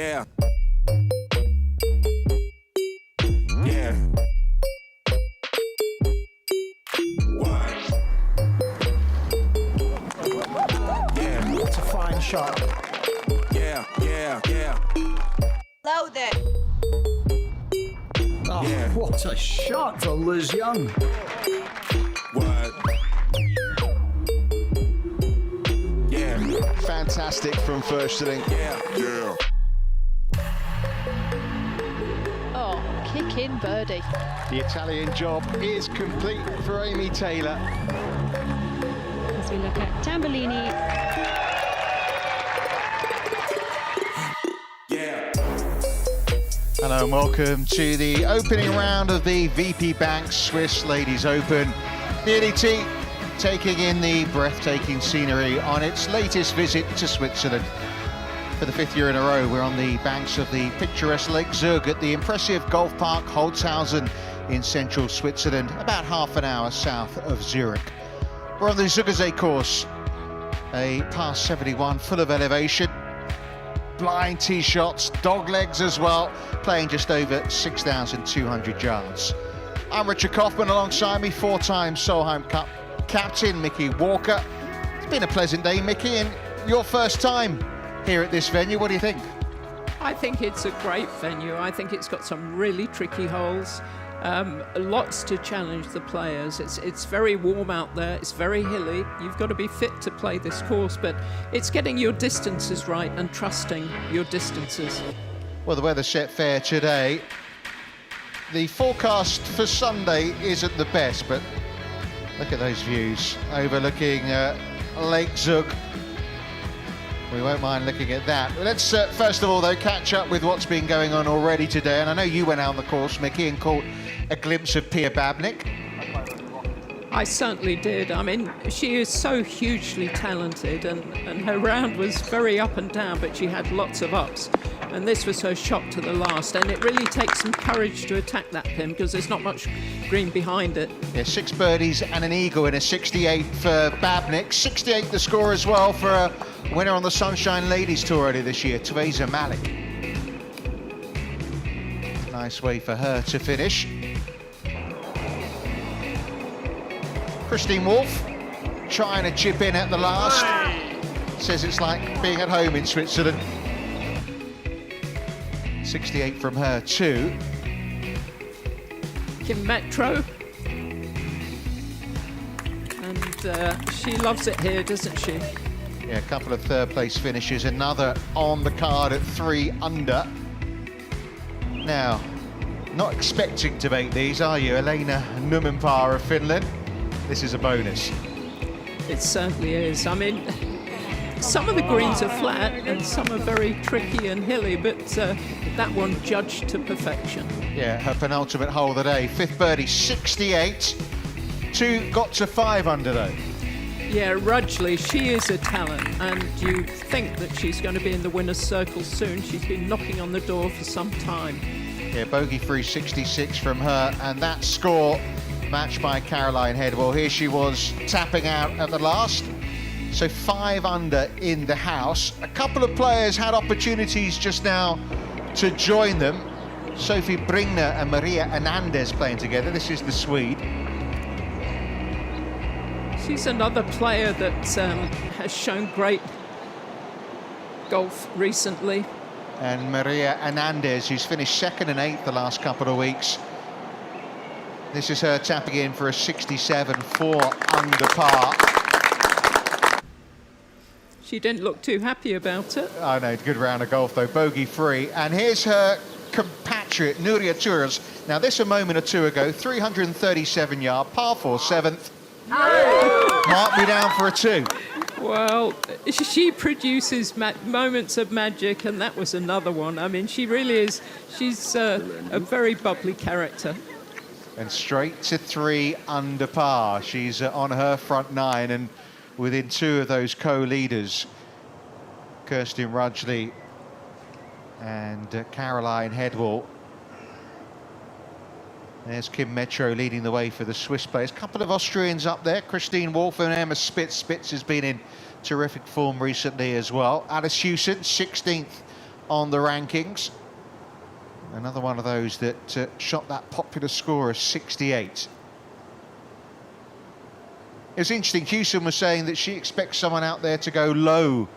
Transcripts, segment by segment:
Yeah. Yeah. What? Yeah. It's a fine shot. Yeah, yeah, yeah. Load it. Oh, Yeah. what a shot for Liz Young. What? Yeah. Fantastic from Firsteling. Yeah. Yeah. Oh, kick in birdie. The Italian job is complete for Amy Taylor. As we look at Tambellini. Yeah. Hello and welcome to the opening round of the VP Bank Swiss Ladies Open. The LET taking in the breathtaking scenery on its latest visit to Switzerland. For the 5th year in a row, we're on the banks of the picturesque Lake Zug at the impressive golf park Holzhausen in central Switzerland, about half an hour south of Zurich. We're on the Zugersee course, a par 71 full of elevation, blind tee shots, dog legs as well, playing just over 6,200 yards. I'm Richard Kaufman, alongside me, 4-time Solheim Cup captain Mickey Walker. It's been a pleasant day, Mickey, and your first time here at this venue. What do you think? I think it's a great venue. I think it's got some really tricky holes, lots to challenge the players. It's very warm out there, it's very hilly. You've got to be fit to play this course, but it's getting your distances right and trusting your distances. Well, the weather's set fair today. The forecast for Sunday isn't the best, but look at those views overlooking Lake Zug. We won't mind looking at that. Let's first of all, though, catch up with what's been going on already today. And I know you went out on the course, Mickey, and caught a glimpse of Pia Babnik. I certainly did. I mean, she is so hugely talented, and her round was very up and down, but she had lots of ups. And this was her shot to the last, and it really takes some courage to attack that pin because there's not much green behind it. Yeah, 6 birdies and an eagle in a 68 for Babnik. 68 the score as well for a winner on the Sunshine Ladies Tour earlier this year, Teresa Malik. Nice way for her to finish. Christine Wolf trying to chip in at the last. Says it's like being at home in Switzerland. 68 from her too. Kim Metro. And she loves it here, doesn't she? Yeah, a couple of third place finishes, another on the card at 3 under. Now, not expecting to make these, are you, Elena Numenpää of Finland? This is a bonus. It certainly is. I mean, some of the greens are flat and some are very tricky and hilly, but that one judged to perfection. Yeah, her penultimate hole of the day. 5th birdie, 68. 2 got to 5 under though. Yeah, Rudgley, she is a talent, and you think that she's going to be in the winner's circle soon. She's been knocking on the door for some time. Yeah, bogey-free 66 from her, and that score matched by Caroline Hedwall. Here she was tapping out at the last. So 5 under in the house. A couple of players had opportunities just now to join them. Sophie Bringner and Maria Hernandez playing together. This is the Swede. She's another player that has shown great golf recently. And Maria Hernandez, who's finished 2nd and 8th the last couple of weeks. This is her tapping in for a 67, 4 under par. She didn't look too happy about it. Oh no, good round of golf though, bogey-free. And here's her compatriot, Nuria Turas. Now this a moment or two ago, 337 yard, par 4 7th. Mark me down for a 2. Well, she produces moments of magic, and that was another one. I mean, she really is. She's a very bubbly character. And straight to 3 under par. She's on her front 9 and within 2 of those co-leaders, Kirsten Rudgley and Caroline Hedwall. There's Kim Metro leading the way for the Swiss players. A couple of Austrians up there, Christine Wolf and Emma Spitz. Spitz has been in terrific form recently as well. Alice Hewson, 16th on the rankings. Another one of those that shot that popular score of 68. It's interesting, Houston was saying that she expects someone out there to go low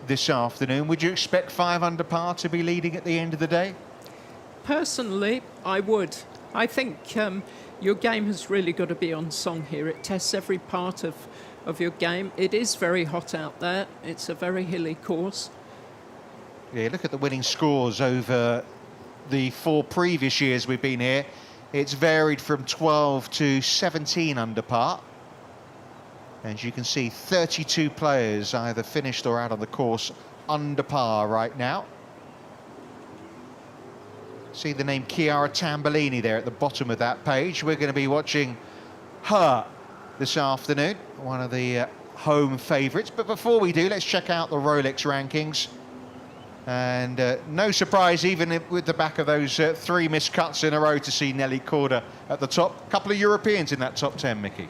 this afternoon. Would you expect 5 under par to be leading at the end of the day? Personally, I would. I think your game has really got to be on song here. It tests every part of your game. It is very hot out there. It's a very hilly course. Yeah, look at the winning scores over the 4 previous years we've been here. It's varied from 12 to 17 under par. And you can see 32 players either finished or out on the course under par right now. See the name Chiara Tambellini there at the bottom of that page. We're going to be watching her this afternoon, one of the home favourites. But before we do, let's check out the Rolex rankings. And no surprise, even with the back of those 3 missed cuts in a row, to see Nelly Korda at the top. A couple of Europeans in that top 10, Mickey.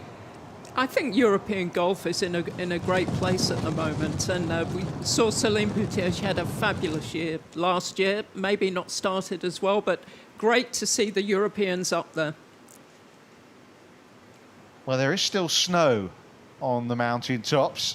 I think European golf is in a great place at the moment, and we saw Solheim Cup. She had a fabulous year last year, maybe not started as well, but great to see the Europeans up there. Well, there is still snow on the mountain tops.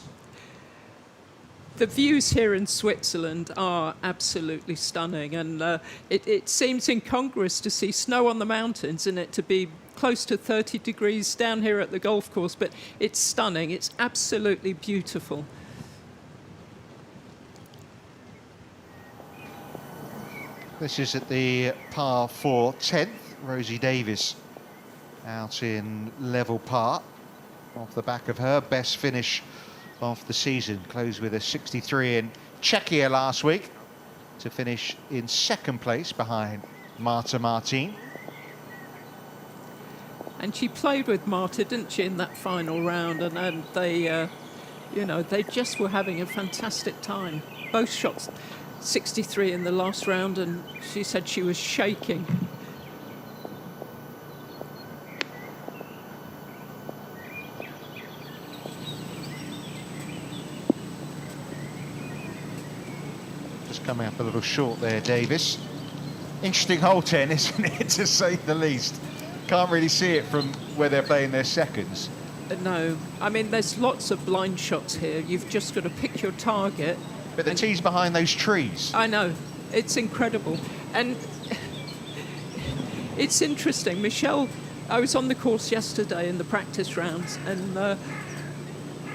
The views here in Switzerland are absolutely stunning, and it seems incongruous to see snow on the mountains and it to be close to 30 degrees down here at the golf course, but it's stunning. It's absolutely beautiful. This is at the par 4 10th. Rosie Davis out in level par off the back of her best finish of the season. Closed with a 63 in Czechia last week to finish in 2nd place behind Marta Martin. And she played with Marta, didn't she, in that final round? And they, you know, they just were having a fantastic time. Both shots 63 in the last round, and she said she was shaking. Just coming up a little short there, Davis. Interesting hole 10, isn't it, to say the least? Can't really see it from where they're playing their seconds. No, I mean, there's lots of blind shots here. You've just got to pick your target. But the tee's behind those trees. I know, it's incredible. And it's interesting. Michelle, I was on the course yesterday in the practice rounds, and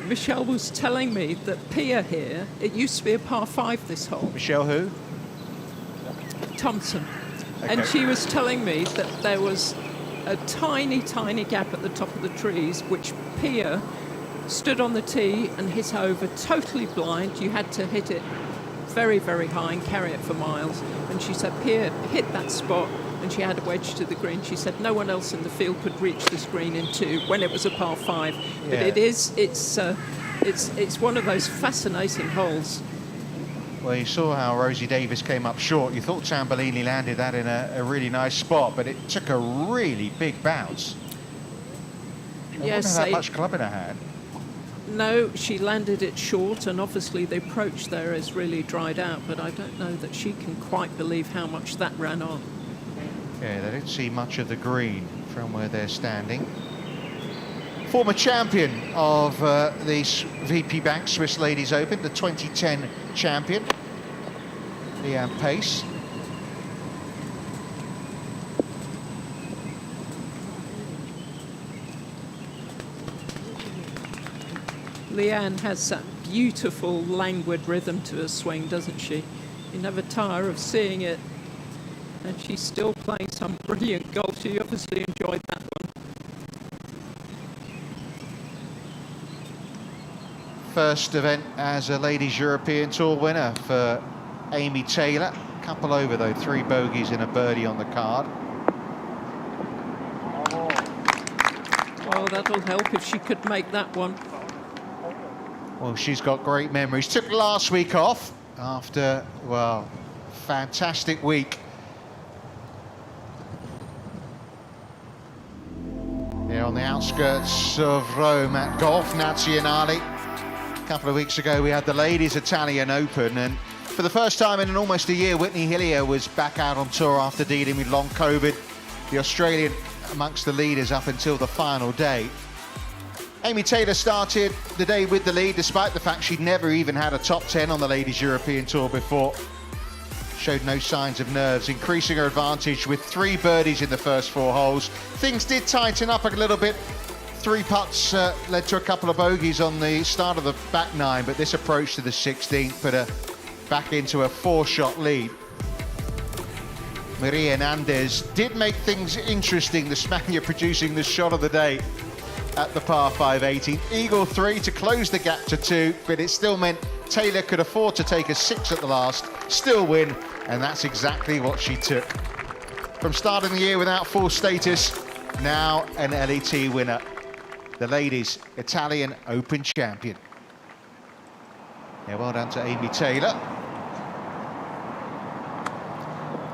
Michelle was telling me that Pia here, it used to be a par 5 this hole. Michelle who? Thompson. Okay. And she was telling me that there was a tiny, tiny gap at the top of the trees, which Pia stood on the tee and hit over totally blind. You had to hit it very, very high and carry it for miles. And she said Pia hit that spot and she had a wedge to the green. She said no one else in the field could reach this green in 2 when it was a par 5. But it's one of those fascinating holes. Well, you saw how Rosie Davis came up short. You thought Tambellini landed that in a really nice spot, but it took a really big bounce. I Yes, wonder how much club in her hand. No, she landed it short, and obviously the approach there is really dried out, but I don't know that she can quite believe how much that ran on. Yeah, they didn't see much of the green from where they're standing. Former champion of the VP Bank Swiss Ladies Open, the 2010 champion, Leanne Pace. Leanne has that beautiful, languid rhythm to her swing, doesn't she? You never tire of seeing it. And she's still playing some brilliant golf. She obviously enjoyed that one. First event as a Ladies European Tour winner for Amy Taylor. Couple over though, 3 bogeys and a birdie on the card. Oh, that'll help if she could make that one. Well, she's got great memories. Took last week off after, well, fantastic week. Here on the outskirts of Rome at Golf Nazionale. A couple of weeks ago we had the Ladies Italian Open, and For the first time in almost a year, Whitney Hillier was back out on tour after dealing with long COVID. The Australian amongst the leaders up until the final day. Amy Taylor started the day with the lead, despite the fact she'd never even had a top 10 on the Ladies European Tour before. Showed no signs of nerves, increasing her advantage with 3 birdies in the first 4 holes. Things did tighten up a little bit. 3 putts led to a couple of bogeys on the start of the back 9, but this approach to the 16th put her back into a 4-shot lead. Maria Hernandez did make things interesting, the Spaniard producing the shot of the day at the par 5 18th. Eagle 3 to close the gap to 2, but it still meant Taylor could afford to take a 6 at the last, still win, and that's exactly what she took. From starting the year without full status, now an LET winner. The Ladies Italian Open champion. Yeah, well done to Amy Taylor.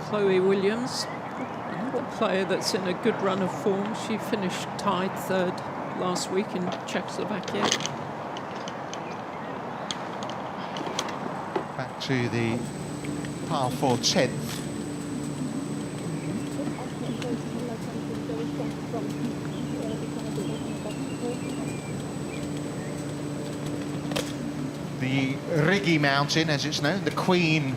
Chloe Williams, another player that's in a good run of form. She finished tied 3rd last week in Czechoslovakia. Back to the par 4 10th. The Rigi Mountain, as it's known, the queen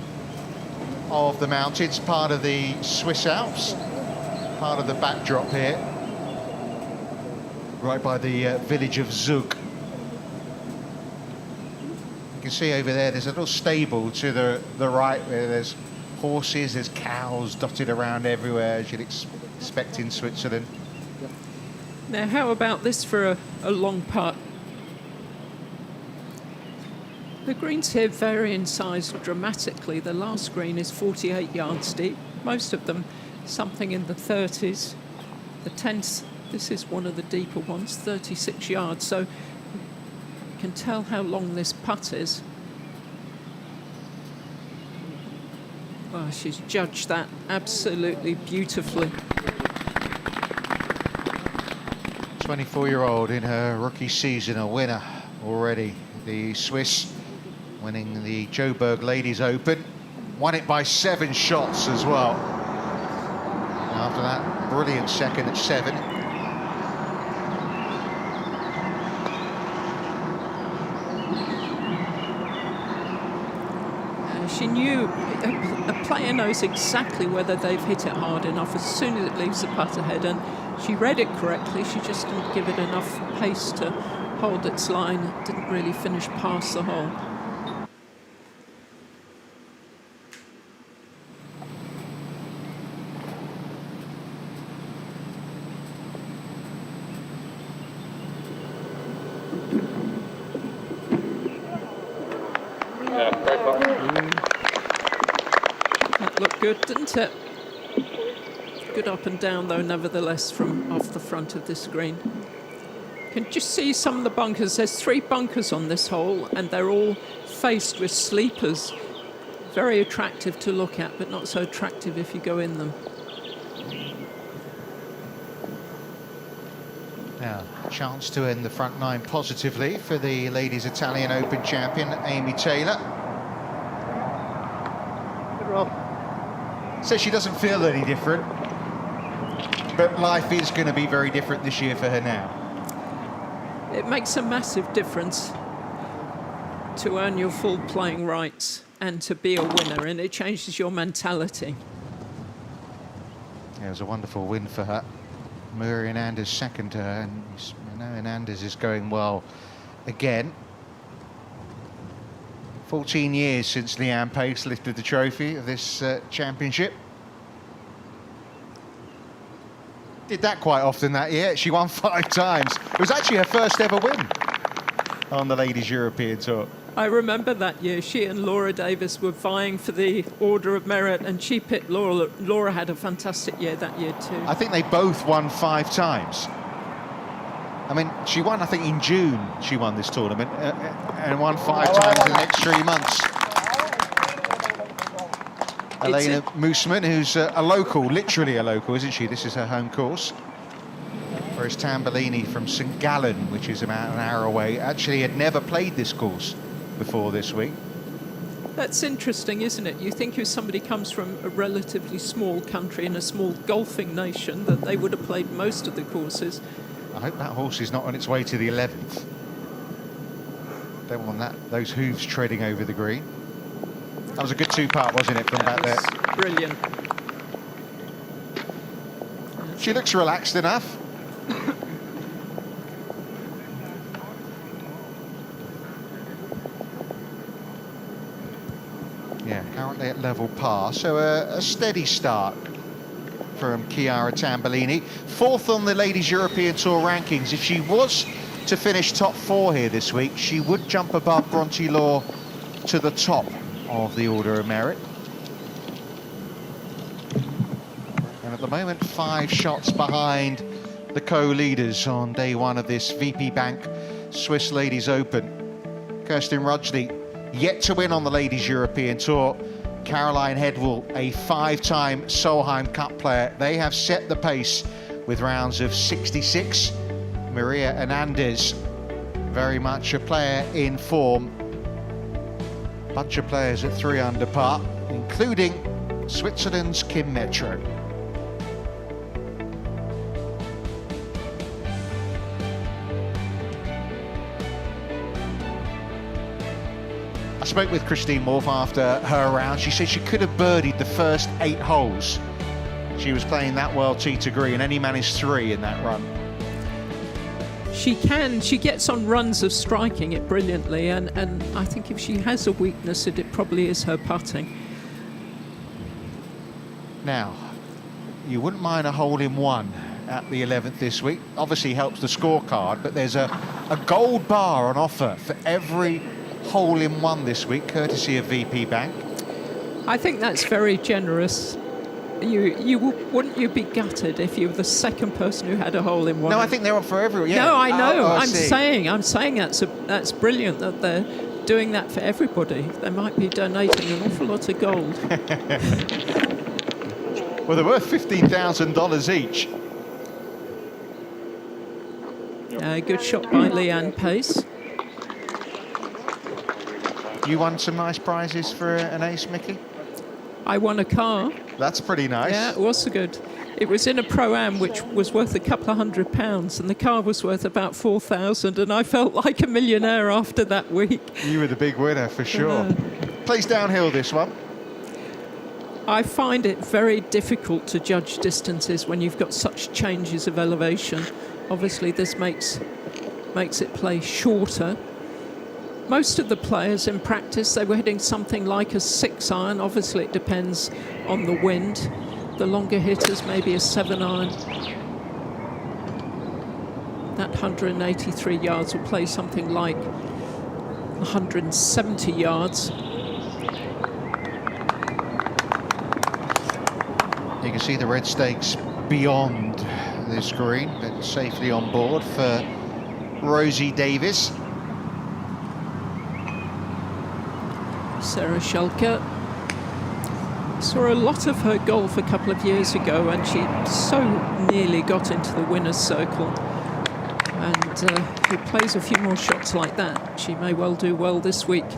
of the mountains, part of the Swiss Alps, part of the backdrop here, right by the village of Zug. You can see over there, there's a little stable to the right where there's horses, there's cows dotted around everywhere, as you'd expect in Switzerland. Now, how about this for a long putt? The greens here vary in size dramatically. The last green is 48 yards deep, most of them something in the 30s. The 10th, this is one of the deeper ones, 36 yards, so you can tell how long this putt is. Well, she's judged that absolutely beautifully. 24-year-old in her rookie season, a winner already. The Swiss winning the Joburg Ladies Open, won it by 7 shots as well. After that brilliant second at 7. She knew, a player knows exactly whether they've hit it hard enough as soon as it leaves the putt ahead, and she read it correctly. She just didn't give it enough pace to hold its line. It didn't really finish past the hole. That looked good, didn't it? Good up and down, though, nevertheless, from off the front of this green. You can just see some of the bunkers. There's 3 bunkers on this hole, and they're all faced with sleepers. Very attractive to look at, but not so attractive if you go in them. Now, chance to end the front 9 positively for the Ladies Italian Open champion, Amy Taylor. Says she doesn't feel any different, but life is going to be very different this year for her now. It makes a massive difference to earn your full playing rights and to be a winner, and it changes your mentality. Yeah, it was a wonderful win for her. Maria Hernandez second to her, and you know Hernandez is going well again. 14 years since Leanne Pace lifted the trophy of this championship. Did that quite often that year. She won 5 times. It was actually her first ever win on the Ladies European Tour. I remember that year. She and Laura Davis were vying for the Order of Merit, and she picked Laura. Laura had a fantastic year that year too. I think they both won 5 times. I mean, she won, I think in June, she won this tournament, and won 5 times in the next 3 months. Elena Moosman, who's a local, literally a local, isn't she? This is her home course. Whereas Tambellini from St Gallen, which is about an hour away, actually had never played this course before this week. That's interesting, isn't it? You think if somebody comes from a relatively small country and a small golfing nation that they would have played most of the courses. I hope that horse is not on its way to the 11th. Don't want those hooves treading over the green. That was a good two-part, wasn't it, from back there? Brilliant. She looks relaxed enough. Yeah, currently at level par, so a steady start from Chiara Tambellini. 4th on the Ladies European Tour rankings. If she was to finish top 4 here this week, she would jump above Bronte Law to the top of the Order of Merit. And at the moment, 5 shots behind the co-leaders on day 1 of this VP Bank Swiss Ladies Open. Kirsten Rudgley yet to win on the Ladies European Tour. Caroline Hedwall, a 5-time Solheim Cup player. They have set the pace with rounds of 66. Maria Hernandez, very much a player in form. Bunch of players at 3 under par, including Switzerland's Kim Metro. I spoke with Christine Morph after her round. She said she could have birdied the first 8 holes. She was playing that well tee to green, and only managed 3 in that run. She can. She gets on runs of striking it brilliantly, and I think if she has a weakness, it probably is her putting. Now, you wouldn't mind a hole-in-one at the 11th this week. Obviously helps the scorecard, but there's a gold bar on offer for every hole-in-one this week, courtesy of VP Bank. I think that's very generous. Wouldn't you be gutted if you were the second person who had a hole-in-one? No, I think they're on for everyone. Yeah. No, I know. I I'm see. saying that's brilliant that they're doing that for everybody. They might be donating an awful lot of gold. Well, they're worth $15,000 each. Good shot by Leanne Pace. You won some nice prizes for an ace, Mickey? I won a car. That's pretty nice. Yeah, it was good. It was in a Pro-Am which was worth a couple of £100, and the car was worth about 4,000, and I felt like a millionaire after that week. You were the big winner for sure. Plays downhill, this one. I find it very difficult to judge distances when you've got such changes of elevation. Obviously, this makes it play shorter. Most of the players in practice, they were hitting something like a 6-iron. Obviously, it depends on the wind. The longer hitters, maybe a 7-iron. That 183 yards will play something like 170 yards. You can see the red stakes beyond this green, but safely on board for Rosie Davis. Sarah Schelke. Saw a lot of her golf a couple of years ago, and she so nearly got into the winner's circle. And if she plays a few more shots like that, she may well do well this week.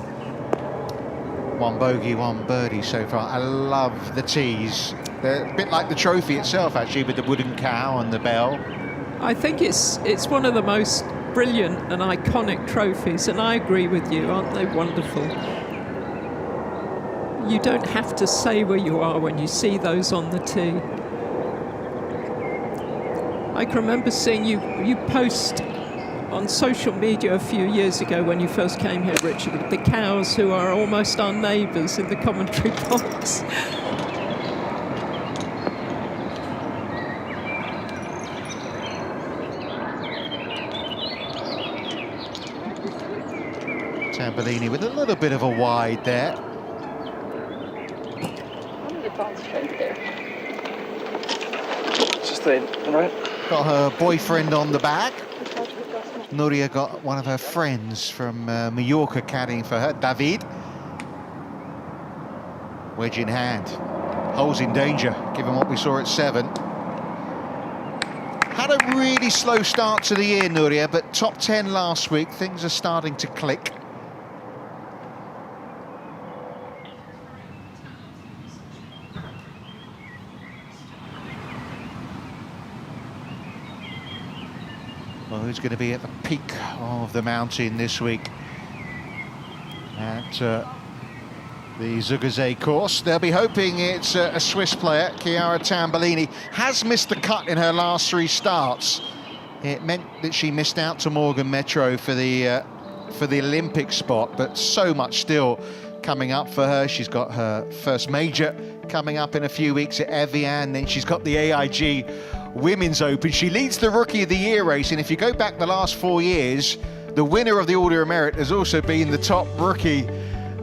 1 bogey, 1 birdie so far. I love the tees. They're a bit like the trophy itself, actually, with the wooden cow and the bell. I think it's one of the most brilliant and iconic trophies, and I agree with you. Aren't they wonderful? You don't have to say where you are when you see those on the tee. I can remember seeing you post on social media a few years ago when you first came here, Richard, with the cows who are almost our neighbours in the commentary box. Tambellini with a little bit of a wide there. Right. Got her boyfriend on the back. Nuria got one of her friends from Mallorca caddying for her, David. Wedge in hand. Hole's in danger, given what we saw at 7. Had a really slow start to the year, Nuria, but top 10 last week. Things are starting to click. Well, who's going to be at the peak of the mountain this week at the Zugazay course? They'll be hoping it's a Swiss player. Chiara Tambellini has missed the cut in her last 3 starts. It meant that she missed out to Morgan Metro for the Olympic spot, but so much still coming up for her. She's got her first major coming up in a few weeks at Evian, then she's got the AIG Women's Open. She leads the Rookie of the Year race, and if you go back the last 4 years, the winner of the Order of Merit has also been the top rookie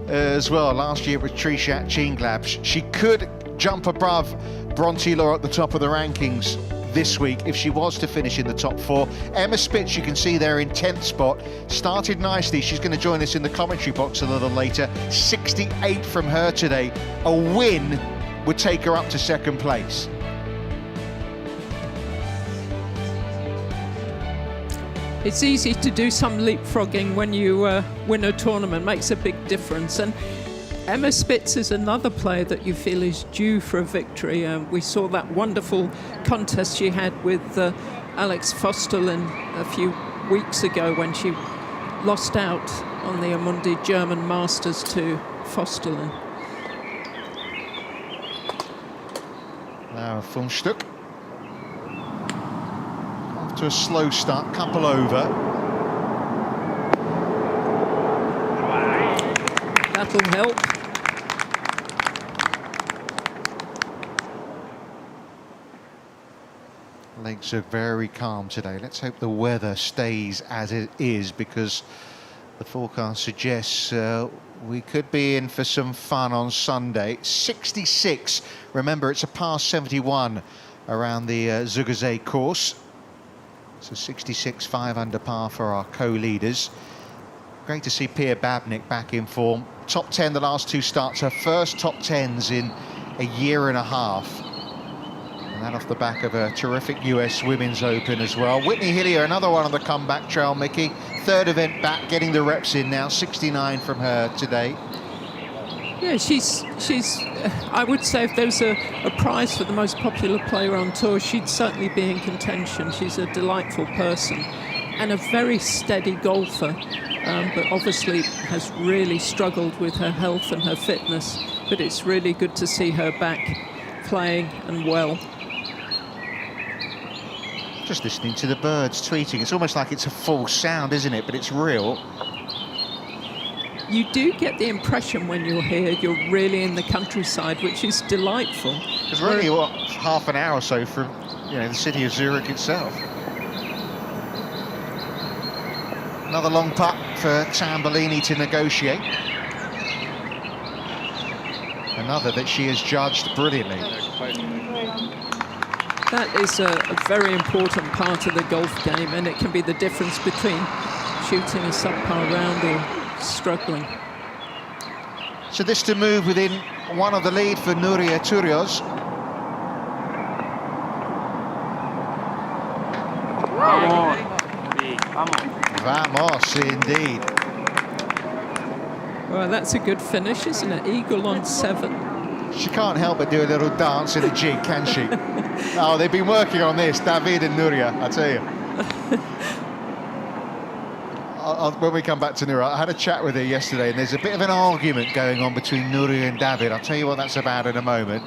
as well. Last year it was Trishat Chinglab. She could jump above Bronte Law at the top of the rankings this week if she was to finish in the top 4. Emma Spitz, you can see there in 10th spot, started nicely. She's going to join us in the commentary box a little later. 68 from her today. A win would take her up to 2nd place. It's easy to do some leapfrogging when you win a tournament, makes a big difference. And Emma Spitz is another player that you feel is due for a victory. We saw that wonderful contest she had with Alex Fosterlin a few weeks ago when she lost out on the Amundi German Masters to Fosterlin. Now Funstück. Off to a slow start, couple over. That'll help. Lakes are very calm today. Let's hope the weather stays as it is, because the forecast suggests we could be in for some fun on Sunday. 66. Remember, it's a par 71 around the Zugazay course. So 66, 5 under par for our co-leaders. Great to see Pia Babnik back in form. Top 10 the last 2 starts. Her first top 10s in a year and a half. And that off the back of a terrific US Women's Open as well. Whitney Hillier, another one on the comeback trail, Mickey. 3rd event back, getting the reps in now. 69 from her today. Yeah, she's I would say if there was a prize for the most popular player on tour, she'd certainly be in contention. She's a delightful person and a very steady golfer, but obviously has really struggled with her health and her fitness. But it's really good to see her back playing and well. Just listening to the birds tweeting. It's almost like it's a false sound, isn't it? But it's real. You do get the impression when you're here, you're really in the countryside, which is delightful. It's really, what, half an hour or so from, the city of Zurich itself. Another long putt for Tambellini to negotiate. Another that she has judged brilliantly. That is a very important part of the golf game, and it can be the difference between shooting a subpar round or struggling. So this to move within one of the lead for Nuria Turrios. Vamos, indeed. Well, that's a good finish, isn't it? Eagle on 7. She can't help but do a little dance and a jig, can she? Oh, they've been working on this, David and Nuria, I tell you. When we come back to Nuria, I had a chat with her yesterday, and there's a bit of an argument going on between Nuria and David. I'll tell you what that's about in a moment.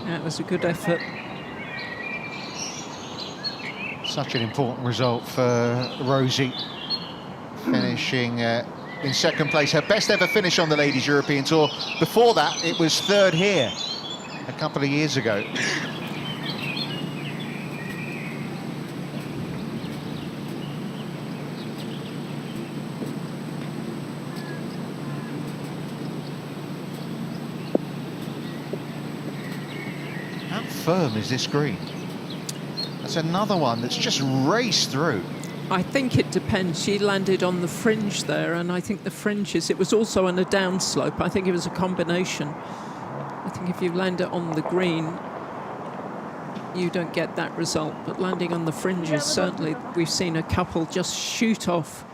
That was a good effort. Such an important result for Rosie, finishing in 2nd place. Her best ever finish on the Ladies European Tour. Before that, it was 3rd here a couple of years ago. How firm is this green? That's another one that's just raced through. I think it depends. She landed on the fringe there, and I think the fringes, it was also on a downslope. I think it was a combination. think if you land it on the green, you don't get that result. But landing on the fringes, certainly, we've seen a couple just shoot off.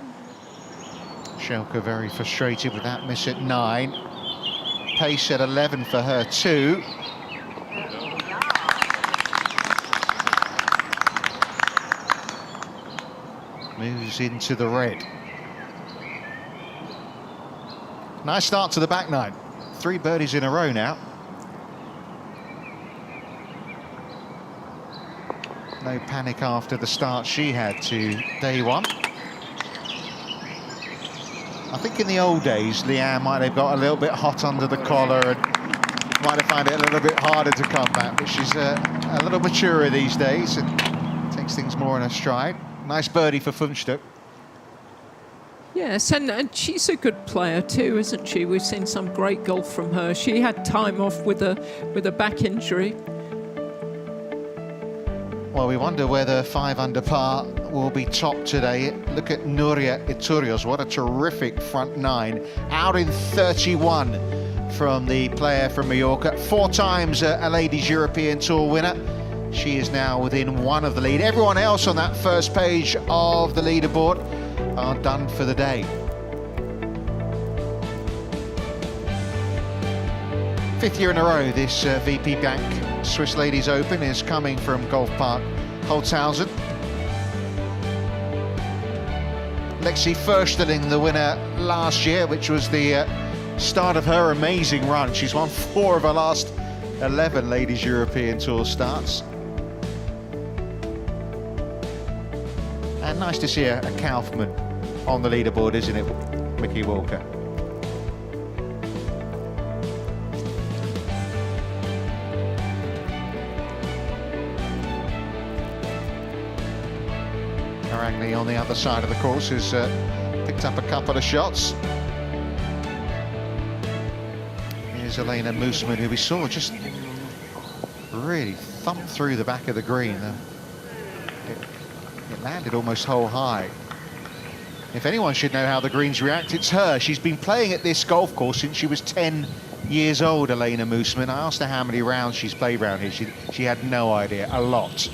Schelke very frustrated with that miss at 9. Pace at 11 for her too. Moves into the red. Nice start to the back 9. 3 birdies in a row now. No panic after the start she had to day 1. I think in the old days, Leanne might have got a little bit hot under the collar and might have found it a little bit harder to come back, but she's a little maturer these days and takes things more in her stride. Nice birdie for Funchtuk. Yes, and she's a good player too, isn't she? We've seen some great golf from her. She had time off with a back injury. Well, we wonder whether 5 under par will be top today. Look at Nuria Iturrios. What a terrific front 9. Out in 31 from the player from Mallorca. 4 times a Ladies European Tour winner. She is now within 1 of the lead. Everyone else on that first page of the leaderboard are done for the day. 5th year in a row, this VP Bank Swiss Ladies Open is coming from Golf Park Holzhausen. Lexi Försterling, the winner last year, which was the start of her amazing run. She's won 4 of her last 11 Ladies European Tour starts. And nice to see a Kaufman on the leaderboard, isn't it, Mickey Walker? Harangley on the other side of the course has picked up a couple of shots. Here's Elena Moosman, who we saw just really thump through the back of the green. It landed almost hole high. If anyone should know how the greens react, it's her. She's been playing at this golf course since she was 10 years old, Elena Moosman. I asked her how many rounds she's played around here. She had no idea. A lot.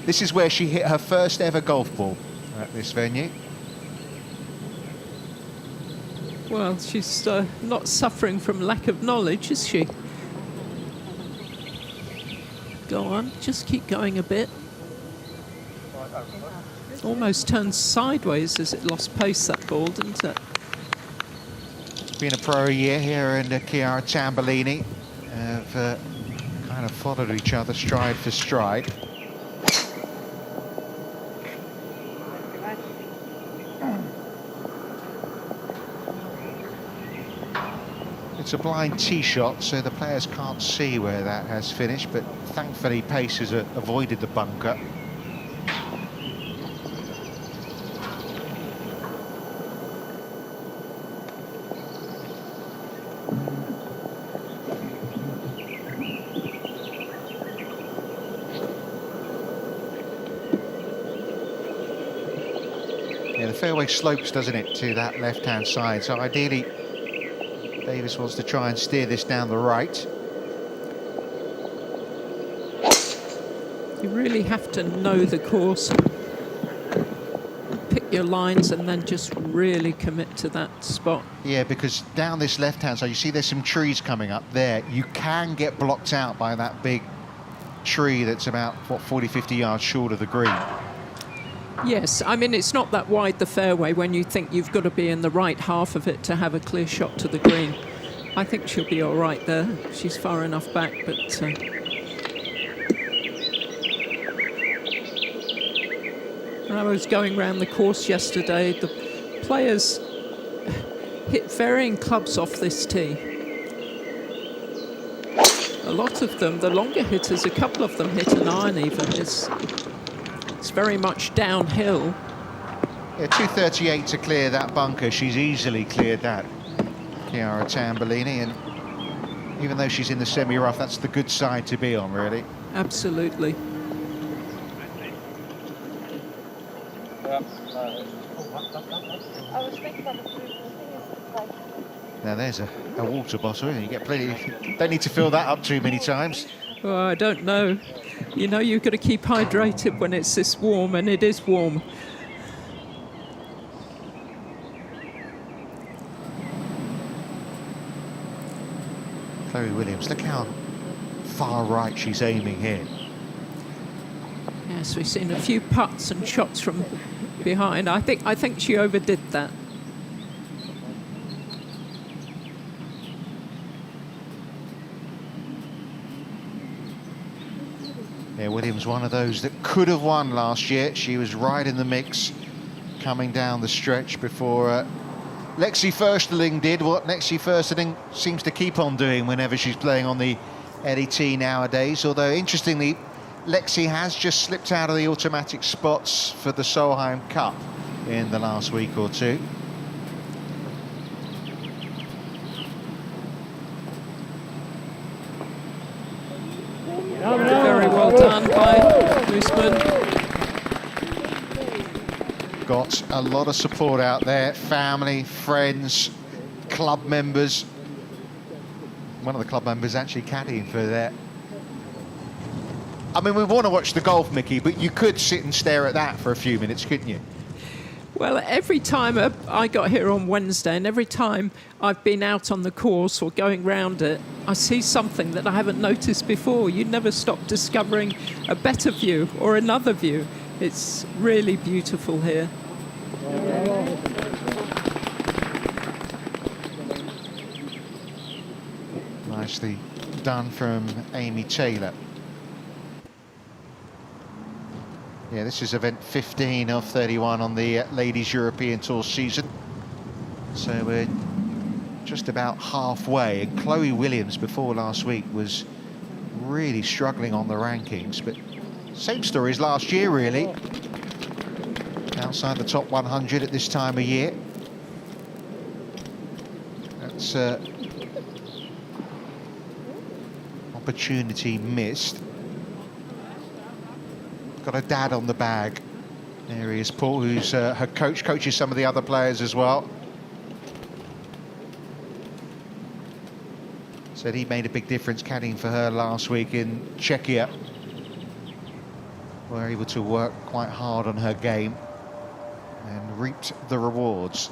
This is where she hit her first ever golf ball at this venue. Well, she's not suffering from lack of knowledge, is she? Go on, just keep going a bit. Almost turned sideways as it lost pace, that ball, didn't it? It's been a pro year here, and Chiara Tambellini have kind of followed each other stride for stride. It's a blind tee shot, so the players can't see where that has finished, but thankfully Pace has avoided the bunker. Yeah, the fairway slopes, doesn't it, to that left-hand side, so ideally Davis wants to try and steer this down the right. You really have to know the course, pick your lines, and then just really commit to that spot. Yeah, because down this left-hand side, you see there's some trees coming up there. You can get blocked out by that big tree that's about, what, 40, 50 yards short of the green. Yes, I mean, it's not that wide, the fairway, when you think you've got to be in the right half of it to have a clear shot to the green. I think she'll be all right there. She's far enough back, but... I was going around the course yesterday. The players hit varying clubs off this tee. A lot of them, the longer hitters, a couple of them hit an iron even. It's very much downhill. Yeah, 238 to clear that bunker. She's easily cleared that, Chiara Tambellini, and even though she's in the semi-rough, that's the good side to be on, really. Absolutely. Now there's a water bottle, and you get plenty. Don't need to fill that up too many times. Oh, I don't know. You know, you've got to keep hydrated when it's this warm, and it is warm. Chloe Williams, look how far right she's aiming here. Yes, we've seen a few putts and shots from behind. I think she overdid that. Yeah, Williams, one of those that could have won last year. She was right in the mix coming down the stretch before Lexi Fursterling did what Lexi Fursterling seems to keep on doing whenever she's playing on the LET nowadays. Although, interestingly, Lexi has just slipped out of the automatic spots for the Solheim Cup in the last week or two. Very well done by Usman. Got a lot of support out there, family, friends, club members. One of the club members actually caddying for that. I mean, we want to watch the golf, Mickey, but you could sit and stare at that for a few minutes, couldn't you? Well, every time I got here on Wednesday, and every time I've been out on the course or going round it, I see something that I haven't noticed before. You never stop discovering a better view or another view. It's really beautiful here. Nicely done from Amy Taylor. Yeah, this is event 15 of 31 on the Ladies European Tour season. So we're just about halfway. And Chloe Williams before last week was really struggling on the rankings, but same story as last year, really. Outside the top 100 at this time of year. That's opportunity missed. Got a dad on the bag. There he is, Paul, who's her coach, coaches some of the other players as well. Said he made a big difference caddying for her last week in Czechia. Were able to work quite hard on her game and reaped the rewards.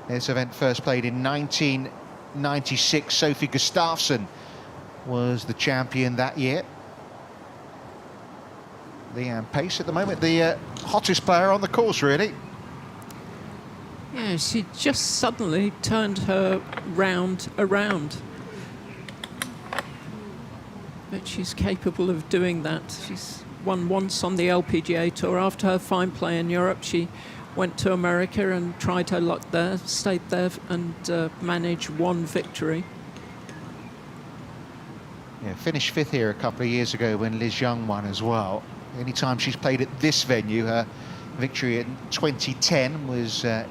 This event first played in 1996. Sophie Gustafsson was the champion that year. Leanne Pace at the moment, the hottest player on the course, really. Yeah, she just suddenly turned her round around. But she's capable of doing that. She's won once on the LPGA Tour. After her fine play in Europe, she went to America and tried her luck there, stayed there and managed one victory. Yeah, finished fifth here a couple of years ago when Liz Young won as well. The only time she's played at this venue, her victory in 2010 was, I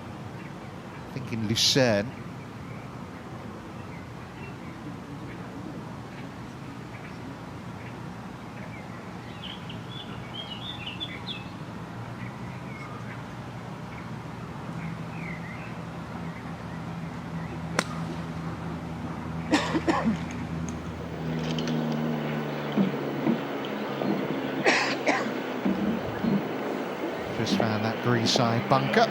think, in Lucerne. Just found that greenside bunker.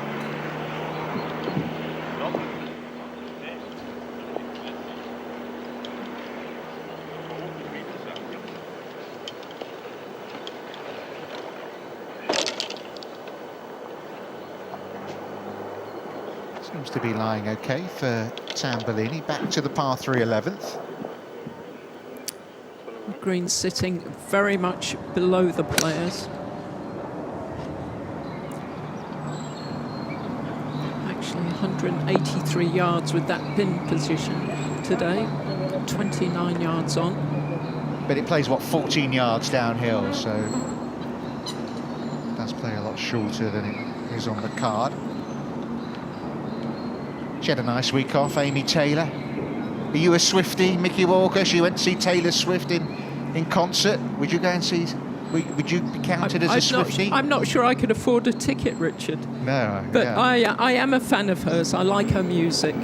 Seems to be lying okay for Tambellini. Back to the par 3 11th. Green sitting very much below the players. Actually 183 yards with that pin position today, 29 yards on. But it plays, what, 14 yards downhill, so it does play a lot shorter than it is on the card. She had a nice week off, Amy Taylor. Are you a Swiftie, Mickey Walker? She went to see Taylor Swift in concert. Would you go and see Would you be counted as a Swiftie? I'm not sure I could afford a ticket, Richard. No. But yeah. I am a fan of hers. I like her music.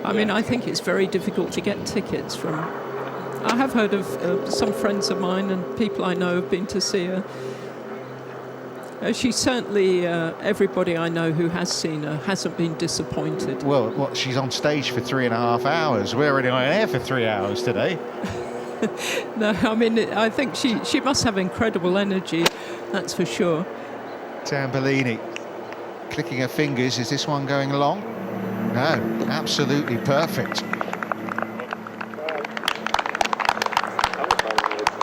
I mean, I think it's very difficult to get tickets from. I have heard of some friends of mine and people I know have been to see her. She certainly, everybody I know who has seen her hasn't been disappointed. Well, she's on stage for 3.5 hours. We're already on air for 3 hours today. No, I mean, I think she must have incredible energy, that's for sure. Tambellini clicking her fingers. Is this one going along? No, absolutely perfect.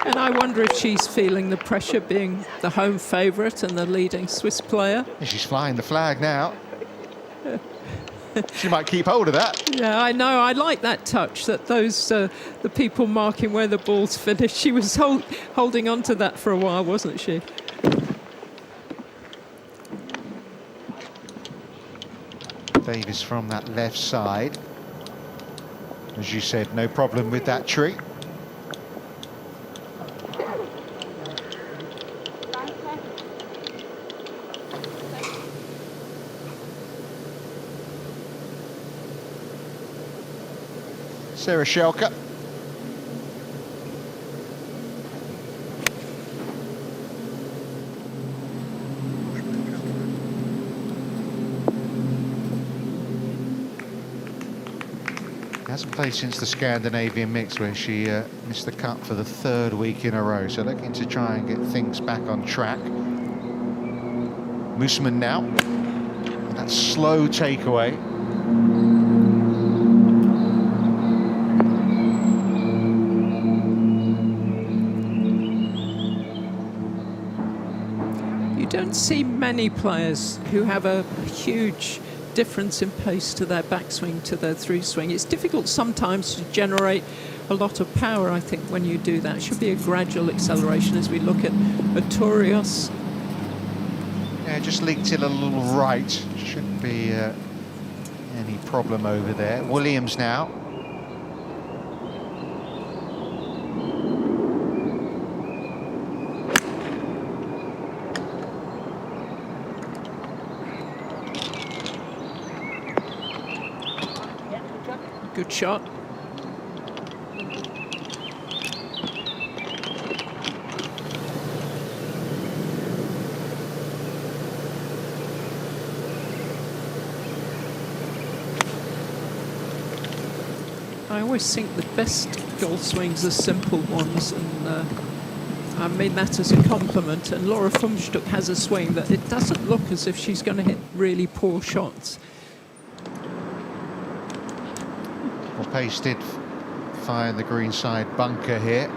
And I wonder if she's feeling the pressure being the home favourite and the leading Swiss player. She's flying the flag now. She might keep hold of that. Yeah, I know. I like that touch, that those the people marking where the ball's finished. She was holding on to that for a while, wasn't she? Davis from that left side. As you said, no problem with that tree. Sarah Shelker. Hasn't played since the Scandinavian mix where she missed the cut for the 3rd week in a row. So looking to try and get things back on track. Moosman now. And that slow takeaway. Don't see many players who have a huge difference in pace to their backswing to their through swing. It's difficult sometimes to generate a lot of power, I think, when you do that. It should be a gradual acceleration as we look at Artorios. Yeah, just leaked it a little right. Shouldn't be any problem over there. Williams now. Good shot. I always think the best golf swings are simple ones, and I mean that as a compliment. And Laura Fumstuck has a swing that it doesn't look as if she's going to hit really poor shots. Well, Pace did find the green side bunker here.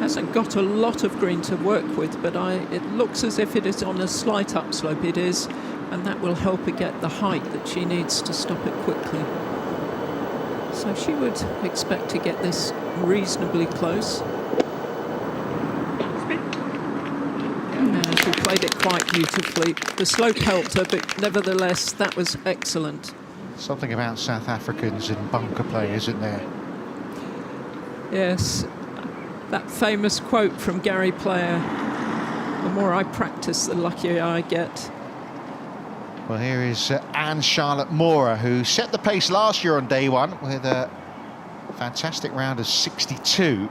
Hasn't got a lot of green to work with, but it looks as if it is on a slight upslope. It is, and that will help her get the height that she needs to stop it quickly. So she would expect to get this reasonably close. And she played it quite beautifully. The slope helped her, but nevertheless, that was excellent. Something about South Africans and bunker play, isn't there? Yes. That famous quote from Gary Player, the more I practice, the luckier I get. Well, here is Anne-Charlotte Mora, who set the pace last year on day one with a fantastic round of 62.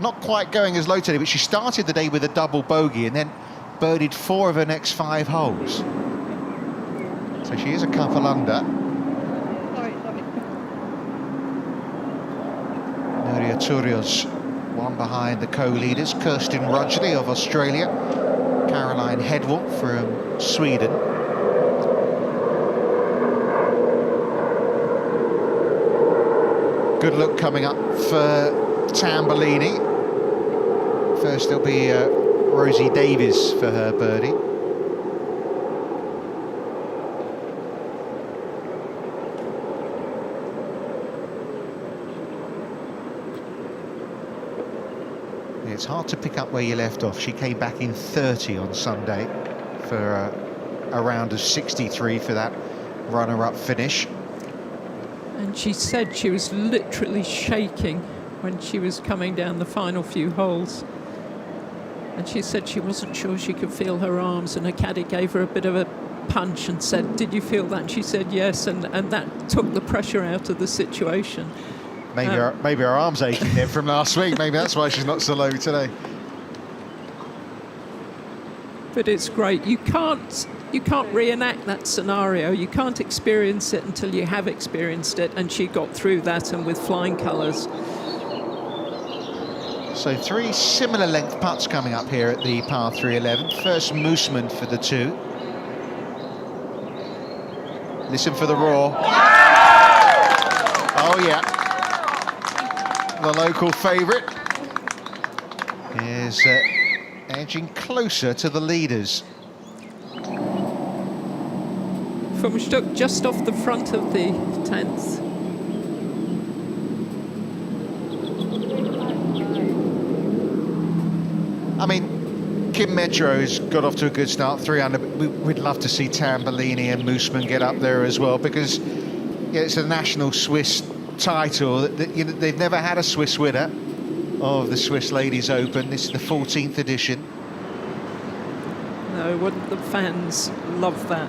Not quite going as low today, but she started the day with a double bogey and then birdied 4 of her next 5 holes. So she is a couple under. Nuria Turrios, one behind the co-leaders, Kirsten Rudgley of Australia, Caroline Hedwall from Sweden. Good look coming up for Tambellini. First there'll be Rosie Davies for her birdie. It's hard to pick up where you left off. She came back in 30 on Sunday for a round of 63 for that runner-up finish. And she said she was literally shaking when she was coming down the final few holes. And she said she wasn't sure she could feel her arms, and her caddy gave her a bit of a punch and said, "Did you feel that?" And she said yes, and that took the pressure out of the situation. Maybe her arm's aching there from last week. Maybe that's why she's not so low today. But it's great. You can't reenact that scenario. You can't experience it until you have experienced it, and she got through that, and with flying colours. So 3 similar length putts coming up here at the par 3 11. First Mooseman for the 2. Listen for the roar. Oh yeah. The local favourite is edging closer to the leaders. From stuck just off the front of the 10th. I mean, Kim Metro's got off to a good start, 3 under. We'd love to see Tambellini and Mooseman get up there as well, because it's a national Swiss title. They've never had a Swiss winner of the Swiss Ladies Open. This is the 14th edition. No, wouldn't the fans love that?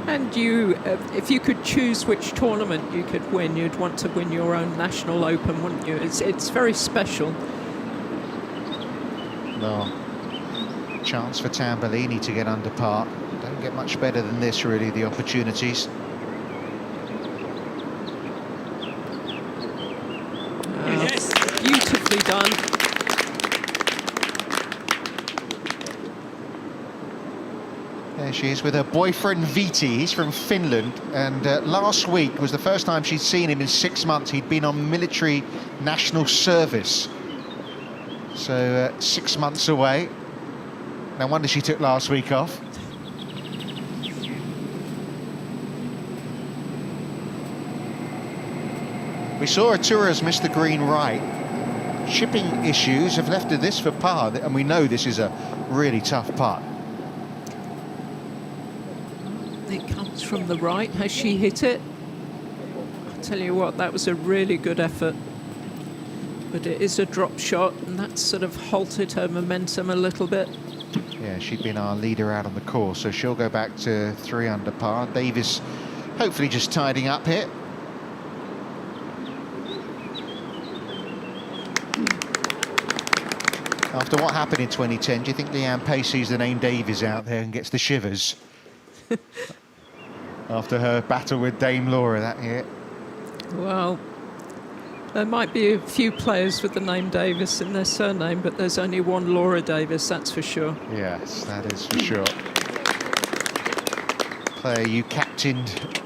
And you, if you could choose which tournament you could win, you'd want to win your own national Open, wouldn't you? It's very special. No. Chance for Tambellini to get under par. Don't get much better than this, really, the opportunities. Beautifully done. There she is with her boyfriend Viti. He's from Finland, and last week was the first time she'd seen him in 6 months. He'd been on military national service. So 6 months away. No wonder she took last week off. We saw Artura's missed the green right. Chipping issues have left her this for par, and we know this is a really tough putt. It comes from the right. Has she hit it? I'll tell you what, that was a really good effort. But it is a drop shot, and that's sort of halted her momentum a little bit. Yeah, she'd been our leader out on the course, so she'll go back to 3 under par. Davis hopefully just tidying up here. After what happened in 2010, do you think Leanne Pace sees the name Davies out there and gets the shivers? After her battle with Dame Laura that year. Well, there might be a few players with the name Davis in their surname, but there's only one Laura Davis, that's for sure. Yes, that is for sure. Player you captained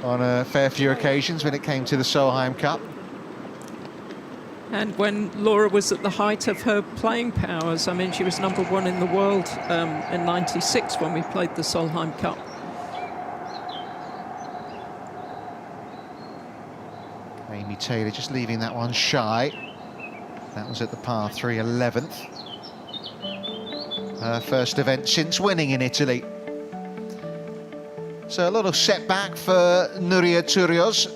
on a fair few occasions when it came to the Solheim Cup. And when Laura was at the height of her playing powers, I mean, she was #1 in the world in '96 when we played the Solheim Cup. Amy Taylor just leaving that one shy. That was at the par 3 11th. Her first event since winning in Italy. So a little setback for Nuria Turios.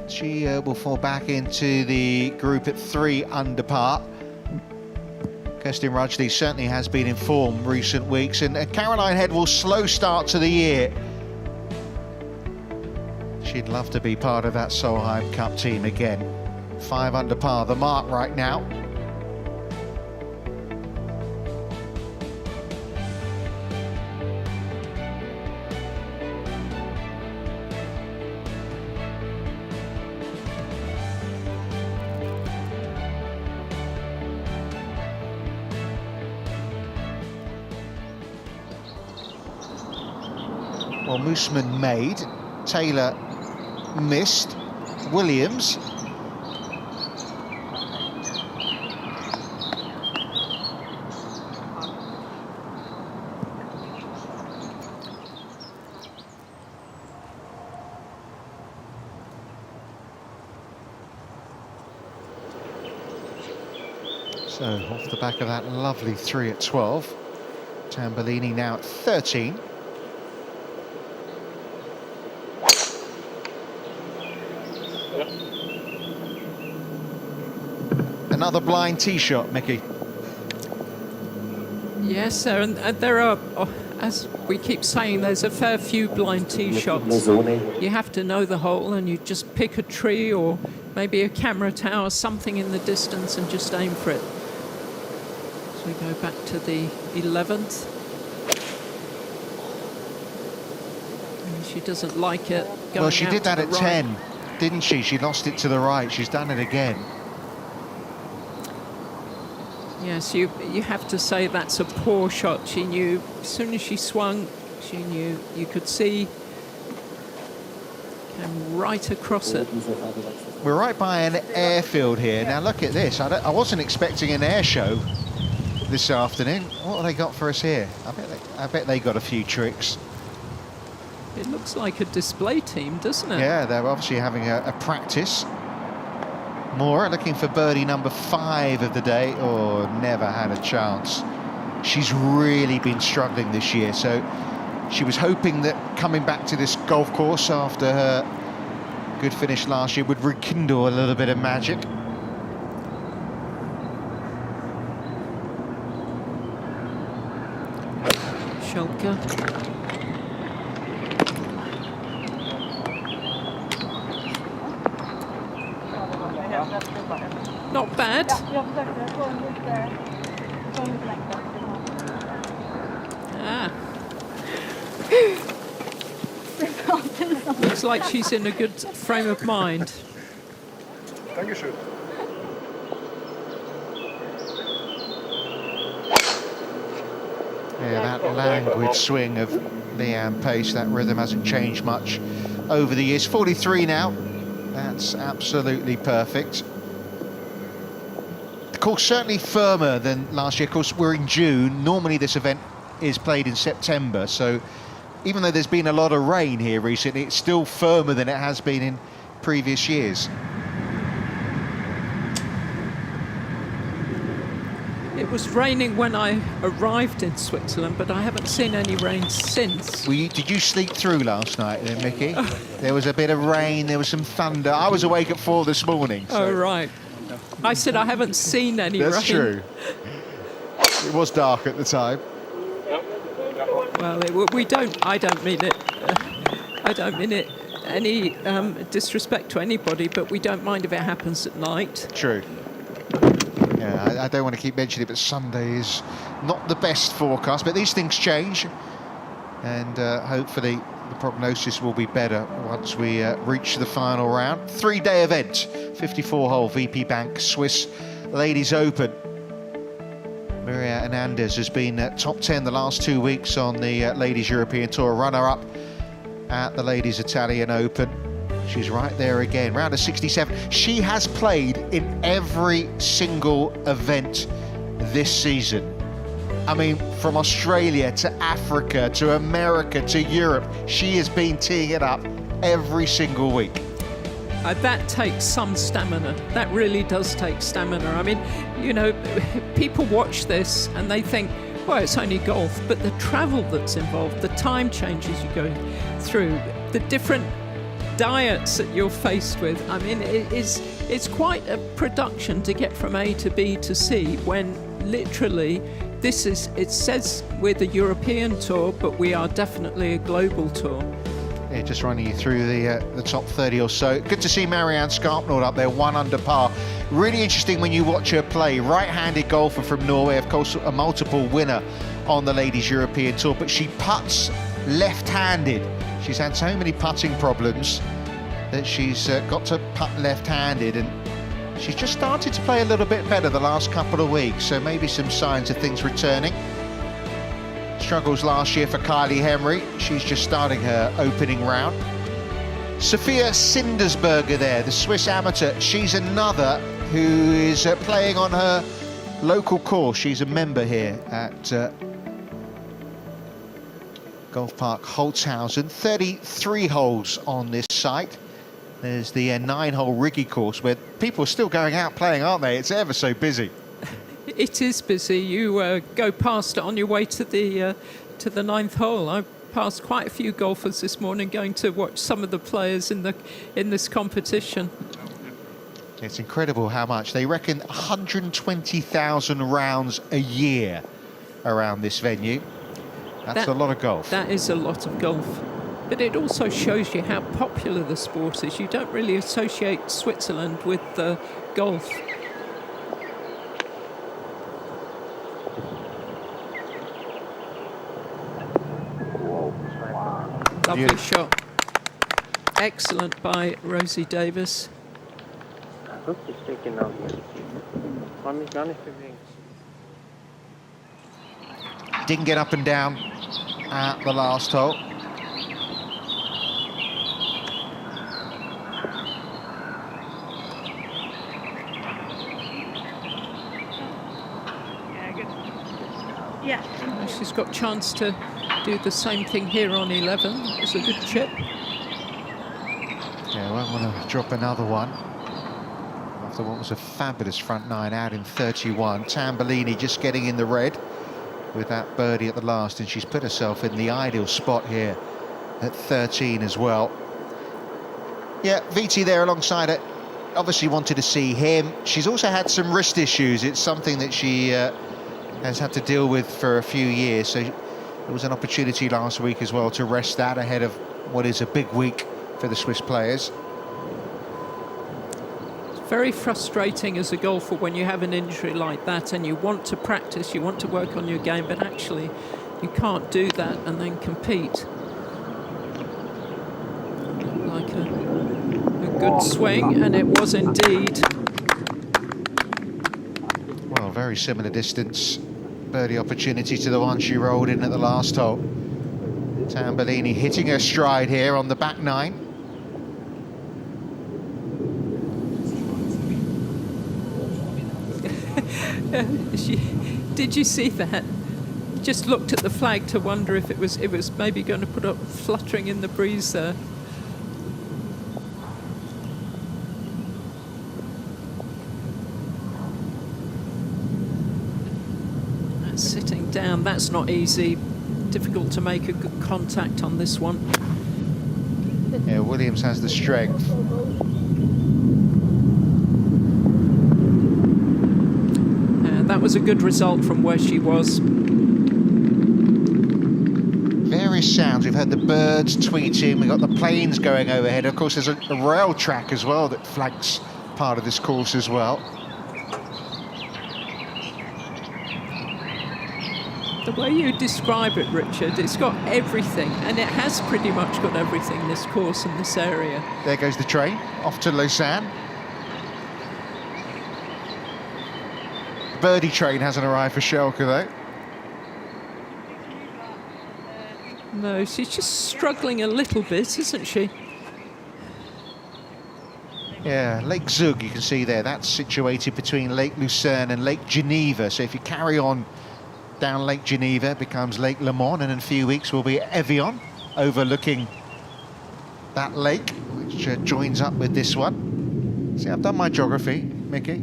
She will fall back into the group at 3 under par. Kirstin Rudgley certainly has been in form recent weeks, and Caroline Hedwall, slow start to the year. She'd love to be part of that Solheim Cup team again. 5 under par, the mark right now. Well, Mooseman made, Taylor missed, Williams so off the back of that lovely 3 at 12. Tambellini now at 13. Another blind tee shot, Mickey. Yes, sir, and there are, as we keep saying, there's a fair few blind tee shots. You have to know the hole, and you just pick a tree or maybe a camera tower, something in the distance, and just aim for it. So we go back to the 11th. And she doesn't like it. Well, she did that at right. 10, didn't she? She lost it to the right. She's done it again. Yes, you have to say that's a poor shot. She knew as soon as she swung, she knew you could see came right across it. We're right by an airfield here. Now look at this. I wasn't expecting an air show this afternoon. What have they got for us here? I bet they got a few tricks. It looks like a display team, doesn't it? Yeah, they're obviously having a practice. Moore looking for birdie number 5 of the day. Oh, never had a chance. She's really been struggling this year, so she was hoping that coming back to this golf course after her good finish last year would rekindle a little bit of magic. Schalke. Not bad. Ah. Looks like she's in a good frame of mind. Yeah, that languid swing of Leanne Pace, that rhythm hasn't changed much over the years. 43 now. That's absolutely perfect. The course certainly firmer than last year. Of course, we're in June. Normally this event is played in September, so even though there's been a lot of rain here recently, it's still firmer than it has been in previous years. It was raining when I arrived in Switzerland, but I haven't seen any rain since. Did you sleep through last night then, Mickey? There was a bit of rain, there was some thunder. I was awake at 4 this morning. So. Oh, right. I said I haven't seen any rain. That's true. It was dark at the time. Well, I don't mean it. I don't mean it any disrespect to anybody, but we don't mind if it happens at night. True. Yeah, I don't want to keep mentioning it, but Sunday is not the best forecast, but these things change, and hopefully the prognosis will be better once we reach the final round. 3-day event, 54-hole VP Bank Swiss Ladies Open. Maria Hernandez has been top 10 the last 2 weeks on the Ladies European Tour, runner-up at the Ladies Italian Open. She's right there again, round of 67. She has played in every single event this season. I mean, from Australia to Africa to America to Europe, she has been teeing it up every single week. That takes some stamina. That really does take stamina. I mean, you know, people watch this and they think, well, it's only golf, but the travel that's involved, the time changes you go through, the different diets that you're faced with. I mean, it's quite a production to get from A to B to C when literally it says we're the European tour, but we are definitely a global tour. Yeah, just running you through the top 30 or so. Good to see Marianne Skarpnord up there, 1 under par. Really interesting when you watch her play. Right-handed golfer from Norway, of course, a multiple winner on the Ladies European Tour, but she putts left-handed. She's had so many putting problems that she's got to putt left-handed, and she's just started to play a little bit better the last couple of weeks, so maybe some signs of things returning. Struggles last year for Kylie Henry. She's just starting her opening round. Sophia Sindersberger there, the Swiss amateur. She's another who is playing on her local course. She's a member here at Golf Park Holzhausen. 33 holes on this site. There's the 9-hole Riggy course where people are still going out playing, aren't they? It's ever so busy. It is busy. You go past it on your way to the ninth hole. I passed quite a few golfers this morning going to watch some of the players in this competition. It's incredible how much. They reckon 120,000 rounds a year around this venue. That's a lot of golf. That is a lot of golf. But it also shows you how popular the sport is. You don't really associate Switzerland with golf. Lovely shot. Excellent by Rosie Davis. Didn't get up and down at the last hole. She's got chance to do the same thing here on 11. It's a good chip. Yeah, won't want to drop another one after what was a fabulous front nine out in 31. Tambellini just getting in the red with that birdie at the last, and she's put herself in the ideal spot here at 13 as well. Yeah, Viti there alongside it. Obviously wanted to see him. She's also had some wrist issues. It's something that she has had to deal with for a few years. So there was an opportunity last week as well to rest that ahead of what is a big week for the Swiss players. It's very frustrating as a golfer when you have an injury like that and you want to practice, you want to work on your game, but actually you can't do that and then compete. Like a good swing, and it was indeed. Well, very similar distance. Birdie opportunity to the one she rolled in at the last hole. Tambellini hitting her stride here on the back nine. Did you see that? Just looked at the flag to wonder if it was maybe going to put up fluttering in the breeze there. Sitting down, that's not easy. Difficult to make a good contact on this one. Yeah, Williams has the strength. That was a good result from where she was. Various sounds. We've heard the birds tweeting. We've got the planes going overhead. Of course, there's a rail track as well that flanks part of this course as well. The way you describe it, Richard, it's got everything, and it has pretty much got everything, this course in this area. There goes the train, off to Lausanne. Birdie train hasn't arrived for Schelke, though. No, she's just struggling a little bit, isn't she? Yeah, Lake Zug, you can see there, that's situated between Lake Lucerne and Lake Geneva. So if you carry on down Lake Geneva, it becomes Lake Le Mans, and in a few weeks will be Evian, overlooking that lake, which joins up with this one. See, I've done my geography, Mickey.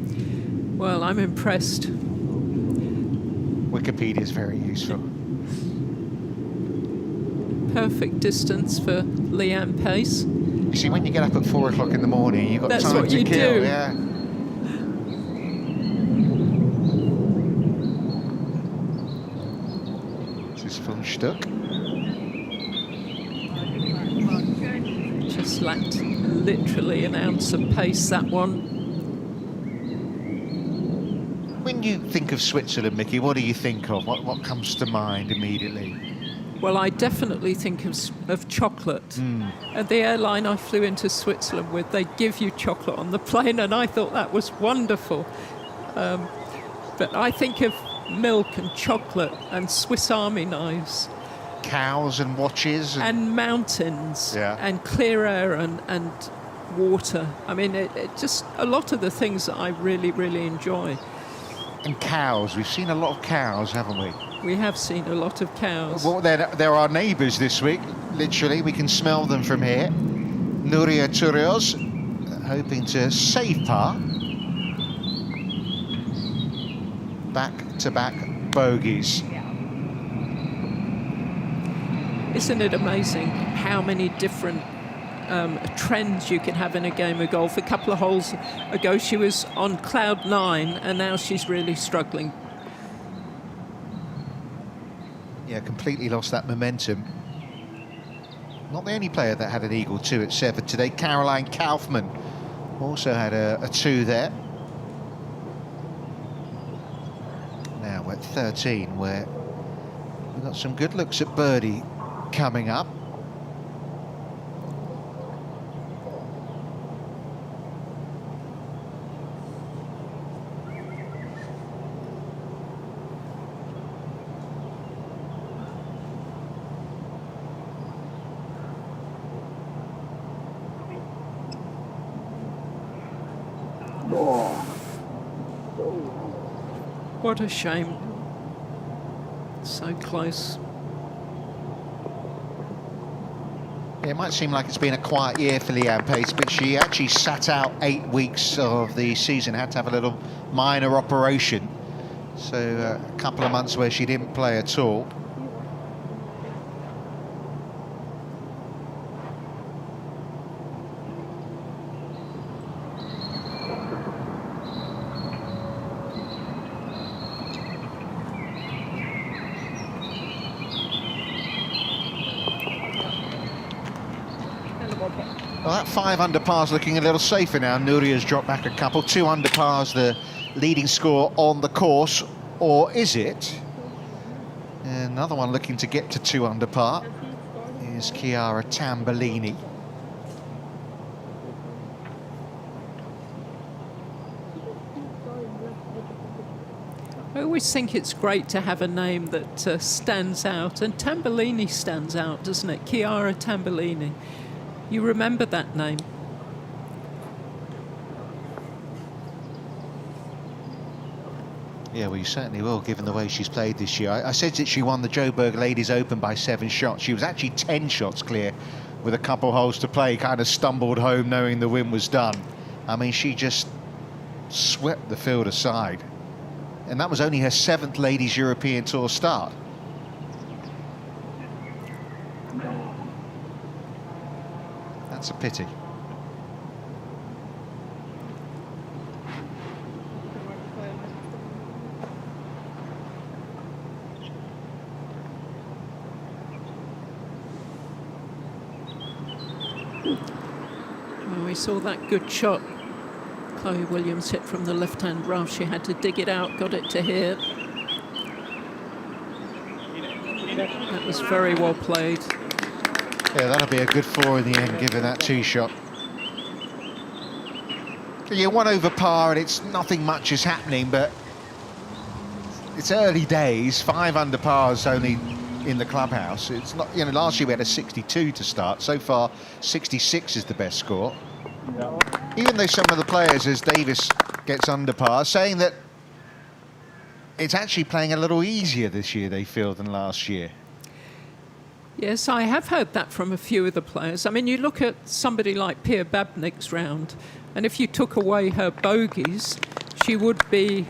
Well, I'm impressed. Wikipedia is very useful. Perfect distance for Leanne Pace. You see, when you get up at 4 o'clock in the morning, you've got That's time what to you kill. do. Yeah. This is von Stuck. Just lacked literally an ounce of pace, that one. When you think of Switzerland, Mickey, what do you think of? What comes to mind immediately? Well, I definitely think of chocolate. At the airline I flew into Switzerland with, they give you chocolate on the plane, and I thought that was wonderful. But I think of milk and chocolate and Swiss Army knives. Cows and watches. And mountains. Yeah. And clear air and water. I mean, it just a lot of the things that I really, really enjoy. And cows. We've seen a lot of cows, haven't we? We have seen a lot of cows. Well, they're our neighbours this week, literally. We can smell them from here. Nuria Turrios hoping to save par. back-to-back bogeys. Isn't it amazing how many different trends you can have in a game of golf? A couple of holes ago she was on cloud 9 and now she's really struggling. Yeah, completely lost that momentum. Not the only player that had an eagle 2 at 7 today. Caroline Kaufman also had a 2 there. Now we're at 13, where we've got some good looks at birdie coming up. What a shame. So close. Yeah, it might seem like it's been a quiet year for Leanne Pace, but she actually sat out 8 weeks of the season, had to have a little minor operation. So a couple of months where she didn't play at all. Well, that 5 under par's looking a little safer now. Nuria's dropped back a couple. 2 under par's the leading score on the course, or is it? Another one looking to get to 2 under par is Chiara Tambellini. I always think it's great to have a name that stands out, and Tambellini stands out, doesn't it? Chiara Tambellini. You remember that name. Yeah, well, you certainly will, given the way she's played this year. I said that she won the Joburg Ladies Open by 7 shots. She was actually 10 shots clear with a couple holes to play, kind of stumbled home knowing the win was done. I mean, she just swept the field aside. And that was only her 7th Ladies European Tour start. That's a pity. Well, we saw that good shot Chloe Williams hit from the left-hand rough. She had to dig it out, got it to here. That was very well played. Yeah, that'll be a good 4 in the end, given that 2 shot. Yeah, 1 over par, and it's nothing much is happening, but it's early days. 5 under par's only in the clubhouse. It's not, you know, last year we had a 62 to start. So far, 66 is the best score. Even though some of the players, as Davis gets under par, saying that it's actually playing a little easier this year, they feel, than last year. Yes, I have heard that from a few of the players. I mean, you look at somebody like Pia Babnik's round, and if you took away her bogeys, she would be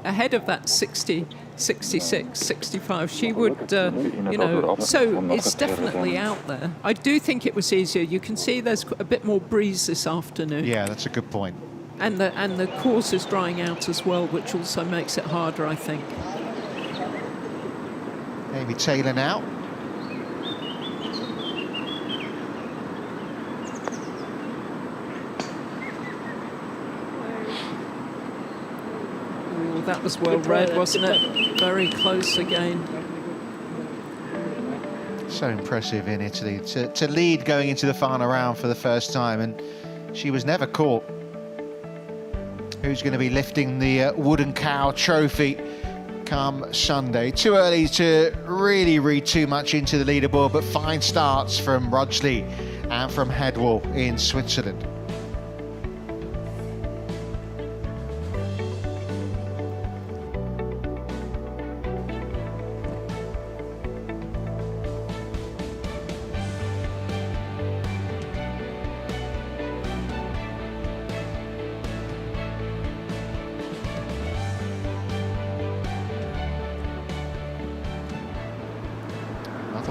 ahead of that 60, 66, 65. She would, you know, so it's definitely out there. I do think it was easier. You can see there's a bit more breeze this afternoon. Yeah, that's a good point. And the course is drying out as well, which also makes it harder, I think. Amy Taylor now. Ooh, that was well read, wasn't it? Very close again. So impressive in Italy to lead going into the final round for the first time, and she was never caught. Who's going to be lifting the Wooden Cow trophy come Sunday? Too early to really read too much into the leaderboard, but fine starts from Rudgley and from Hedwall in Switzerland.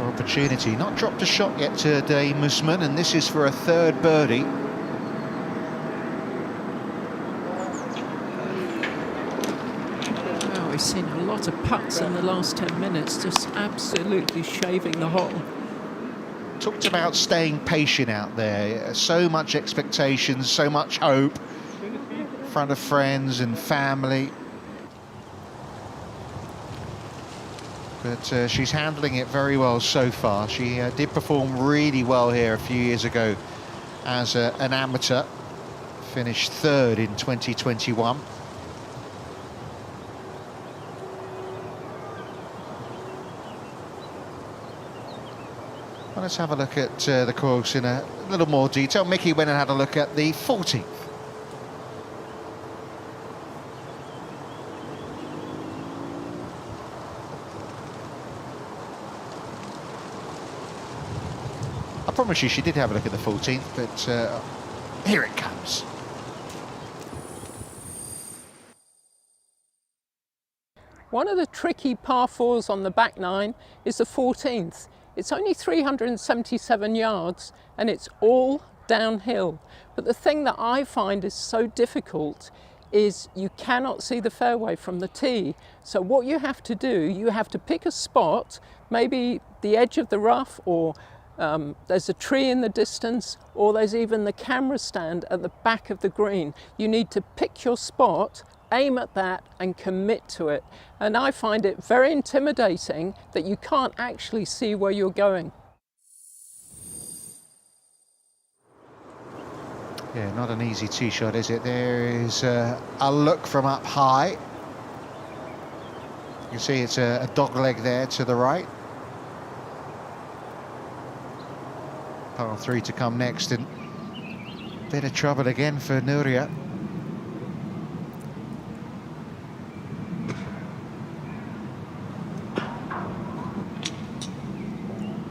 Another opportunity. Not dropped a shot yet today, Musman, and this is for a third birdie. Wow, we've seen a lot of putts in the last 10 minutes, just absolutely shaving the hole. Talked about staying patient out there. So much expectations, so much hope in front of friends and family. But she's handling it very well so far. She did perform really well here a few years ago as an amateur. Finished third in 2021. Well, let's have a look at the course in a little more detail. Mickey went and had a look at the 14th. I promise you she did have a look at the 14th, but here it comes. One of the tricky par 4s on the back nine is the 14th. It's only 377 yards and it's all downhill. But the thing that I find is so difficult is you cannot see the fairway from the tee. So what you have to do, you have to pick a spot, maybe the edge of the rough, or there's a tree in the distance, or there's even the camera stand at the back of the green. You need to pick your spot, aim at that and commit to it. And I find it very intimidating that you can't actually see where you're going. Yeah, not an easy tee shot, is it? There is a look from up high. You can see it's a dog leg there to the right. Par 3 to come next, and bit of trouble again for Nuria.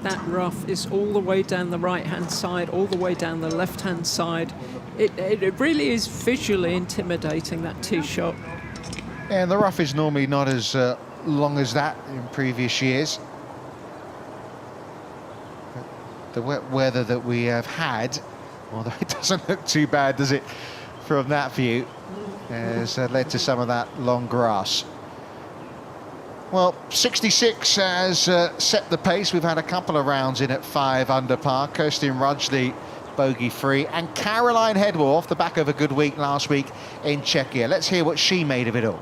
That rough is all the way down the right-hand side, all the way down the left-hand side. It really is visually intimidating, that tee shot. Yeah, and the rough is normally not as long as that in previous years. But the wet weather that we have had, although it doesn't look too bad, does it, from that view, has led to some of that long grass. Well, 66 has set the pace. We've had a couple of rounds in at 5 under par. Kirsten Rudgley bogey-free, and Caroline Hedwall off the back of a good week last week in Czechia. Let's hear what she made of it all.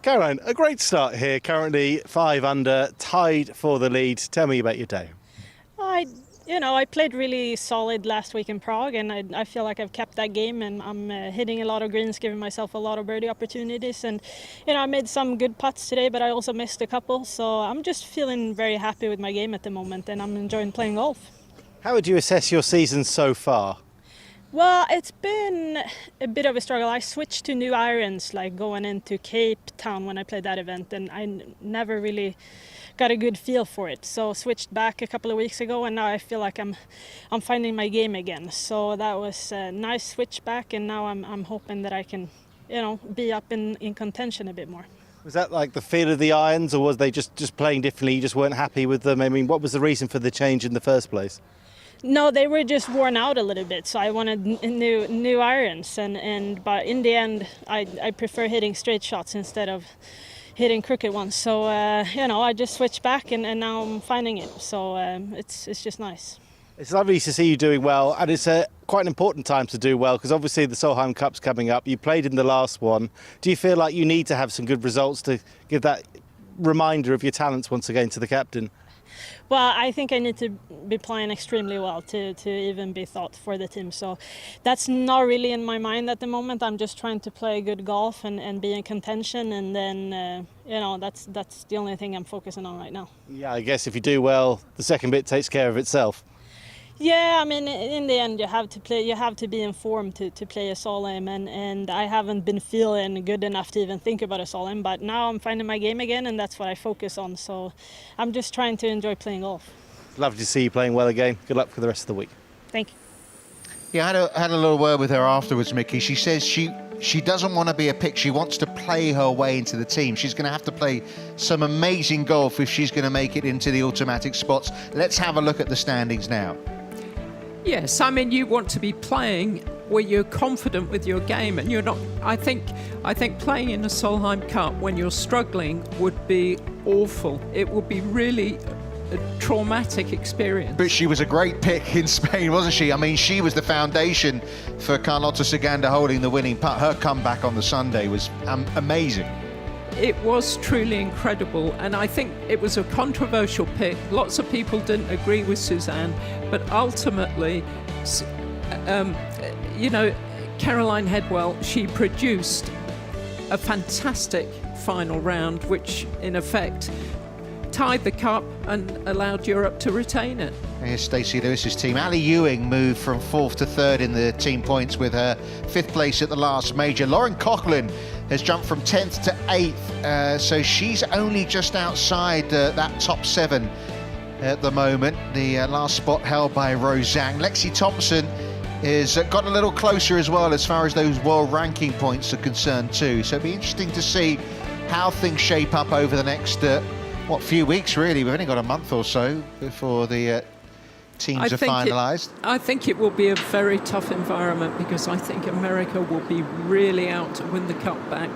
Caroline, a great start here. Currently 5 under, tied for the lead. Tell me about your day. I played really solid last week in Prague, and I feel like I've kept that game, and I'm hitting a lot of greens, giving myself a lot of birdie opportunities. And, I made some good putts today, but I also missed a couple. So I'm just feeling very happy with my game at the moment, and I'm enjoying playing golf. How would you assess your season so far? Well, it's been a bit of a struggle. I switched to new irons, like going into Cape Town when I played that event, and I never really got a good feel for it. So switched back a couple of weeks ago, and now I feel like I'm finding my game again. So that was a nice switch back, and now I'm hoping that I can, be up in contention a bit more. Was that like the feel of the irons, or was they just playing differently? You just weren't happy with them? I mean, what was the reason for the change in the first place? No, they were just worn out a little bit, so I wanted new irons, but in the end I prefer hitting straight shots instead of hitting crooked ones. So I just switched back, and now I'm finding it. So it's just nice. It's lovely to see you doing well, and it's quite an important time to do well, because obviously the Solheim Cup's coming up. You played in the last one. Do you feel like you need to have some good results to give that reminder of your talents once again to the captain? Well, I think I need to be playing extremely well to even be thought for the team. So that's not really in my mind at the moment. I'm just trying to play good golf and be in contention, and then that's the only thing I'm focusing on right now. Yeah, I guess if you do well, the second bit takes care of itself. Yeah, I mean, in the end, you have to be informed to play a Solheim, and I haven't been feeling good enough to even think about a Solheim, but now I'm finding my game again, and that's what I focus on. So I'm just trying to enjoy playing golf. Lovely to see you playing well again. Good luck for the rest of the week. Thank you. Yeah, I had a little word with her afterwards, Mickey. She says she she doesn't want to be a pick. She wants to play her way into the team. She's going to have to play some amazing golf if she's going to make it into the automatic spots. Let's have a look at the standings now. Yes, I mean, you want to be playing where you're confident with your game, and you're not. I think playing in a Solheim Cup when you're struggling would be awful. It would be really a traumatic experience. But she was a great pick in Spain, wasn't she? I mean, she was the foundation for Carlota Saganda holding the winning putt. Her comeback on the Sunday was amazing. It was truly incredible, and I think it was a controversial pick. Lots of people didn't agree with Suzanne, but ultimately, you know, Caroline Hedwall, she produced a fantastic final round, which in effect tied the cup and allowed Europe to retain it. Here's Stacey Lewis's team. Ali Ewing moved from 4th to 3rd in the team points with her 5th place at the last major. Lauren Coughlin has jumped from 10th to 8th, so she's only just outside that top 7 at the moment. The last spot held by Roseanne. Lexi Thompson is got a little closer as well as far as those world ranking points are concerned too. So it'll be interesting to see how things shape up over the next few weeks really. We've only got a month or so before the teams are finalised. I think it will be a very tough environment, because I think America will be really out to win the cup back.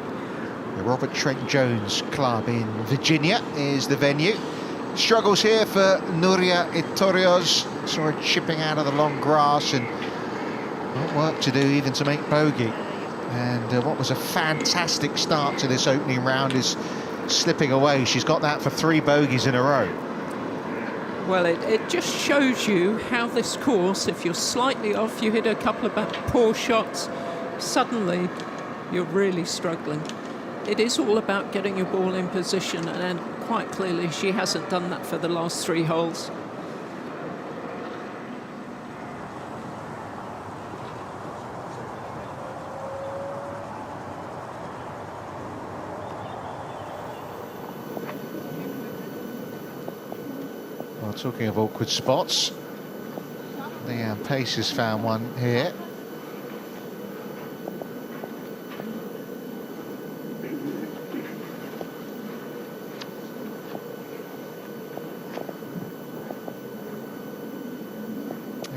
The Robert Trent Jones Club in Virginia is the venue. Struggles here for Nuria Itorios. Saw her chipping out of the long grass and not work to do even to make bogey. And what was a fantastic start to this opening round is slipping away. She's got that for 3 bogeys in a row. Well, it just shows you how this course, if you're slightly off, you hit a couple of poor shots, suddenly you're really struggling. It is all about getting your ball in position, and quite clearly she hasn't done that for the last 3 holes. Well, talking of awkward spots, Leanne Pace has found one here.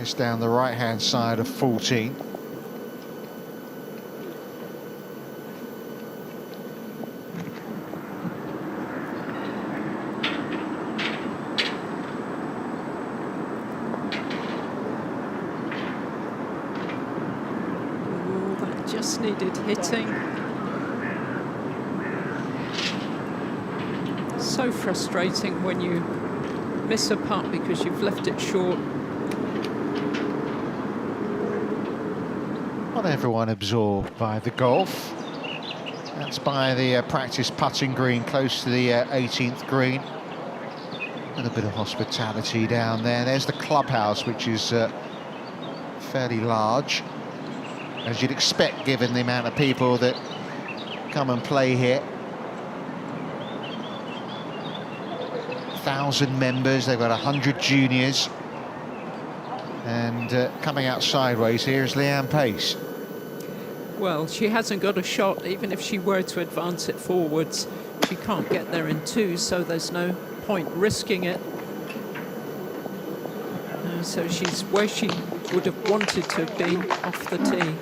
It's down the right-hand side of 14. Just needed hitting. So frustrating when you miss a putt because you've left it short. Not everyone absorbed by the golf. That's by the practice putting green close to the 18th green. A little bit of hospitality down there. There's the clubhouse, which is fairly large, as you'd expect given the amount of people that come and play here. 1,000 members, they've got 100 juniors. And coming out sideways here is Leanne Pace. Well, she hasn't got a shot. Even if she were to advance it forwards, she can't get there in 2, so there's no point risking it. So she's where she would have wanted to be, off the tee.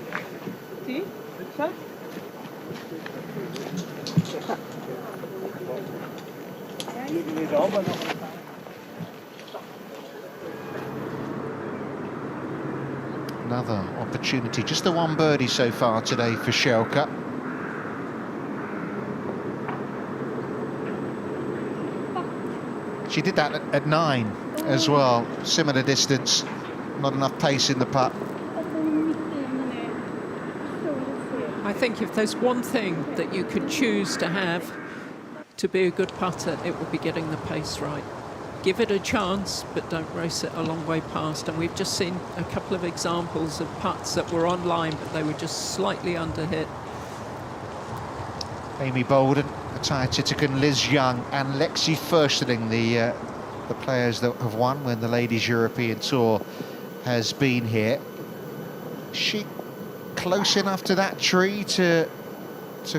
Another opportunity, just the one birdie so far today for Schelke. She did that at 9 as well, similar distance, not enough pace in the putt. I think if there's one thing that you could choose to have to be a good putter, it would be getting the pace right. Give it a chance, but don't race it a long way past. And we've just seen a couple of examples of putts that were on line, but they were just slightly underhit. Amy Bolden, Ataya Titigan, Liz Young and Lexi Fursteling, the players that have won when the Ladies European Tour has been here. She close enough to that tree to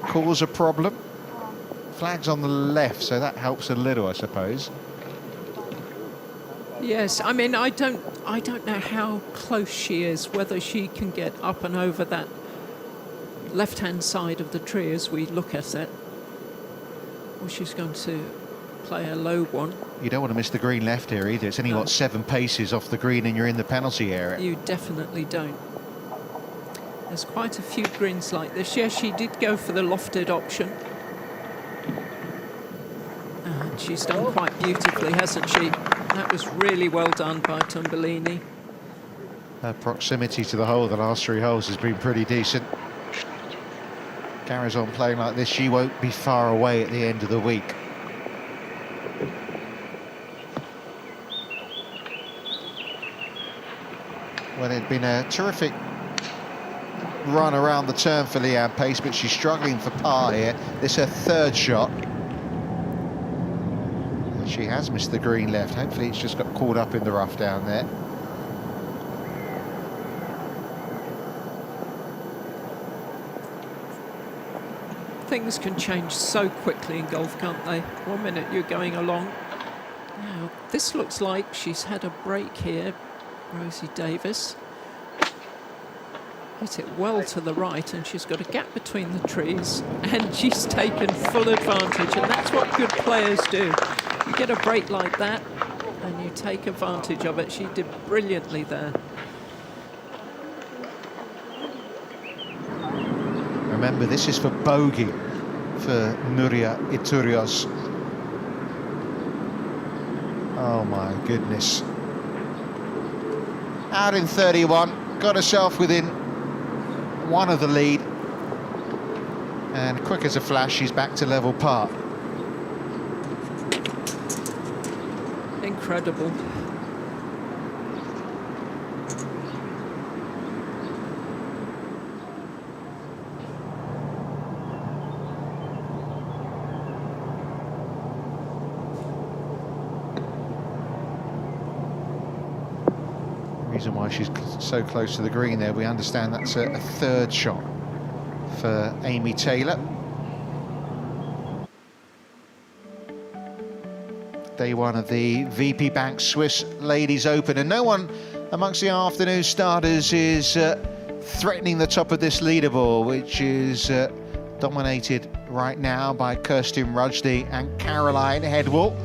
cause a problem? Flag's on the left, so that helps a little, I suppose. Yes, I mean, I don't know how close she is, whether she can get up and over that left-hand side of the tree as we look at it. Or she's going to play a low one. You don't want to miss the green left here either. It's only, No. what, 7 paces off the green and you're in the penalty area. You definitely don't. There's quite a few greens like this. Yes, she did go for the lofted option. And she's done quite beautifully, hasn't she? That was really well done by Tambellini. Her proximity to the hole the last 3 holes has been pretty decent. Carries on playing like this, she won't be far away at the end of the week. Well, it'd been a terrific run around the turn for Leanne Pace, but she's struggling for par here. This is her 3rd shot. And she has missed the green left. Hopefully it's just got caught up in the rough down there. Things can change so quickly in golf, can't they? 1 minute you're going along. Now, this looks like she's had a break here, Rosie Davis. Hit it well to the right, and she's got a gap between the trees, and she's taken full advantage, and that's what good players do. You get a break like that, and you take advantage of it. She did brilliantly there. Remember, this is for bogey for Nuria Iturrios. Oh my goodness. Out in 31, got herself within 1 of the lead. And quick as a flash, she's back to level par. Incredible. Reason why she's so close to the green there, we understand that's a 3rd shot for Amy Taylor. Day 1 of the VP Bank Swiss Ladies Open, and no one amongst the afternoon starters is threatening the top of this leaderboard, which is dominated right now by Kirsten Rudgley and Caroline Hedwall.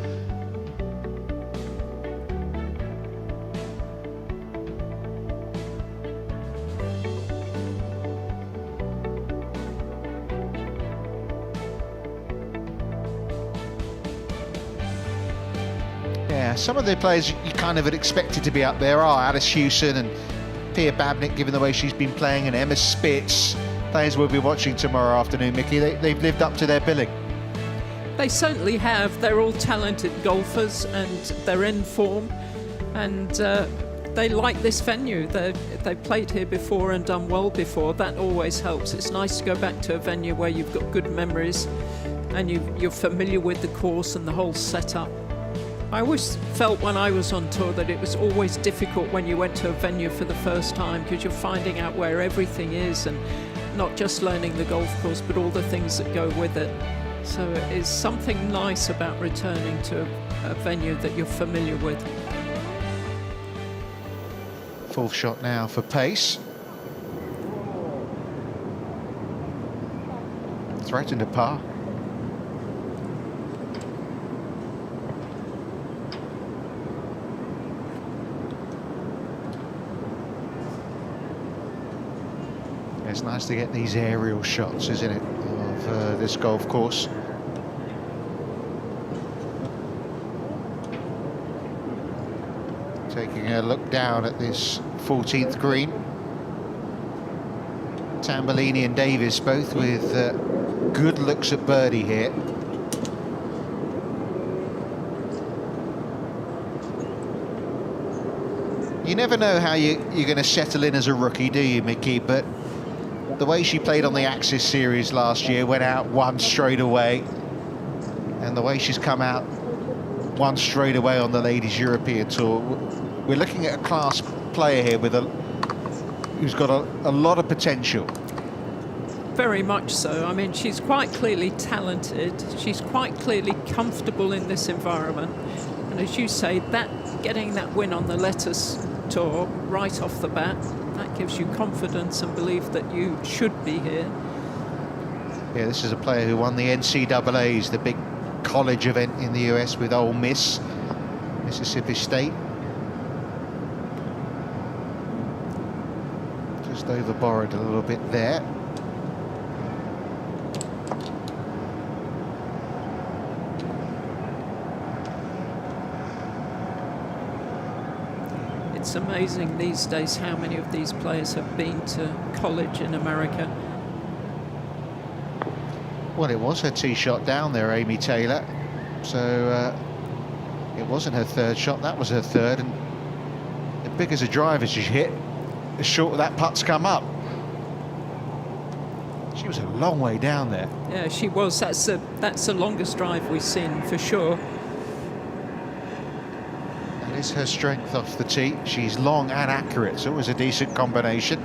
Yeah, some of the players you kind of had expected to be up there are Alice Hewson and Pia Babnick, given the way she's been playing, and Emma Spitz, players we'll be watching tomorrow afternoon, Mickey. They've lived up to their billing. They certainly have. They're all talented golfers and they're in form, and they like this venue. They've played here before and done well before. That always helps. It's nice to go back to a venue where you've got good memories and you're familiar with the course and the whole setup. I always felt when I was on tour that it was always difficult when you went to a venue for the first time, because you're finding out where everything is and not just learning the golf course but all the things that go with it. So it is something nice about returning to a venue that you're familiar with. 4th shot now for Pace. Threatened a par. It's nice to get these aerial shots, isn't it, of this golf course. Taking a look down at this 14th green. Tambellini and Davis both with good looks at birdie here. You never know how you're going to settle in as a rookie, do you, Mickey? But the way she played on the Axis Series last year, went out 1 straight away, and the way she's come out 1 straight away on the Ladies European Tour, we're looking at a class player here with a who's got a lot of potential. Very much so. I mean, she's quite clearly talented. She's quite clearly comfortable in this environment. And as you say, getting that win on the Letters Tour right off the bat, that gives you confidence and belief that you should be here. Yeah, this is a player who won the NCAAs, the big college event in the US with Ole Miss, Mississippi State. Just over-borrowed a little bit there. It's amazing these days how many of these players have been to college in America. Well, it was her tee shot down there, Amy Taylor. So it wasn't her third shot, that was her third. And as big as a drive as she hit, the short of that putt's come up. She was a long way down there. Yeah, she was. That's the longest drive we've seen for sure. That is her strength off the tee. She's long and accurate, so it was a decent combination.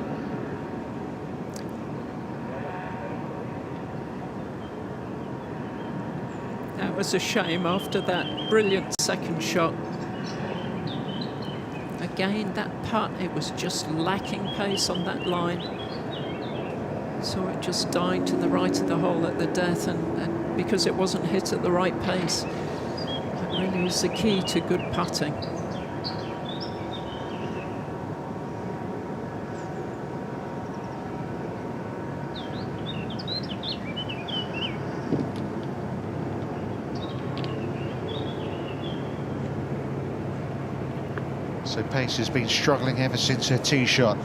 That was a shame after that brilliant second shot. Again, that putt, it was just lacking pace on that line. Saw it just dying to the right of the hole at the death, and because it wasn't hit at the right pace. That really is the key to good putting. So Pace has been struggling ever since her tee shot.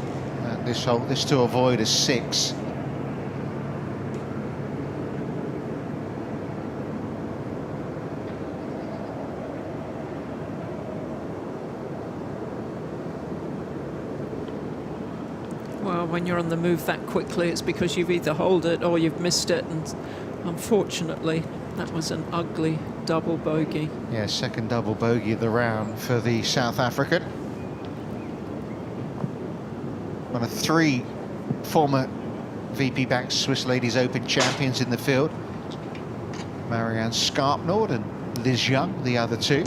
This hole, this to avoid a 6. Well, when you're on the move that quickly, it's because you've either holed it or you've missed it, and unfortunately, that was an ugly double bogey. Yeah, second double bogey of the round for the South African. One of 3 former VP Banks Swiss Ladies Open champions in the field. Marianne Skarpnord and Liz Young, the other 2.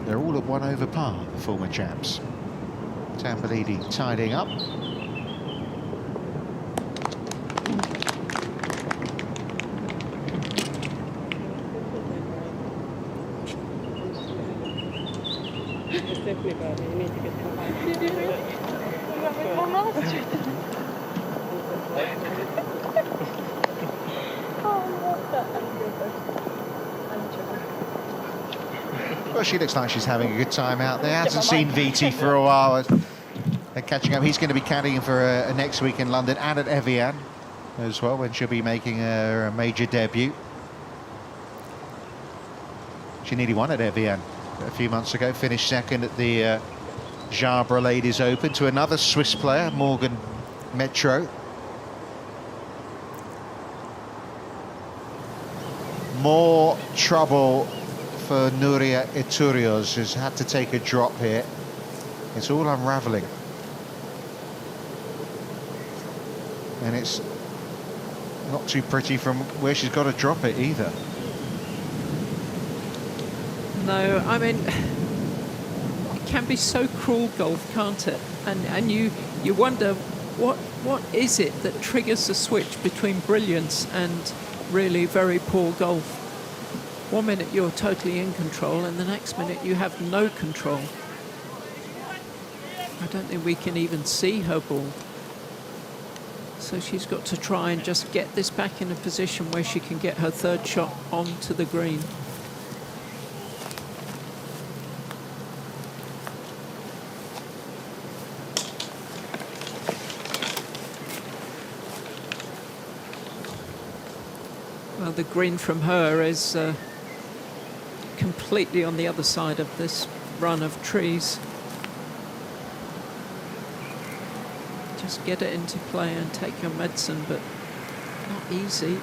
They're all at 1 over par, the former champs. Tambellini tidying up. Well, she looks like she's having a good time out there. Hasn't seen VT for a while. They're catching up. He's going to be caddying for next week in London and at Evian as well, when she'll be making a major debut. She nearly won at Evian a few months ago, finished second at the Jabra Ladies Open to another Swiss player, Morgan Metro. More trouble for Nuria Iturios, who's had to take a drop here. It's all unravelling. And it's not too pretty from where she's got to drop it either. No, I mean, it can be so cruel, golf, can't it? And you wonder what is it that triggers the switch between brilliance and really very poor golf. 1 minute you're totally in control, and the next minute you have no control. I don't think we can even see her ball. So she's got to try and just get this back in a position where she can get her third shot onto the green. Well, the green from her is completely on the other side of this run of trees. Just get it into play and take your medicine, but not easy.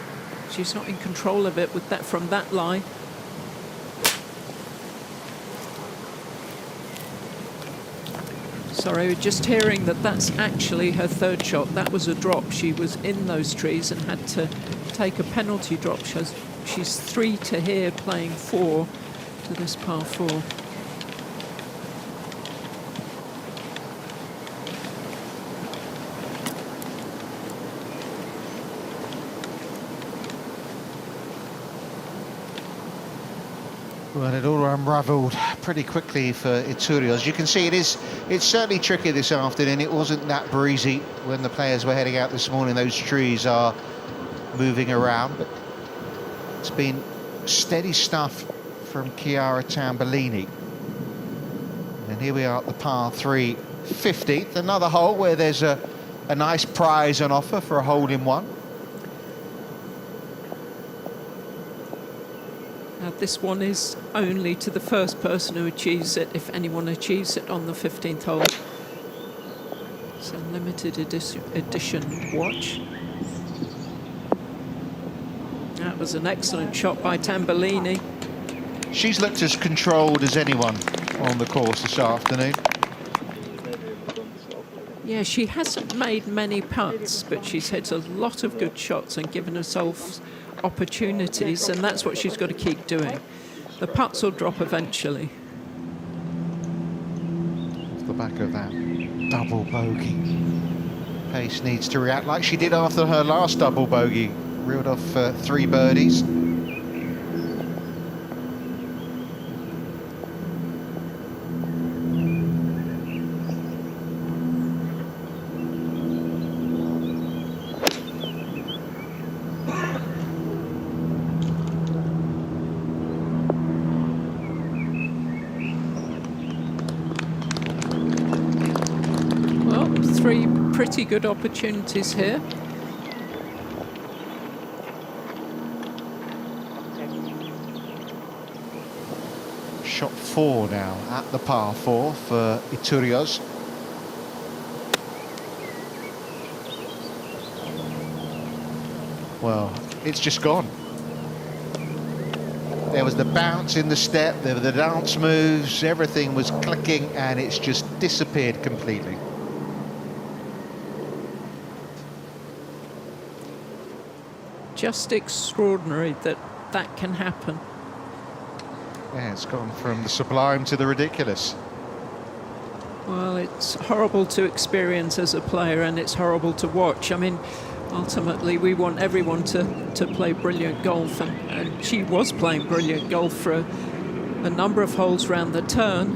She's not in control of it with that from that lie. Sorry, just hearing that that's actually her third shot. That was a drop. She was in those trees and had to take a penalty drop. She's 3 to here, playing 4 to this par 4. Well, it all unravelled pretty quickly for Iturios. You can see it's certainly tricky this afternoon. It wasn't that breezy when the players were heading out this morning. Those trees are moving around, but it's been steady stuff from Chiara Tambellini. And here we are at the par 3 15th, another hole where there's a nice prize on offer for a hole-in-one. Now this one is only to the first person who achieves it, if anyone achieves it on the 15th hole. It's a limited edition watch. That was an excellent shot by Tambellini. She's looked as controlled as anyone on the course this afternoon. Yeah, she hasn't made many putts, but she's hit a lot of good shots and given herself opportunities, and that's what she's got to keep doing. The putts will drop eventually. Off the back of that double bogey, Pace needs to react like she did after her last double bogey. Reeled off 3 birdies. Well, 3 pretty good opportunities here. Shot 4 now at the par 4 for Iturios. Well, it's just gone. There was the bounce in the step, there were the dance moves, everything was clicking, and it's just disappeared completely. Just extraordinary that that can happen. Yeah, it's gone from the sublime to the ridiculous. Well, it's horrible to experience as a player, and it's horrible to watch. I mean, ultimately, we want everyone to play brilliant golf, and she was playing brilliant golf for a number of holes round the turn.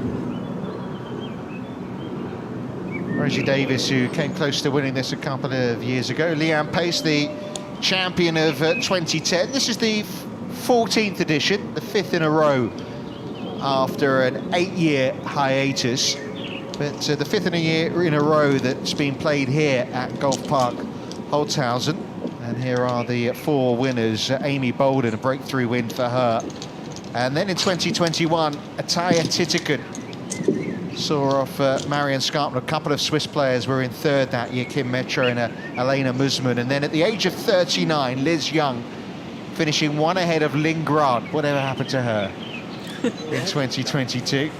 Rosie Davis, who came close to winning this a couple of years ago. Leanne Pace, the champion of 2010. This is the 14th edition, the 5th in a row after an 8-year hiatus. But the 5th in a row that's been played here at Golf Park Holthausen. And here are the 4 winners. Amy Bolden, a breakthrough win for her. And then in 2021, Ataya Titikan saw off Marion Scarpman. A couple of Swiss players were in 3rd that year, Kim Metro and Elena Musman. And then at the age of 39, Liz Young finishing 1 ahead of Lynn Grant. Whatever happened to her in 2022?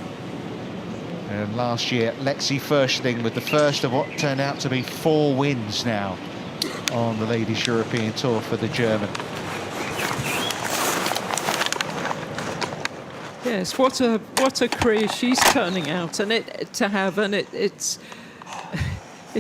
And last year, Lexi Furschling with the first of what turned out to be 4 wins now on the Ladies European Tour for the German. Yes, what a career she's turning out, and it's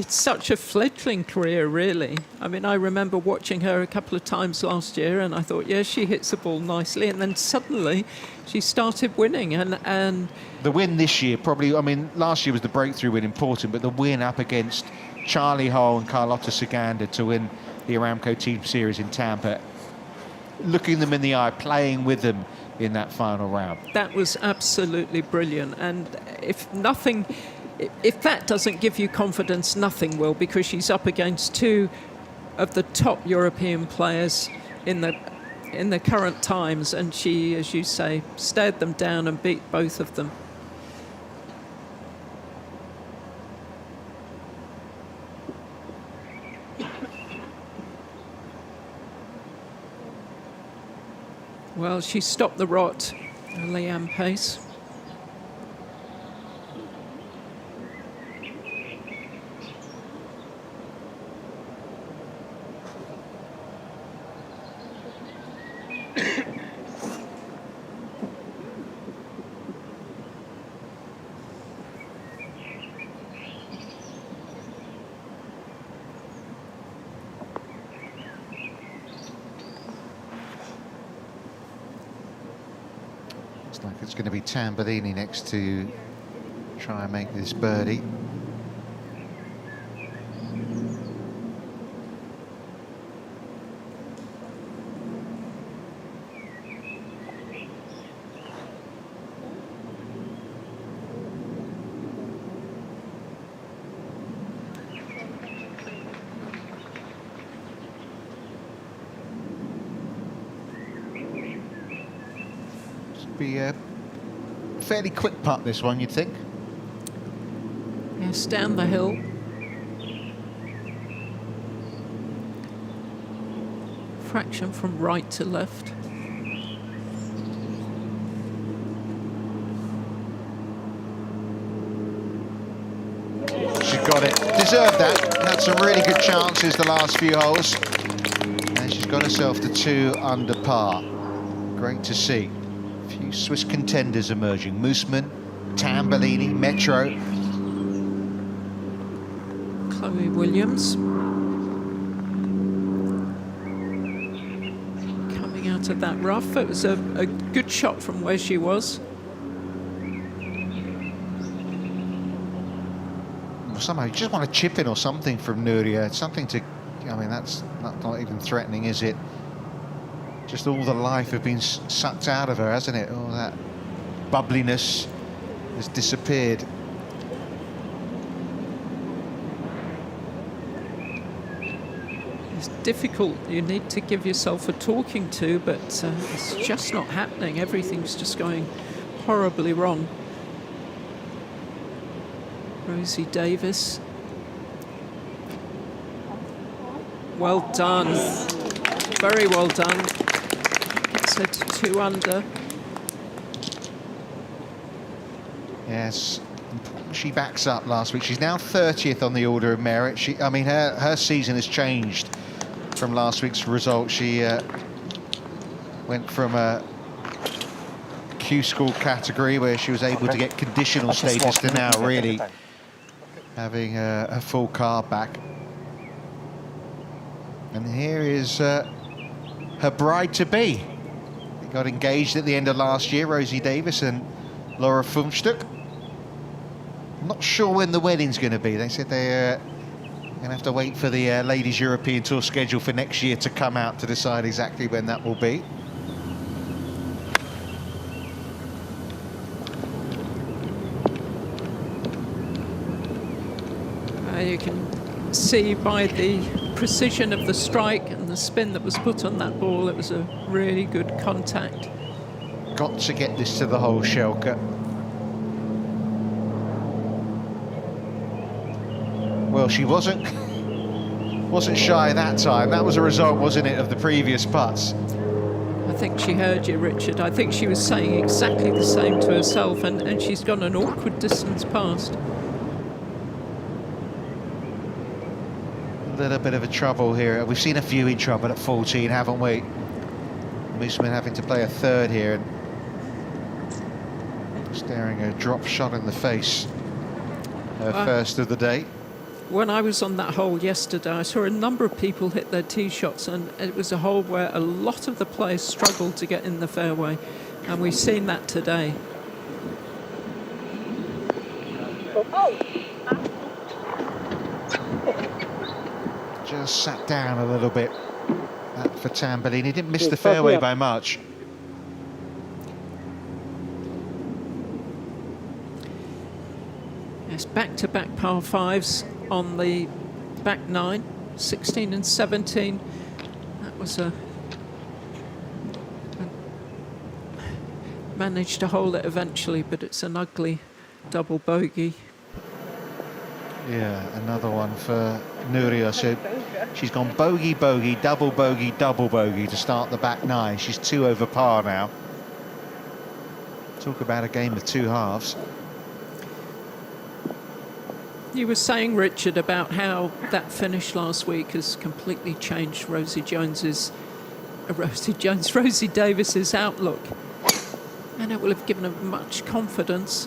such a fledgling career, really. I mean, I remember watching her a couple of times last year, and I thought, yeah, she hits the ball nicely, and then suddenly she started winning, and the win this year probably, I mean, last year was the breakthrough win important, but the win up against Charlie Hull and Carlotta Saganda to win the Aramco Team Series in Tampa, looking them in the eye, playing with them in that final round. That was absolutely brilliant, and if that doesn't give you confidence, nothing will, because she's up against 2 of the top European players in the current times, and she, as you say, stared them down and beat both of them. Well, she stopped the rot, Leanne Pace. Looks like it's going to be Tambellini next to try and make this birdie. Be a fairly quick putt, this one, you'd think. Yes, down the hill. Fraction from right to left. She got it. Deserved that. Had some really good chances the last few holes. And she's got herself to 2 under par. Great to see. Few Swiss contenders emerging. Mooseman, Tambellini, Metro. Chloe Williams. Coming out of that rough. It was a good shot from where she was. Somehow you just want to chip in or something from Nuria. Something to, I mean, that's not even threatening, is it? Just all the life has been sucked out of her, hasn't it? All that bubbliness has disappeared. It's difficult. You need to give yourself a talking to, but it's just not happening. Everything's just going horribly wrong. Rosie Davis. Well done. Very well done. Gets her to 2 under. Yes, she backs up last week. She's now 30th on the order of merit. I mean, her season has changed from last week's result. She went from a Q school category where she was able to get conditional status to now really having a full card back. And here is her bride-to-be. They got engaged at the end of last year, Rosie Davis and Laura Funchtuk. I'm not sure when the wedding's going to be. They said they're going to have to wait for the Ladies European Tour schedule for next year to come out to decide exactly when that will be. You can see by the precision of the strike and the spin that was put on that ball, it was a really good contact. Got to get this to the hole, Schelke. Well, she wasn't shy that time. That was a result, wasn't it, of the previous putts? I think she heard you, Richard. I think she was saying exactly the same to herself, and she's gone an awkward distance past. A little bit of a trouble here. We've seen a few in trouble at 14, haven't we? Mooseman having to play a third here and staring a drop shot in the face. Her first of the day. When I was on that hole yesterday, I saw a number of people hit their tee shots, and it was a hole where a lot of the players struggled to get in the fairway, and we've seen that today. Just sat down a little bit for Tambellini. Didn't miss the fairway by much. Yes, back-to-back par fives on the back nine, 16 and 17. That was managed to hold it eventually, but it's an ugly double bogey. Yeah, another one for Nuria. So she's gone bogey, bogey, double bogey to start the back nine. She's 2 over par now. Talk about a game of two halves. You were saying, Richard, about how that finish last week has completely changed Rosie Davis's outlook, and it will have given her much confidence.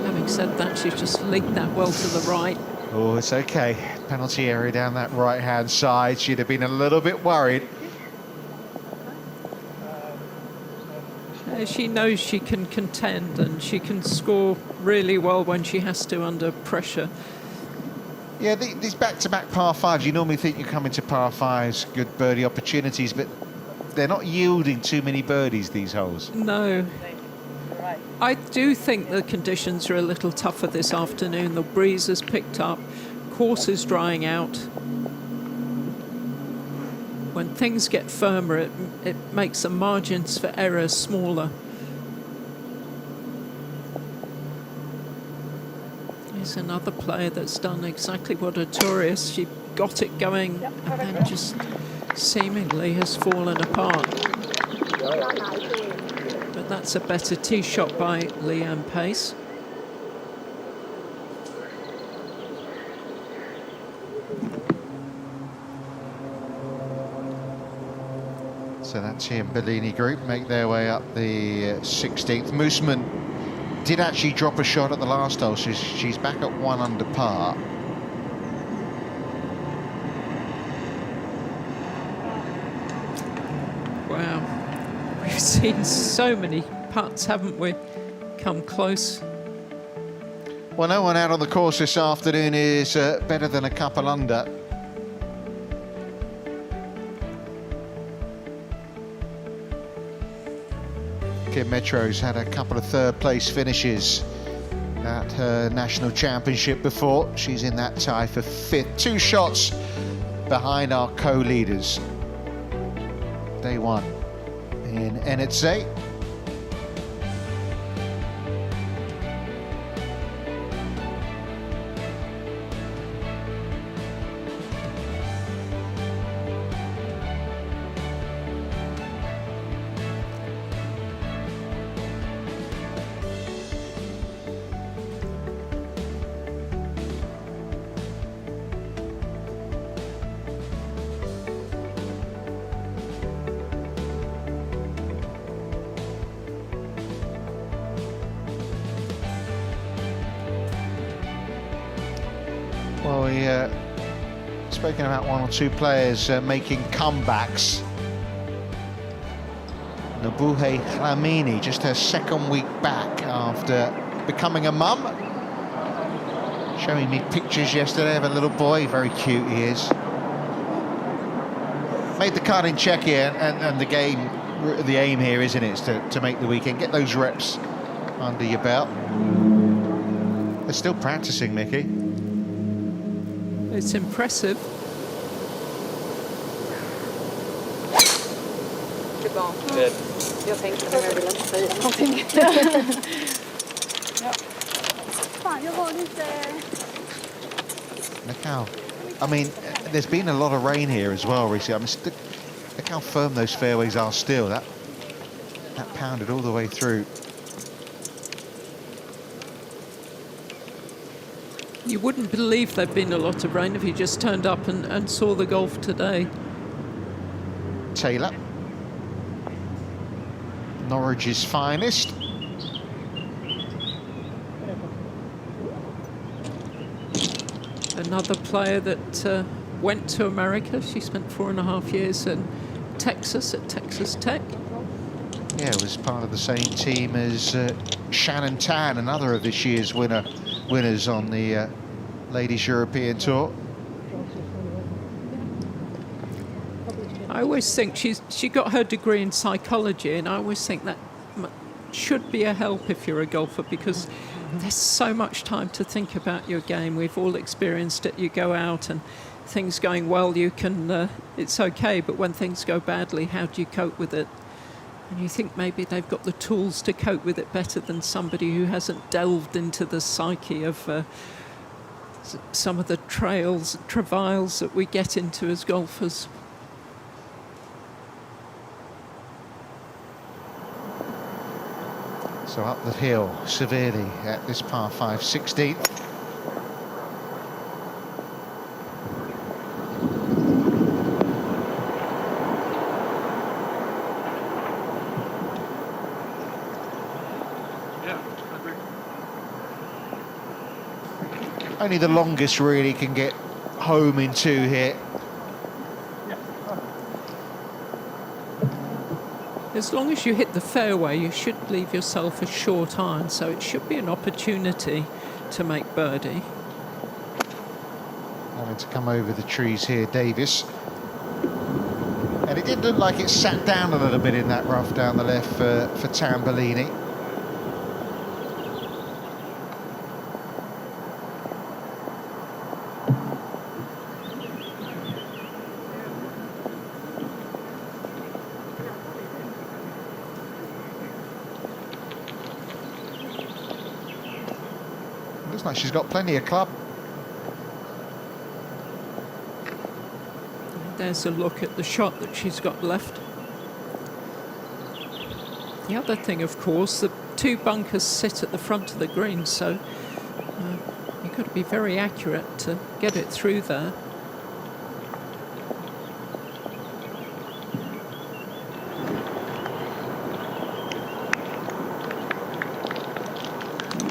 Having said that, she's just leaked that well to the right. Oh, it's okay. Penalty area down that right-hand side. She'd have been a little bit worried. She knows she can contend and she can score really well when she has to under pressure. Yeah, these back-to-back par fives, you normally think you come into par fives, good birdie opportunities, but they're not yielding too many birdies, these holes. No. I do think the conditions are a little tougher this afternoon. The breeze has picked up, course is drying out. When things get firmer, it makes the margins for error smaller. Here's another player that's done exactly what Artorias. She got it going and then just seemingly has fallen apart. But that's a better tee shot by Leanne Pace. So that's here, Bellini group make their way up the 16th. Mooseman did actually drop a shot at the last hole, so she's back at 1 under par. Wow, we've seen so many putts, haven't we, come close. Well, no one out on the course this afternoon is better than a couple under. Kim Metro's had a couple of third-place finishes at her national championship before. She's in that tie for 5th. 2 shots behind our co-leaders. Day 1 in Enetze. Well, we spoken about 1 or 2 players making comebacks. Nabuhe Hlamini, just her 2nd week back after becoming a mum. Showing me pictures yesterday of a little boy, very cute he is. Made the cut in Czechia, and the aim here, isn't it, is to make the weekend, get those reps under your belt. They're still practicing, Mickey. It's impressive. Good ball. Good. Jag tänkte att jag ville inte säga någonting. Fan, jag har lite... Look how, I mean, there's been a lot of rain here as well recently. I mean, look how firm those fairways are still. That pounded all the way through. You wouldn't believe there'd been a lot of rain if you just turned up and saw the golf today. Taylor, Norwich's finest. Another player that went to America. She spent 4.5 years in Texas at Texas Tech. Yeah, it was part of the same team as Shannon Tan, another of this year's winners on the Ladies European Tour. I always think she got her degree in psychology, and I always think that should be a help if you're a golfer, because there's so much time to think about your game. We've all experienced it. You go out and things going well, you can it's okay, but when things go badly, how do you cope with it? And you think maybe they've got the tools to cope with it better than somebody who hasn't delved into the psyche of some of the travails that we get into as golfers. So up the hill severely at this par 5, 16th. Only the longest really can get home in 2 here. As long as you hit the fairway, you should leave yourself a short iron, so it should be an opportunity to make birdie. Having to come over the trees here, Davis. And it did look like it sat down a little bit in that rough down the left for Tambellini. Looks like she's got plenty of club. There's a look at the shot that she's got left. The other thing, of course, the 2 bunkers sit at the front of the green, so you've got to be very accurate to get it through there.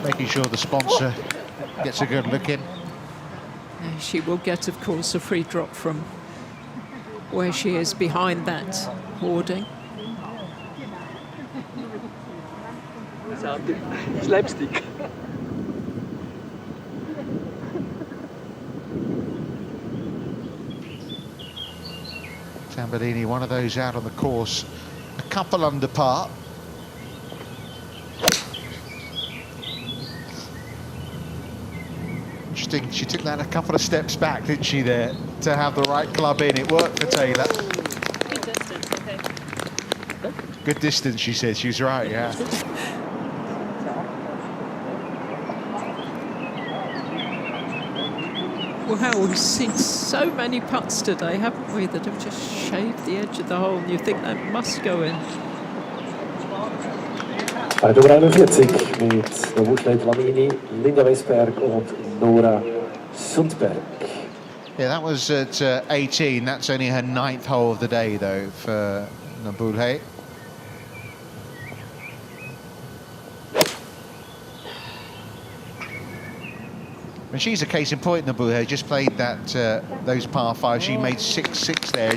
Making sure the sponsor gets a good look in. She will get, of course, a free drop from where she is behind that hoarding. Slapstick. Tambellini, one of those out on the course, a couple under par. Interesting, she took that a couple of steps back, didn't she, there, to have the right club in. It worked for Taylor. Good distance, I think. Good distance, she said. She's right, yeah. Wow, we've seen so many putts today, haven't we, that have just shaved the edge of the hole, and you think that must go in. Bei Nummer 41 mit der Wuschleit Lamini, Linda Weisberg und Nora Sundberg. Yeah, that was at 18. That's only her 9th hole of the day, though, for Nabulhe. And she's a case in point, Nabulhe. Just played that those par 5. She made 6-6 there.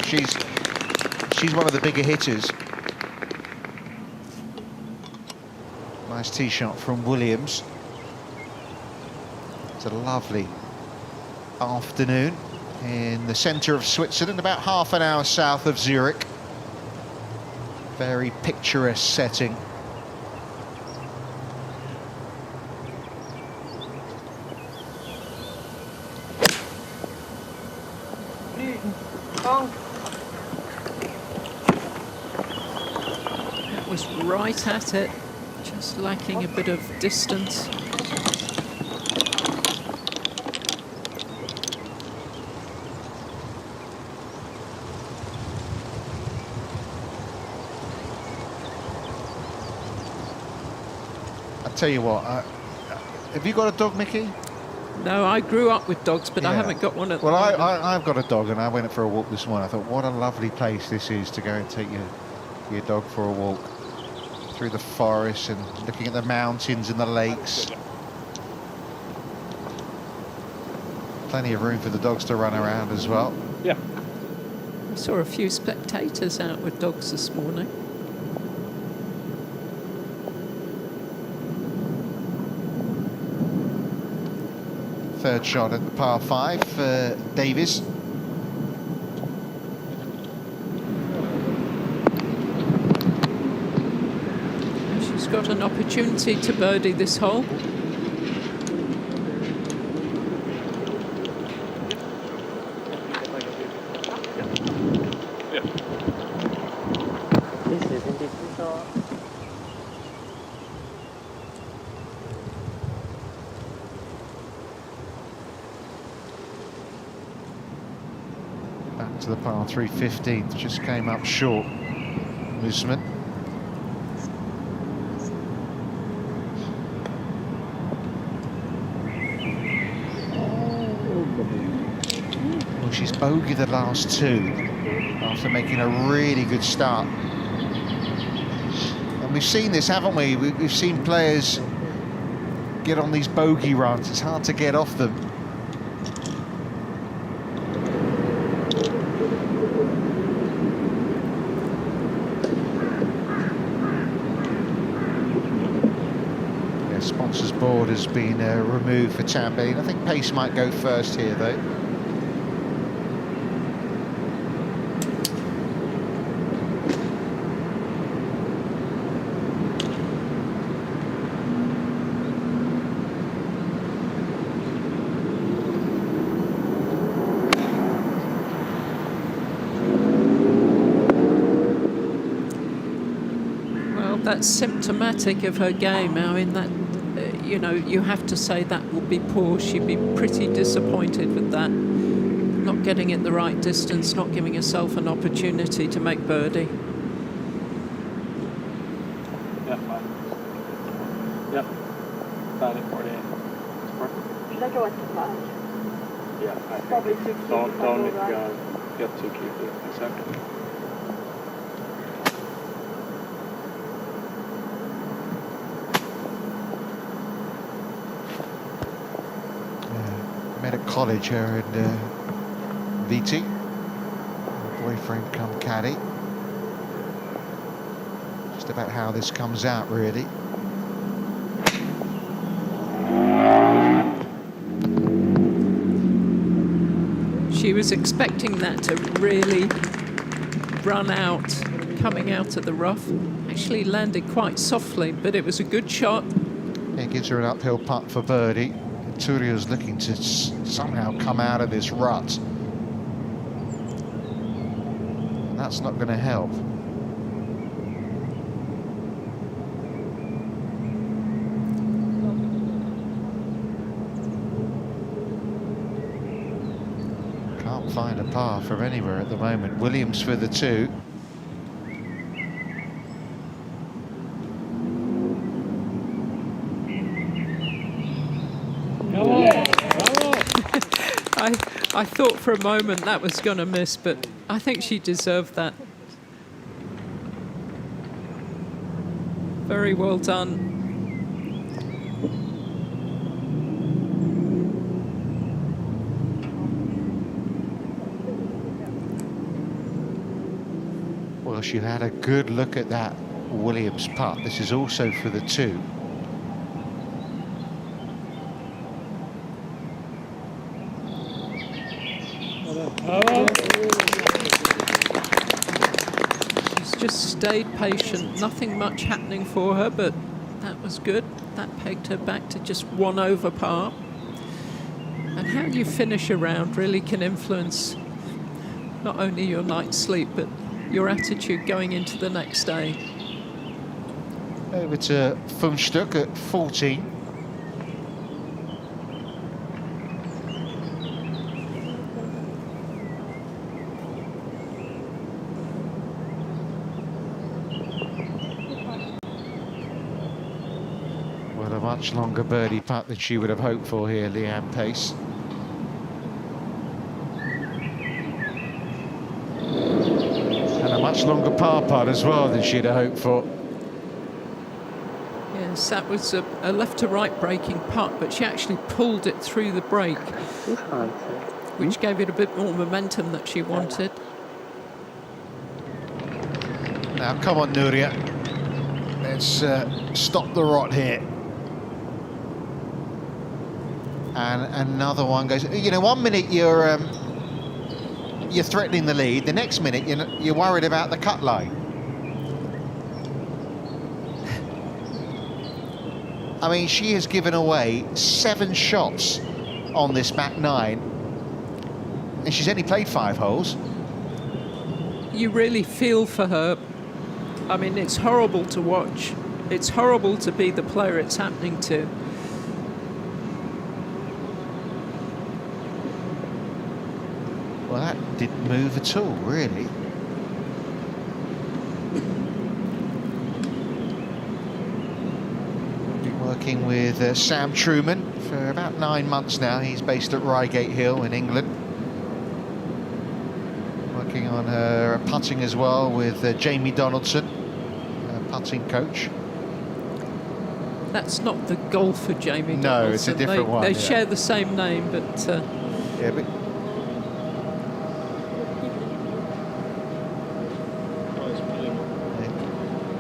She's one of the bigger hitters. Nice tee shot from Williams. It's a lovely afternoon in the centre of Switzerland, about half an hour south of Zurich. Very picturesque setting. That was right at it, just lacking a bit of distance. I'll tell you what, have you got a dog, Mickey? No, I grew up with dogs, but I Yeah. haven't got one at the Well, moment. I've got a dog, and I went for a walk this morning. I thought, what a lovely place this is to go and take your dog for a walk through the forest and looking at the mountains and the lakes. Plenty of room for the dogs to run around as well. Yeah. I saw a few spectators out with dogs this morning. Third shot at the par 5 for Davis. She's got an opportunity to birdie this hole. This is Back to the par 3 15th, just came up short. Mooseman. Well, she's bogeyed the last two after making a really good start. And we've seen this, haven't we? We've seen players get on these bogey runs. It's hard to get off them. Yeah, sponsors board has been removed for Tambay. I think pace might go first here, though. That's symptomatic of her game. I mean, that you know, you have to say that would be poor. She'd be pretty disappointed with that. Not getting it the right distance, not giving herself an opportunity to make birdie. Yep. Färdig på det. Should I go at the 5? Yeah, I Probably think. too cute. Don't get too cute. Exactly. Met at college here in VT. Boyfriend come caddy. Just about how this comes out, really. She was expecting that to really run out, coming out of the rough. Actually landed quite softly, but it was a good shot. It gives her an uphill putt for birdie. Turio's looking to somehow come out of this rut. And that's not going to help. Can't find a par from anywhere at the moment. Williams for the 2. I thought for a moment that was going to miss, but I think she deserved that. Very well done. Well, she had a good look at that Williams putt. This is also for the 2. She's just stayed patient, nothing much happening for her, but that was good. That pegged her back to just 1 over par. And how you finish a round really can influence not only your night's sleep, but your attitude going into the next day. Over to Funstuck at 14. Well, a much longer birdie putt than she would have hoped for here, Leanne Pace. And a much longer par putt as well than she'd have hoped for. Yes, that was a left to right breaking putt, but she actually pulled it through the break, which gave it a bit more momentum that she wanted. Now, come on, Nuria. Let's stop the rot here. And another one goes. You know, 1 minute you're threatening the lead. The next minute you're worried about the cut line. I mean, she has given away 7 shots on this back 9, and she's only played 5 holes. You really feel for her. I mean, it's horrible to watch. It's horrible to be the player it's happening to. Well, that didn't move at all, really. Been working with Sam Truman for about 9 months now. He's based at Reigate Hill in England. Working on her putting as well with Jamie Donaldson, putting coach. That's not the golfer Jamie Donaldson. No, it's a different one. They share the same name, but... yeah, but...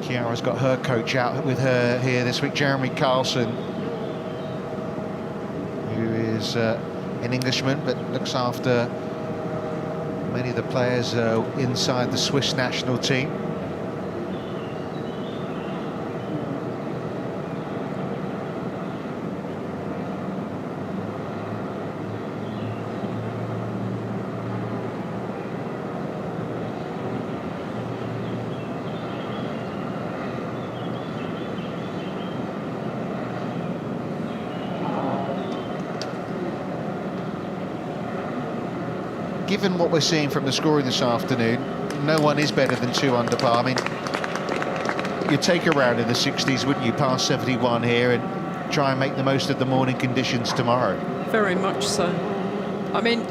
Chiara's got her coach out with her here this week, Jeremy Carlson, who is an Englishman but looks after many of the players inside the Swiss national team. Given what we're seeing from the scoring this afternoon, no one is better than 2 under par. I mean, you'd take a round in the 60s, wouldn't you, past 71 here, and try and make the most of the morning conditions tomorrow? Very much so. I mean,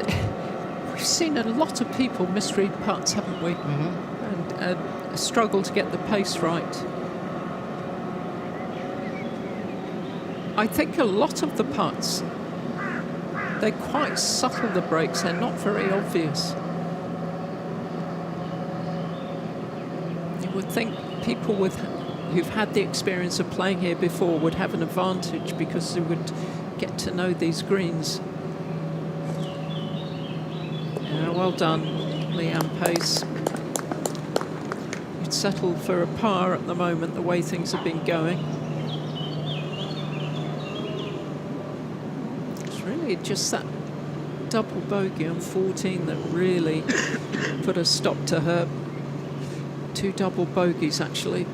we've seen a lot of people misread putts, haven't we? Mm-hmm. And struggle to get the pace right. I think a lot of the putts, they're quite subtle, the breaks, they're not very obvious. You would think people who've had the experience of playing here before would have an advantage because they would get to know these greens. Yeah, well done, Leanne Pace. You'd settled for a par at the moment, the way things have been going. Just that double bogey on 14 that really put a stop to her. 2 double bogeys, actually.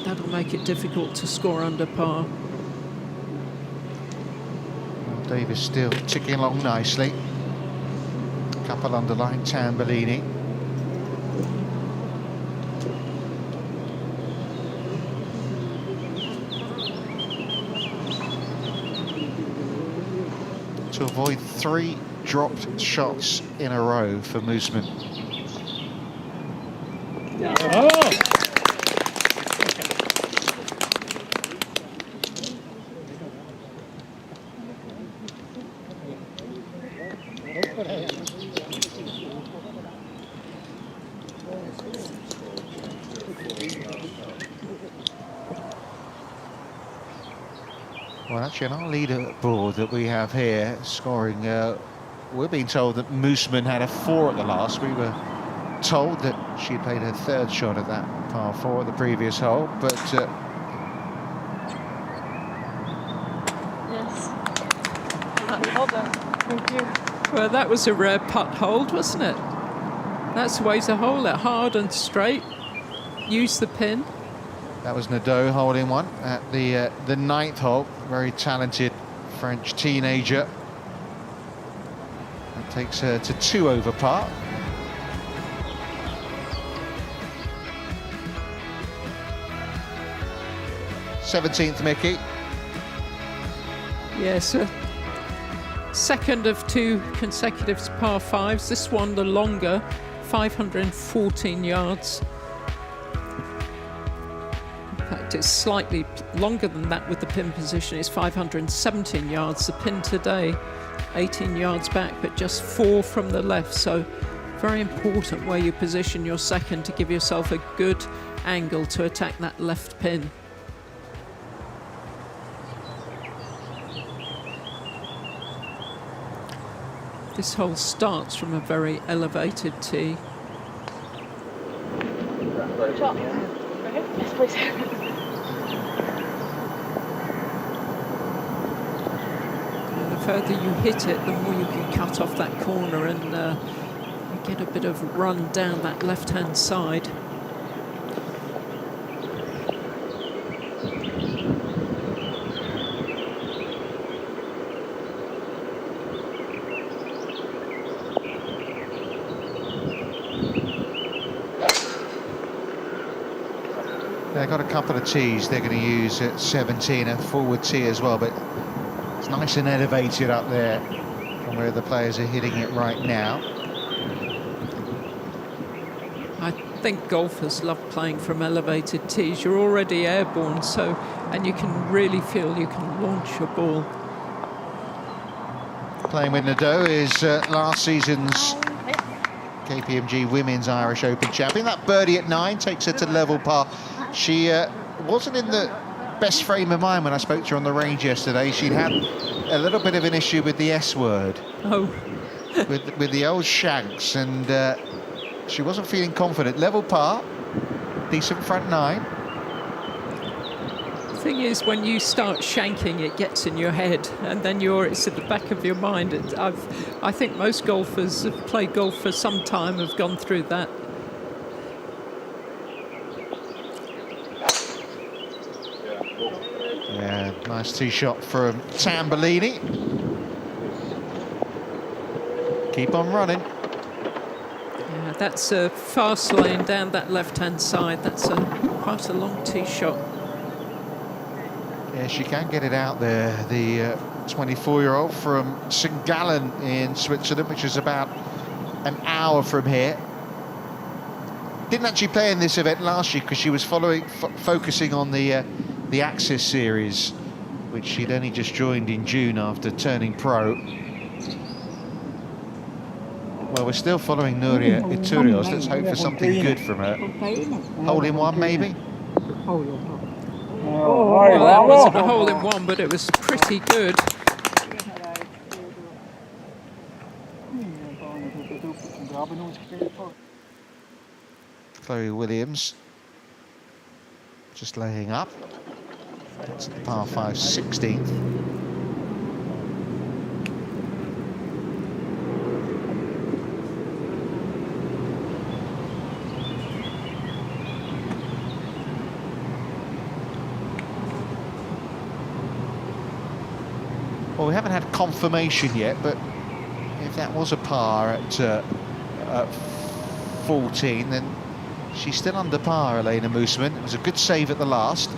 That'll make it difficult to score under par. Davis still ticking along nicely. Couple underlying Tambellini. To avoid 3 dropped shots in a row for Mooseman. Well, actually, on our leaderboard that we have here, scoring, we're being told that Mooseman had a 4 at the last. We were told that she played her 3rd shot at that par 4 at the previous hole, but... Yes. Well done. Thank you. Well, that was a rare putt hold, wasn't it? That's the way to hold it, hard and straight. Use the pin. That was Nadeau holding one at the 9th hole. Very talented French teenager. That takes her to 2 over par. '17th Mickey. Yes, second of 2 consecutive par 5s. This one the longer, 514 yards. In fact, it's slightly longer than that with the pin position. It's 517 yards. The pin today, 18 yards back, but just 4 from the left. So very important where you position your second to give yourself a good angle to attack that left pin. This hole starts from a very elevated tee. Good shot. Yes, please. The further you hit it, the more you can cut off that corner and get a bit of run down that left-hand side. They've got a couple of tees they're going to use at 17, a forward tee as well, but it's nice and elevated up there from where the players are hitting it right now. I think golfers love playing from elevated tees. You're already airborne, so, and you can really feel you can launch your ball. Playing with Nadeau is last season's KPMG Women's Irish Open champion. That birdie at 9 takes her to level par. She wasn't in the best frame of mind when I spoke to her on the range yesterday. She'd had a little bit of an issue with the S word. Oh. with the old shanks, and she wasn't feeling confident. Level par, decent front 9. The thing is, when you start shanking, it gets in your head, and then it's at the back of your mind. I think most golfers have played golf for some time have gone through that. Yeah, nice tee shot from Tambellini. Keep on running. Yeah, that's a fast lane down that left-hand side. That's quite a long tee shot. Yeah, she can get it out there. The 24-year-old from St. Gallen in Switzerland, which is about an hour from here. Didn't actually play in this event last year because she was focusing on the Axis series, which she'd only just joined in June after turning pro. Well, we're still following Nuria Iturios. Let's hope for something good from her. Hole in one, maybe? Well, that wasn't a hole in one, but it was pretty good. Chloe Williams just laying up. It's the par 5 16th. Well, we haven't had confirmation yet, but if that was a par at 14, then she's still under par, Elena Mooseman. It was a good save at the last.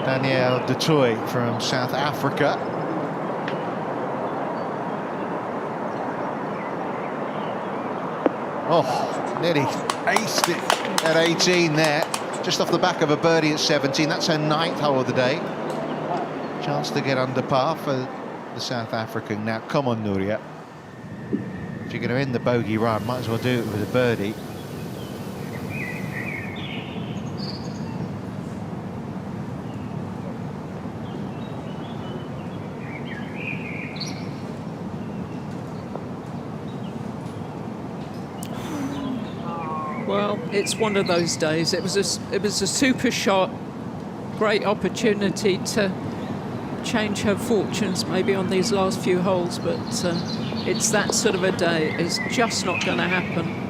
Danielle de Toy from South Africa. Oh, nearly aced it at 18 there. Just off the back of a birdie at 17. That's her 9th hole of the day. Chance to get under par for the South African. Now, come on, Nuria. If you're going to end the bogey run, might as well do it with a birdie. Well, it's one of those days. It was a super shot, great opportunity to change her fortunes maybe on these last few holes, but it's that sort of a day. It's just not going to happen.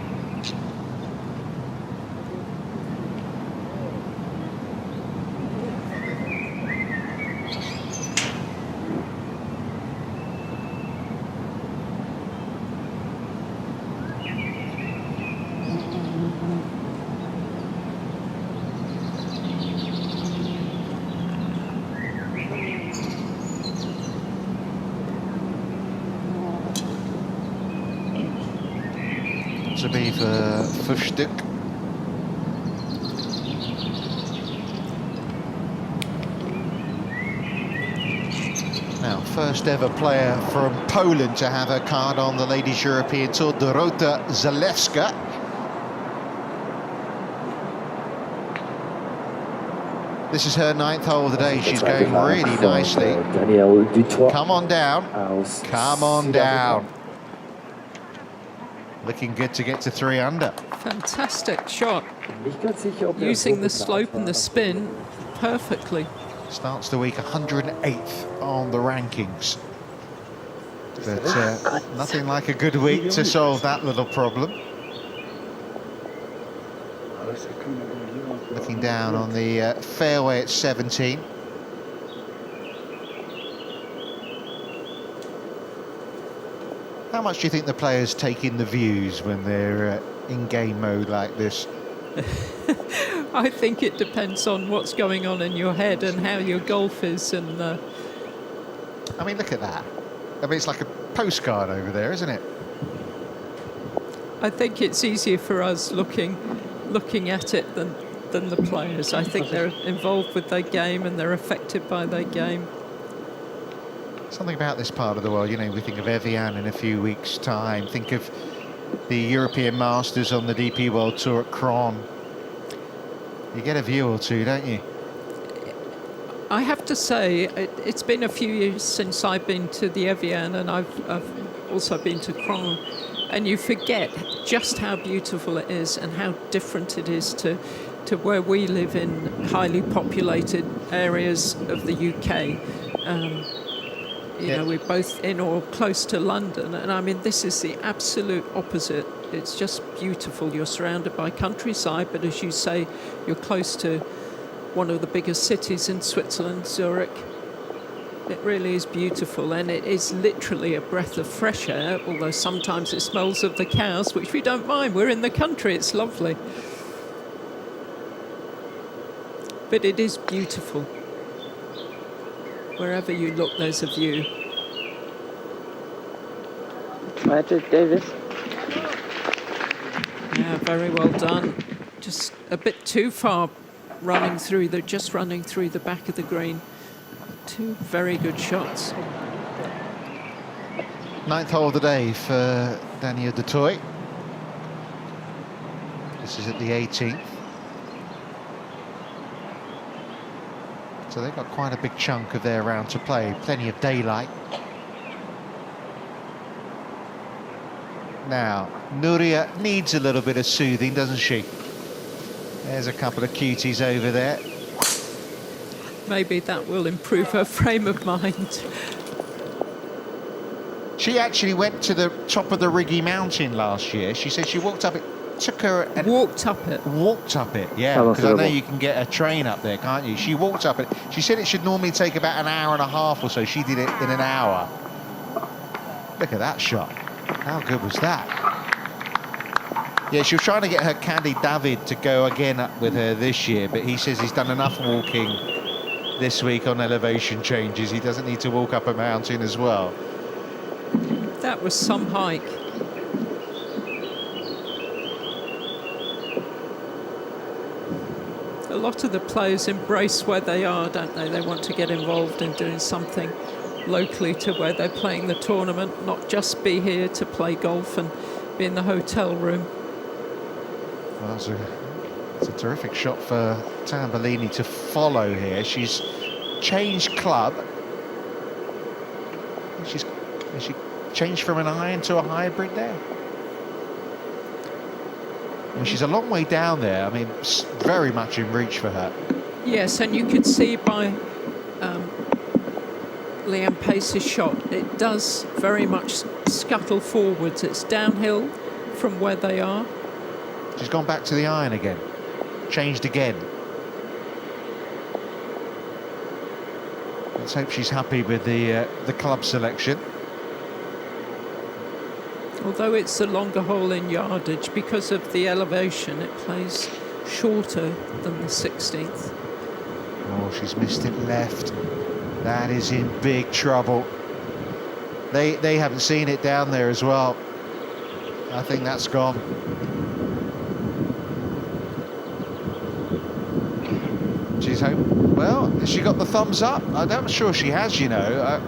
To be for Fuchsduk. Now, first ever player from Poland to have a card on the Ladies European Tour, Dorota Zalewska. This is her 9th hole of the day. She's going really nicely. Come on down. Come on down. Looking good to get to 3 under. Fantastic shot. Using the slope and the spin perfectly. Starts the week 108th on the rankings. But nothing like a good week to solve that little problem. Looking down on the fairway at 17. How much do you think the players take in the views when they're in game mode like this? I think it depends on what's going on in your head and how your golf is. And I mean, look at that. I mean, it's like a postcard over there, isn't it? I think it's easier for us looking at it than the players. I think they're involved with their game and they're affected by their game. Something about this part of the world, you know, we think of Evian in a few weeks' time, think of the European Masters on the DP World Tour at Cron. You get a view or two, don't you? I have to say, it's been a few years since I've been to the Evian, and I've also been to Cron, and you forget just how beautiful it is and how different it is to where we live in highly populated areas of the UK. You know, we're both in or close to London, and I mean, this is the absolute opposite. It's just beautiful. You're surrounded by countryside, but as you say, you're close to one of the biggest cities in Switzerland, Zurich. It really is beautiful, and it is literally a breath of fresh air, although sometimes it smells of the cows, which we don't mind. We're in the country, it's lovely. But it is beautiful. Wherever you look, there's a view. Magic Davis. Yeah, very well done. Just a bit too far running through the back of the green. Two very good shots. 9th hole of the day for Daniel de Toy. This is at the 18th. So they've got quite a big chunk of their round to play. Plenty of daylight. Now, Nuria needs a little bit of soothing, doesn't she? There's a couple of cuties over there. Maybe that will improve her frame of mind. She actually went to the top of the Riggy Mountain last year. She said she walked up it. Took her and walked up it, yeah, because I know you can get a train up there, can't you? She walked up it. She said it should normally take about an hour and a half or so. She did it in an hour. Look at that shot. How good was that? Yeah, she was trying to get her caddy David to go again up with her this year, but he says he's done enough walking this week on elevation changes. He doesn't need to walk up a mountain as well. That was some hike. A lot of the players embrace where they are, don't they? They want to get involved in doing something locally to where they're playing the tournament, not just be here to play golf and be in the hotel room. Well, it's a terrific shot for Tambellini to follow here. She's changed club. Has she changed from an iron to a hybrid there? Well, she's a long way down there. I mean, very much in reach for her. Yes, and you can see by Leanne Pace's shot, it does very much scuttle forwards. It's downhill from where they are. She's gone back to the iron again. Changed again. Let's hope she's happy with the club selection. Although it's a longer hole in yardage, because of the elevation, it plays shorter than the 16th. Oh, she's missed it left. That is in big trouble. They haven't seen it down there as well. I think that's gone. She's home. Well, has she got the thumbs up? I'm sure she has, you know.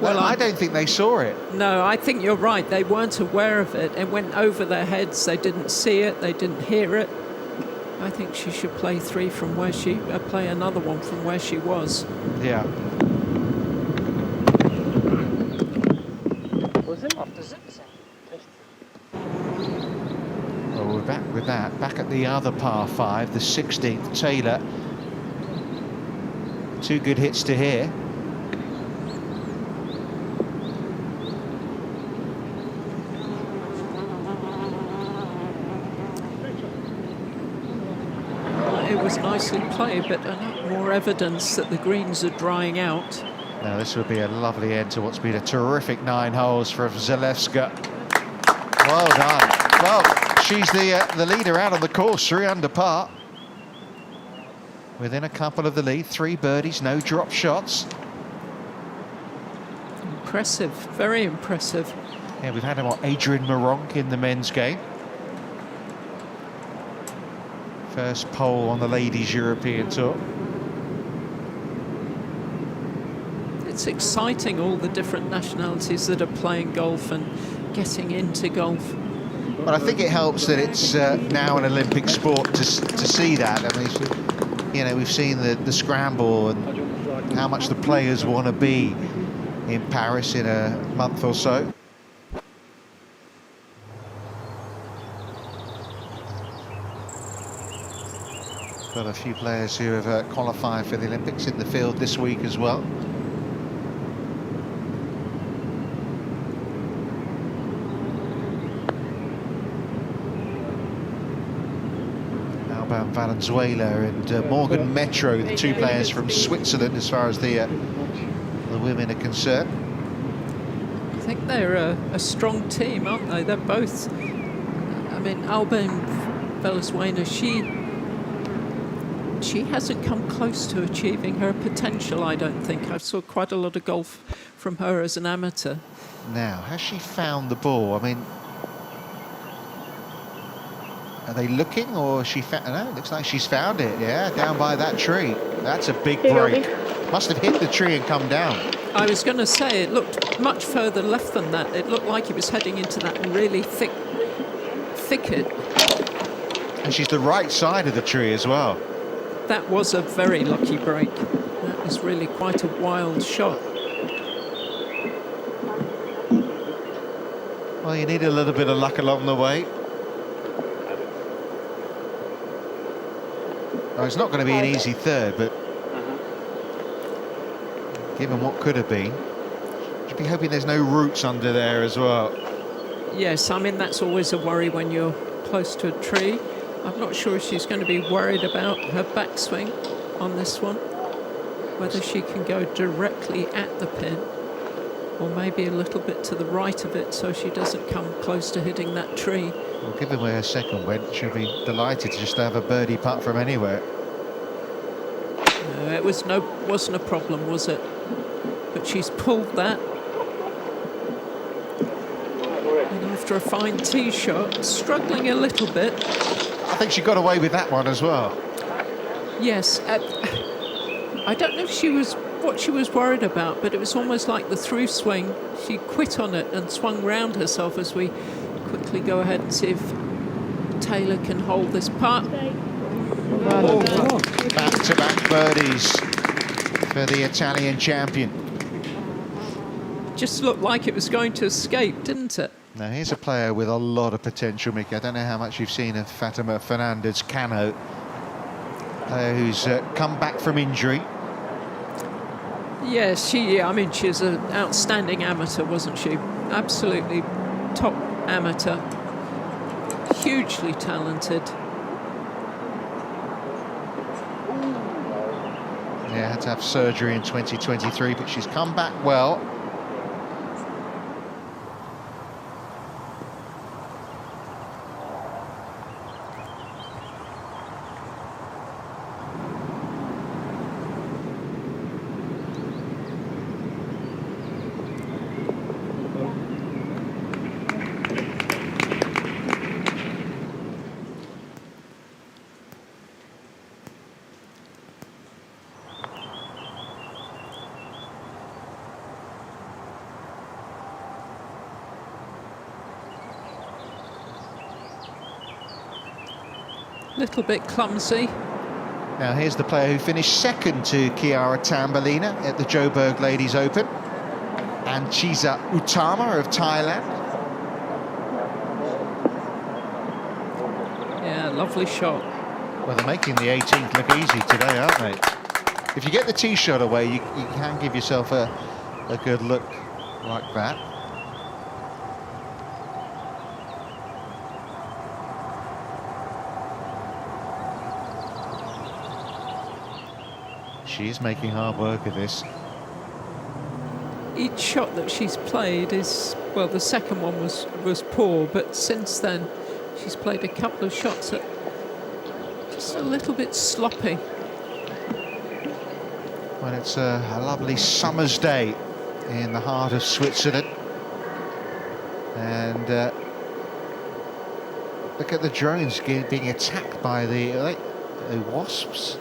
Well, I don't think they saw it. No, I think you're right. They weren't aware of it. It went over their heads. They didn't see it. They didn't hear it. I think she should play three from where she... play another one from where she was. Yeah. Well, we're back with that. Back at the other par 5, the 16th. Taylor. 2 good hits to here. was nicely played, but more evidence that the greens are drying out. Now this would be a lovely end to what's been a terrific 9 holes from Zalewska. Well done. Well, she's the leader out on the course, 3 under par. Within a couple of the lead, 3 birdies, no drop shots. Impressive, very impressive. Yeah, we've had Adrian Moronk in the men's game. First pole on the ladies' European Tour. It's exciting, all the different nationalities that are playing golf and getting into golf. But I think it helps that it's now an Olympic sport to see that. I mean, you know, we've seen the scramble and how much the players want to be in Paris in a month or so. Got a few players who have qualified for the Olympics in the field this week as well. Alban Valenzuela and Morgan Metro, the 2 players from Switzerland as far as the women are concerned. I think they're a strong team, aren't they? They're both, I mean, Alban Valenzuela, she hasn't come close to achieving her potential, I don't think. I saw quite a lot of golf from her as an amateur. Now, has she found the ball? I mean, are they looking, or has she found? No, it looks like she's found it. Yeah, down by that tree. That's a big break. Must have hit the tree and come down. I was going to say, it looked much further left than that. It looked like it was heading into that really thick thicket. And she's the right side of the tree as well. That was a very lucky break. That was really quite a wild shot. Well, you need a little bit of luck along the way. Well, it's not going to be an easy third, but given what could have been, should be hoping there's no roots under there as well. Yes, I mean, that's always a worry when you're close to a tree. I'm not sure if she's going to be worried about her backswing on this one, whether she can go directly at the pin or maybe a little bit to the right of it so she doesn't come close to hitting that tree. Well, given where her second went, she'll be delighted to just have a birdie putt from anywhere. No, it wasn't a problem, was it? But she's pulled that. And after a fine tee shot, struggling a little bit. I think she got away with that one as well. Yes, I don't know if she was what she was worried about, but it was almost like the through swing. She quit on it and swung round herself as we quickly go ahead and see if Taylor can hold this putt. Back-to-back birdies for the Italian champion. Just looked like it was going to escape, didn't it? Now here's a player with a lot of potential, Mickey. I don't know how much you've seen of Fatima Fernandez-Cano, player who's come back from injury. Yes, I mean, she's an outstanding amateur, wasn't she? Absolutely top amateur. Hugely talented. Yeah, had to have surgery in 2023, but she's come back well. Little bit clumsy. Now here's the player who finished second to Chiara Tambolina at the Joburg Ladies Open, and Chiza Utama of Thailand. Yeah, lovely shot. Well, they're making the 18th look easy today, aren't they? If you get the tee shot away, you can give yourself a good look like that. She is making hard work of this. Each shot that she's played is, well, the second one was poor, but since then she's played a couple of shots that just a little bit sloppy. Well, it's a lovely summer's day in the heart of Switzerland, and look at the drones being attacked by the wasps.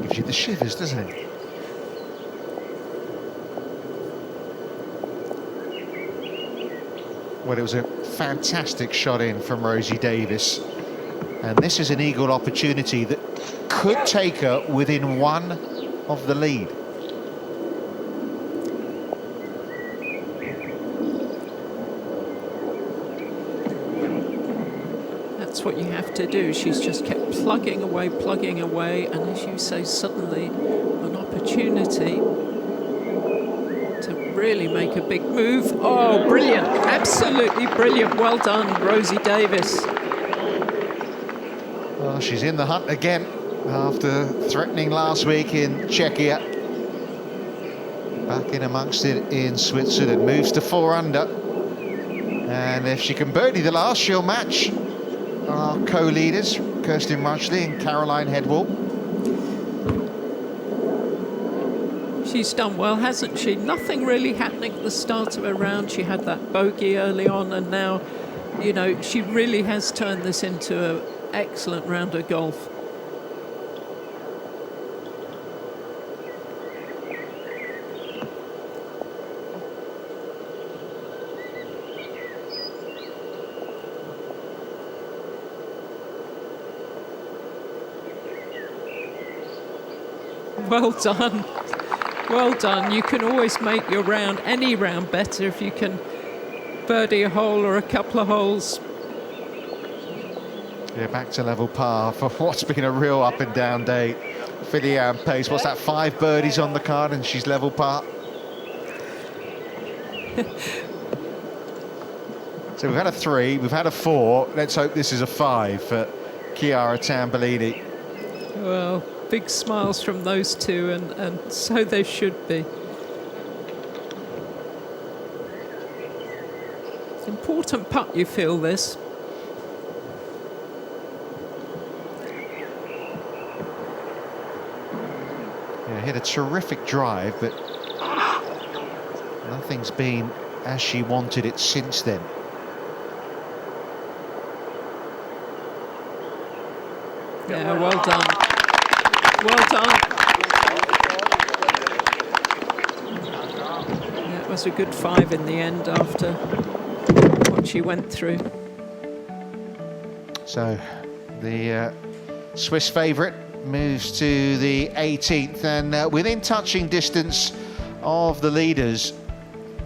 Gives you the shivers, doesn't it? Well, it was a fantastic shot in from Rosie Davis, and this is an eagle opportunity that could take her within one of the lead. That's what you have to do. She's just kept plugging away, and as you say, suddenly an opportunity to really make a big move. Oh, brilliant, absolutely brilliant. Well done, Rosie Davis. Well, she's in the hunt again after threatening last week in Czechia. Back in amongst it in Switzerland, moves to 4 under. And if she can birdie the last, she'll match our co-leaders, Kirsten Rudgley and Caroline Hedwall. She's done well, hasn't she? Nothing really happening at the start of her round. She had that bogey early on, and now, you know, she really has turned this into an excellent round of golf. Well done. Well done. You can always make your round, any round, better if you can birdie a hole or a couple of holes. Yeah, back to level par for what's been a real up and down day for Leanne Pace. What's that, 5 birdies on the card and she's level par? So we've had a 3, we've had a 4. Let's hope this is a 5 for Chiara Tambellini. Well, big smiles from those two, and so they should be. It's an important putt, you feel this. Yeah, hit a terrific drive, but nothing's been as she wanted it since then. Yeah, well done. Well done. Yeah, it was a good 5 in the end after what she went through. So the Swiss favourite moves to the 18th and within touching distance of the leaders,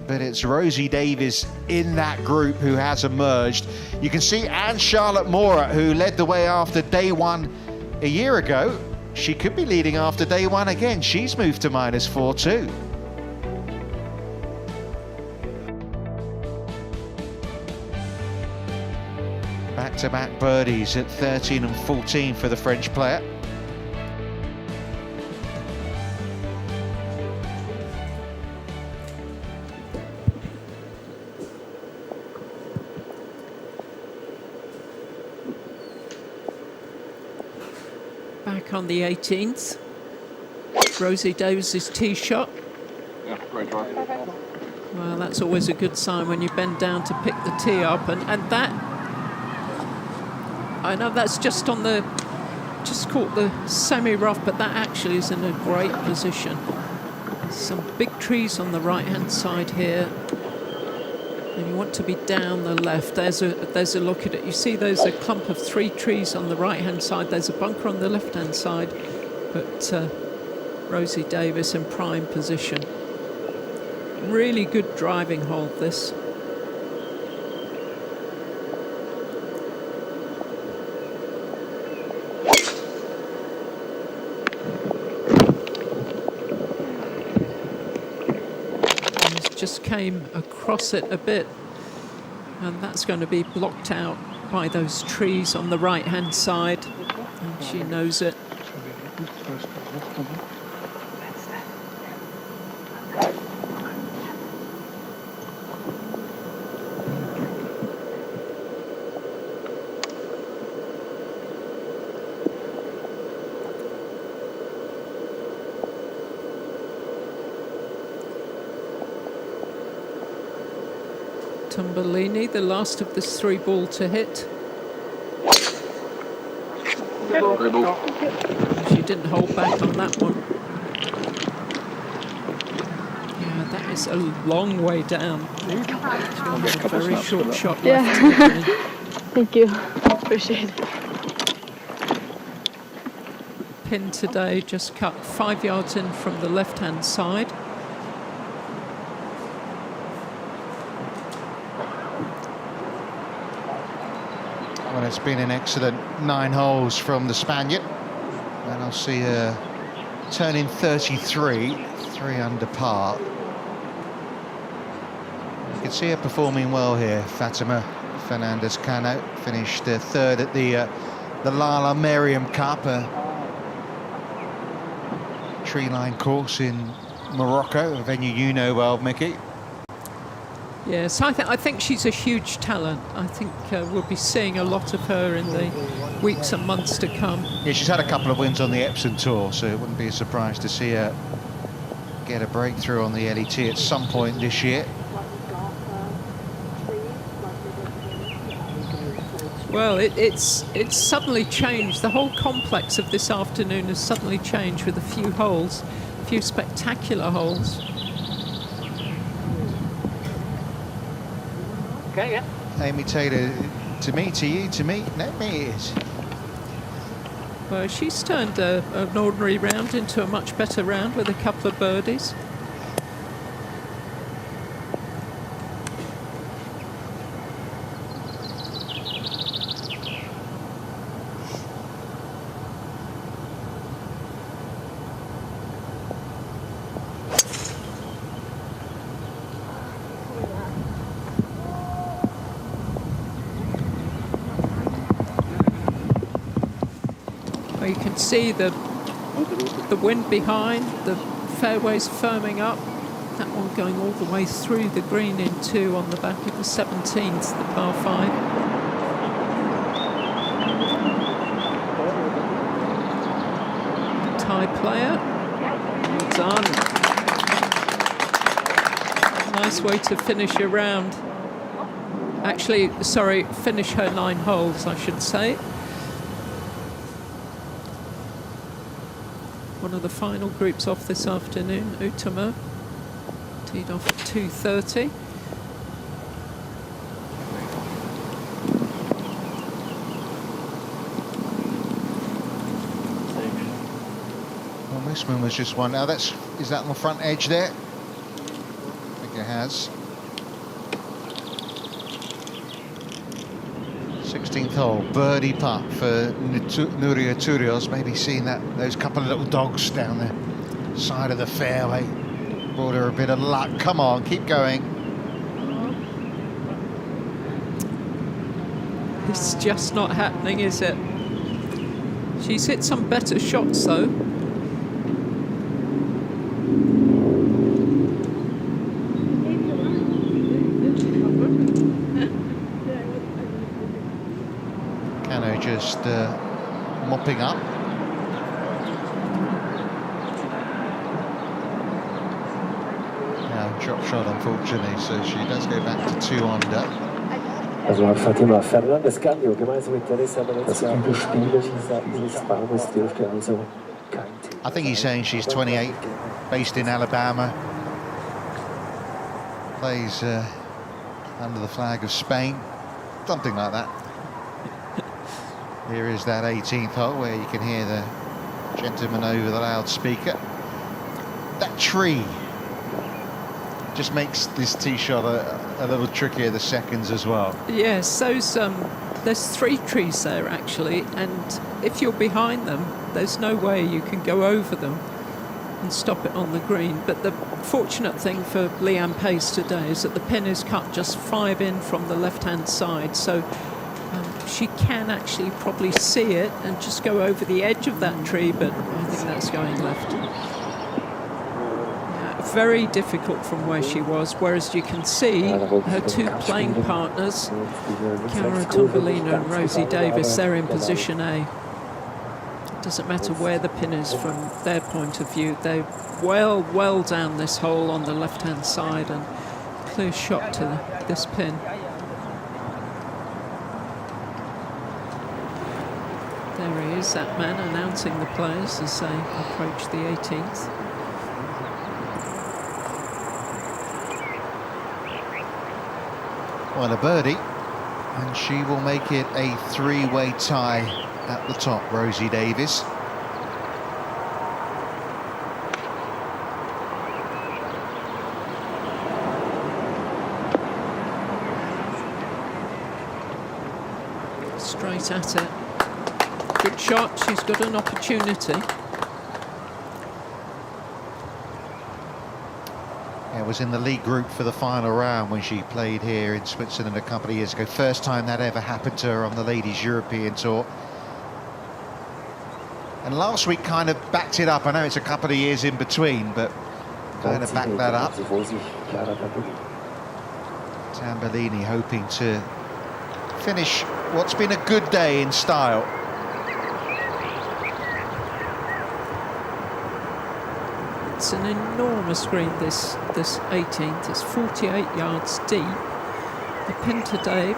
but it's Rosie Davis in that group who has emerged. You can see Anne Charlotte Mora, who led the way after day 1 a year ago. She could be leading after day 1 again. She's moved to -4 too. Back-to-back birdies at 13 and 14 for the French player. Back on the 18th. Rosie Davis's tee shot. Yeah, great drive. Well, that's always a good sign when you bend down to pick the tee up, and that, I know that's just on the, just caught the semi-rough, but that actually is in a great position. Some big trees on the right-hand side here, and you want to be down the left. There's a look at it. You see there's a clump of 3 trees on the right-hand side. There's a bunker on the left-hand side, but Rosie Davis in prime position. Really good driving hole, this. Just came across it a bit, and that's going to be blocked out by those trees on the right-hand side, and she knows it. Tambellini, the last of the 3 ball to hit. She didn't hold back on that one. Yeah, that is a long way down. A very short shot left. Yeah. Thank you. Appreciate it. Pin today just cut 5 yards in from the left-hand side. Well, it's been an excellent 9 holes from the Spaniard, and I'll see her turning 33, 3 under par. You can see her performing well here. Fatima Fernandez-Cano finished 3rd at the Lala Merriam Cup, a tree-line course in Morocco, a venue you know well, Mickey. Yes, I think she's a huge talent. I think we'll be seeing a lot of her in the weeks and months to come. Yeah, she's had a couple of wins on the Epsom Tour, so it wouldn't be a surprise to see her get a breakthrough on the LET at some point this year. Well, it's suddenly changed. The whole complex of this afternoon has suddenly changed with a few holes, a few spectacular holes. Okay, yeah. Amy Taylor, to me, to you, to me, let me it is. Well, she's turned an ordinary round into a much better round with a couple of birdies. You can see the wind behind, the fairways firming up. That one going all the way through the green in 2 on the back of the 17th, the par 5. Thai player, well done. Nice way to finish a round. Actually, sorry, finish her 9 holes, I should say. One of the final groups off this afternoon, Utama, teed off at 2:30. Well, this one was just one. Now is that on the front edge there? I think it has. 16th hole, birdie putt for Nuria Turios. Maybe seeing those couple of little dogs down the side of the fairway brought her a bit of luck. Come on, keep going. It's just not happening, is it? She's hit some better shots though. Just mopping up. Now drop shot unfortunately, so she does go back to 2 under. Also Fatima Fernandez-Cano gemeinsam mit Teresa Benetzia überspielen dieses Baumes dürfte also kein Thema. I think he's saying she's 28, based in Alabama, plays under the flag of Spain, something like that. Here is that 18th hole where you can hear the gentleman over the loudspeaker. That tree just makes this tee shot a little trickier, the seconds as well. Yes, there's 3 trees there actually, and if you're behind them, there's no way you can go over them and stop it on the green. But the fortunate thing for Leanne Pace today is that the pin is cut just 5 in from the left-hand side, so she can actually probably see it and just go over the edge of that tree, but I think that's going left. Yeah, very difficult from where she was, whereas you can see her two playing partners, Chiara Tombolino and Rosie Davis, they're in position A. It doesn't matter where the pin is from their point of view. They're well down this hole on the left-hand side, and clear shot to this pin. There he is, that man announcing the players as they approach the 18th. Well, a birdie, and she will make it a three-way tie at the top, Rosie Davis. Straight at it. Good shot, she's got an opportunity. Yeah, was in the league group for the final round when she played here in Switzerland a couple of years ago. First time that ever happened to her on the Ladies European Tour. And last week kind of backed it up. I know it's a couple of years in between, but kind of backed that up. Tambellini hoping to finish what's been a good day in style. It's an enormous green, this 18th. It's 48 yards deep. The pin today,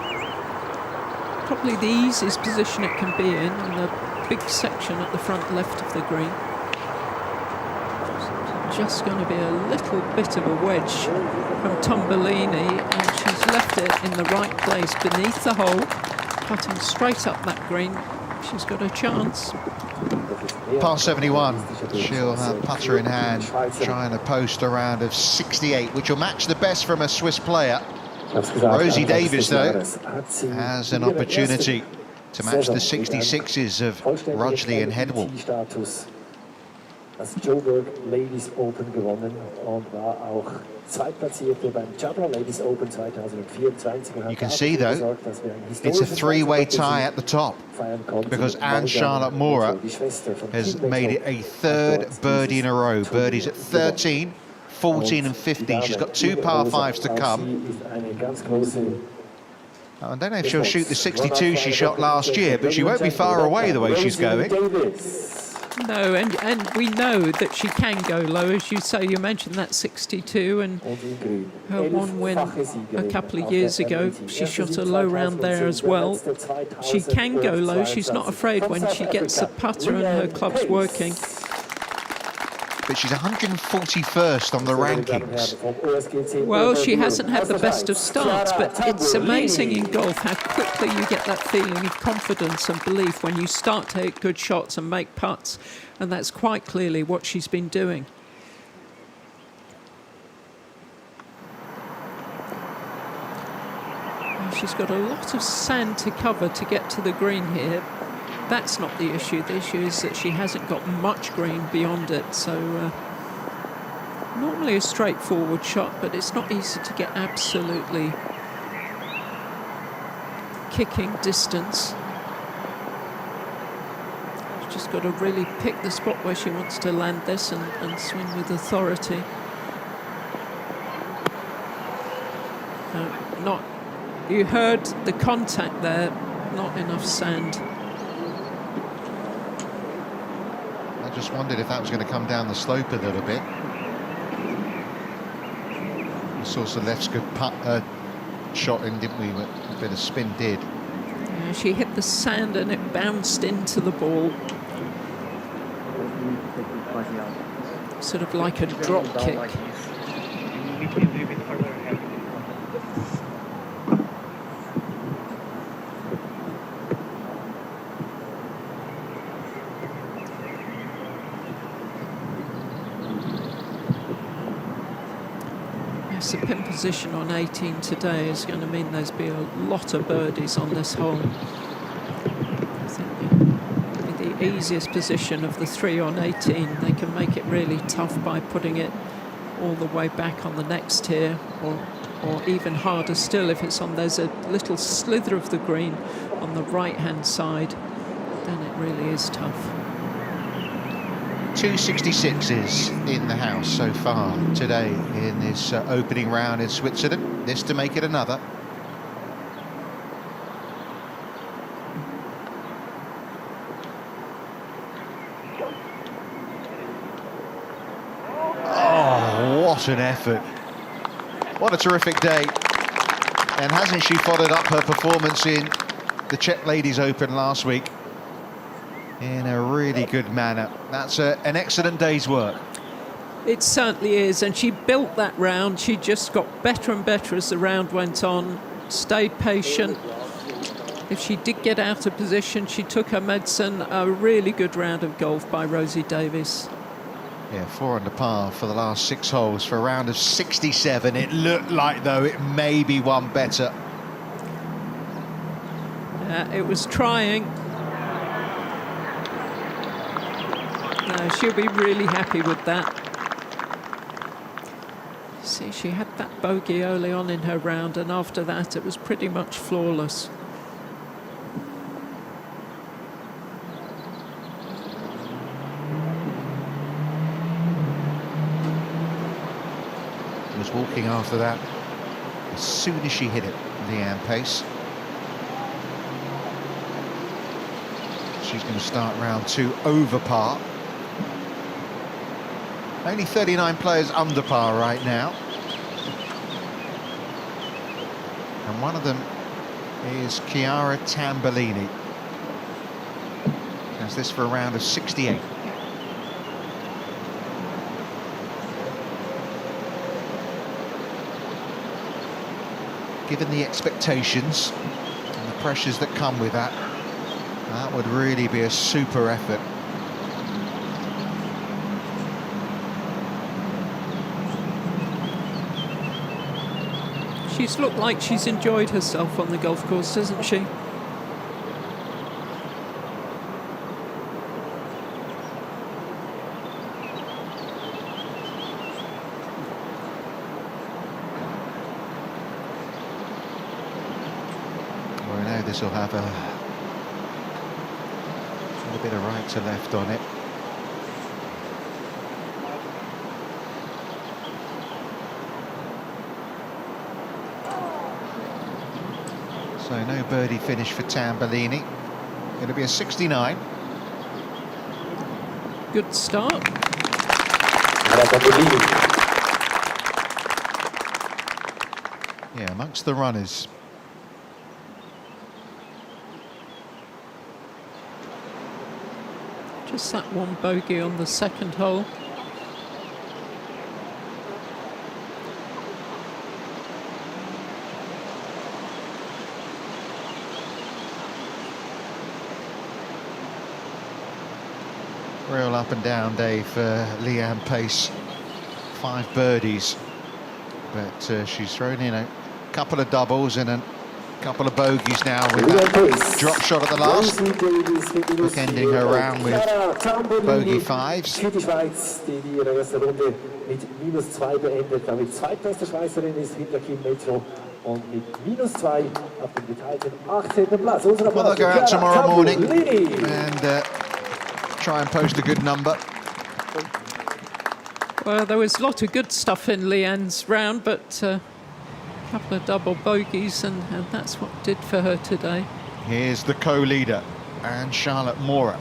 probably the easiest position it can be in the big section at the front left of the green. Just going to be a little bit of a wedge from Tombolini, and she's left it in the right place beneath the hole, putting straight up that green. She's got a chance. Par 71, she'll have putter in hand, trying to post a round of 68, which will match the best from a Swiss player. Rosie Davis, though, has an opportunity to match the 66s of Rudgley and Hedwall. Das Joburg Ladies Open gewonnen und war auch Zweitplatzierte beim Jabra Ladies Open 2024. You can see, though, it's a three-way tie at the top because Anne-Charlotte Mora has made it a third birdie in a row. Birdies at 13, 14 and 15. She's got two par fives to come. I don't know if she'll shoot the 62 she shot last year, but she won't be far away the way she's going. No, and we know that she can go low, as you say. You mentioned that 62 and her one win a couple of years ago. She shot a low round there as well. She can go low. She's not afraid when she gets the putter and her club's working. But she's 141st on the rankings. Well, she hasn't had the best of starts, but it's amazing in golf how quickly you get that feeling of confidence and belief when you start to hit good shots and make putts, and that's quite clearly what she's been doing. She's got a lot of sand to cover to get to the green here. That's not the issue. The issue is that she hasn't got much green beyond it. So normally a straightforward shot, but it's not easy to get absolutely kicking distance. She's just got to really pick the spot where she wants to land this and swing with authority. You heard the contact there, not enough sand. Just wondered if that was going to come down the slope a little bit. We saw Zalewska shot in, didn't we? A bit of spin did. Yeah, she hit the sand and it bounced into the ball. Sort of like a drop kick. The pin position on 18 today is going to mean there's be a lot of birdies on this hole. I think the easiest position of the three on 18, they can make it really tough by putting it all the way back on the next tier or or even harder still if it's on, there's a little slither of the green on the right-hand side, then it really is tough. 266s in the house so far today in this opening round in Switzerland. This to make it another. Oh, what an effort. What a terrific day. And hasn't she followed up her performance in the Czech Ladies Open last week in a really good manner? That's an excellent day's work. It certainly is, and she built that round. She just got better and better as the round went on, stayed patient. If she did get out of position, she took her medicine. A really good round of golf by Rosie Davis. Yeah, 4 under par for the last 6 holes for a round of 67. It looked like, though, it may be one better. It was trying. No, she'll be really happy with that. See, she had that bogey early on in her round, and after that it was pretty much flawless. Was walking after that as soon as she hit it, Leanne Pace. She's going to start round 2 over par. Only 39 players under par right now. And one of them is Chiara Tambellini. That's this for a round of 68. Given the expectations and the pressures that come with that, that would really be a super effort. She's looked like she's enjoyed herself on the golf course, hasn't she? Well, we know this will have a little bit of right to left on it. So no birdie finish for Tambellini. Going to be a 69. Good start. Yeah, amongst the runners. Just that one bogey on the second hole. Real up and down day for Leanne Pace. 5 birdies, but she's thrown in a couple of doubles and a couple of bogeys now with that drop shot at the last, ending her round with bogey 5s. Für die Schweiz, die ihre erste Runde mit -2 beendet, damit zweitbeste Schweizerin ist hinter Kim Metro und mit -2 auf dem geteilten 18. Platz. Well, they'll go out tomorrow morning and try and post a good number. Well, there was a lot of good stuff in Leanne's round, but a couple of double bogeys, and that's what did for her today. Here's the co-leader, and Charlotte Mora.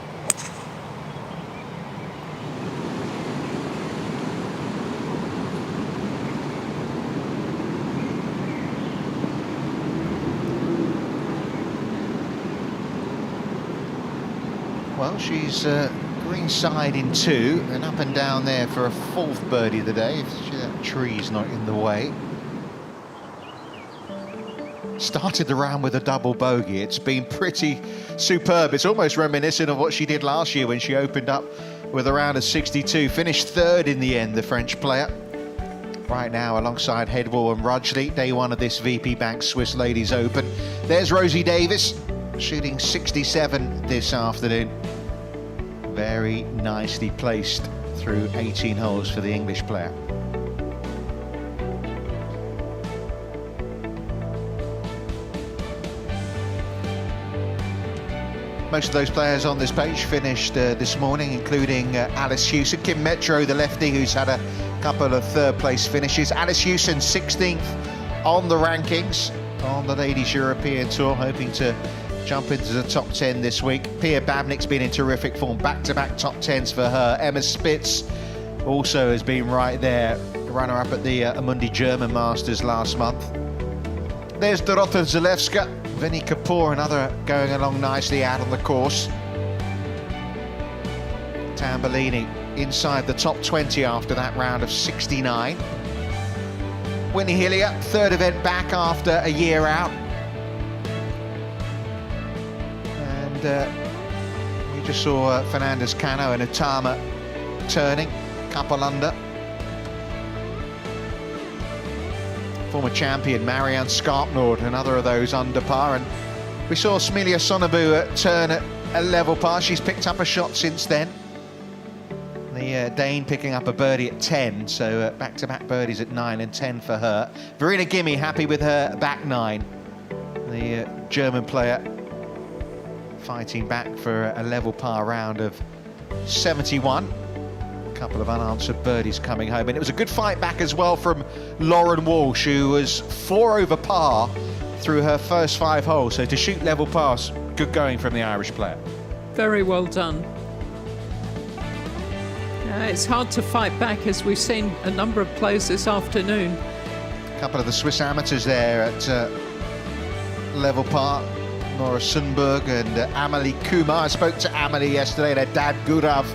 Well, she's green side in 2 and up and down there for a 4th birdie of the day, if that tree's not in the way. Started the round with a double bogey. It's been pretty superb. It's almost reminiscent of what she did last year when she opened up with a round of 62. Finished 3rd in the end, the French player. Right now alongside Hedwall and Rudgley, day 1 of this VP Bank Swiss Ladies Open. There's Rosie Davis, shooting 67 this afternoon. Very nicely placed through 18 holes for the English player. Most of those players on this page finished this morning, including Alice Hewson, Kim Metro, the lefty, who's had a couple of third-place finishes. Alice Hewson, 16th on the rankings on the Ladies European Tour, hoping to jump into the top 10 this week. Pia Babnik's been in terrific form, back-to-back top 10s for her. Emma Spitz also has been right there, runner-up at the Amundi German Masters last month. There's Dorota Zalewska, Vinny Kapoor, another going along nicely out on the course. Tambellini inside the top 20 after that round of 69. Winnie Hillier, third event back after a year out. And we just saw Fernandez Cano and Atama turning, couple under. Former champion Marianne Skarpnord, another of those under par, and we saw Smilia Sonnebu turn at a level par. She's picked up a shot since then. The Dane picking up a birdie at 10, so back-to-back birdies at 9 and 10 for her. Verena Gimme happy with her back 9. The German player fighting back for a level par round of 71. Couple of unanswered birdies coming home, and it was a good fight back as well from Lauren Walsh, who was 4 over par through her first 5 holes, so to shoot level pars, good going from the Irish player. Very well done. It's hard to fight back, as we've seen a number of players this afternoon. A couple of the Swiss amateurs there at level par, Nora Sundberg and Amelie Kumar. I spoke to Amelie yesterday and her dad Gurav,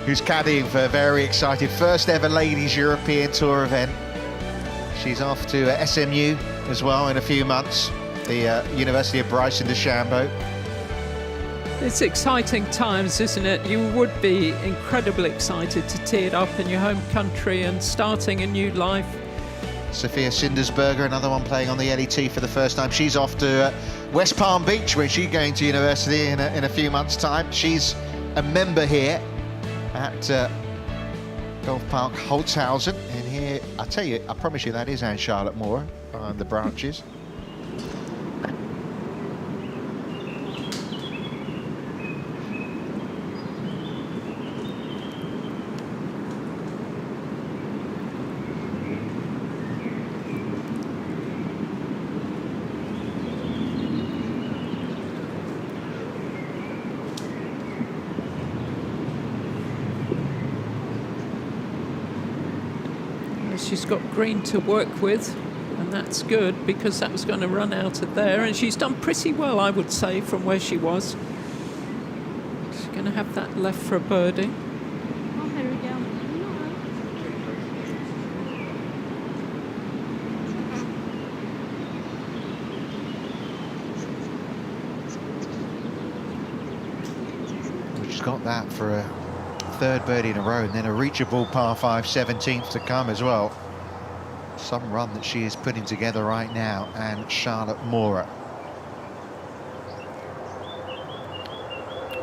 who's caddying for a very excited first ever Ladies European Tour event. She's off to SMU as well in a few months, the University of Bryson DeChambeau. It's exciting times, isn't it? You would be incredibly excited to tee it up in your home country and starting a new life. Sophia Sindersberger, another one playing on the LET for the first time. She's off to West Palm Beach, where she's going to university in a few months' time. She's a member here at Golf Park Holzhausen, and here, I tell you, I promise you, that is Anne-Charlotte Moore behind the branches. She's got green to work with, and that's good because that was going to run out of there, and she's done pretty well, I would say, from where she was. She's going to have that left for a birdie. Oh, there we go. She's got that for a third birdie in a row, and then a reachable par 5 17th to come as well. Some run that she is putting together right now, and Charlotte Mora.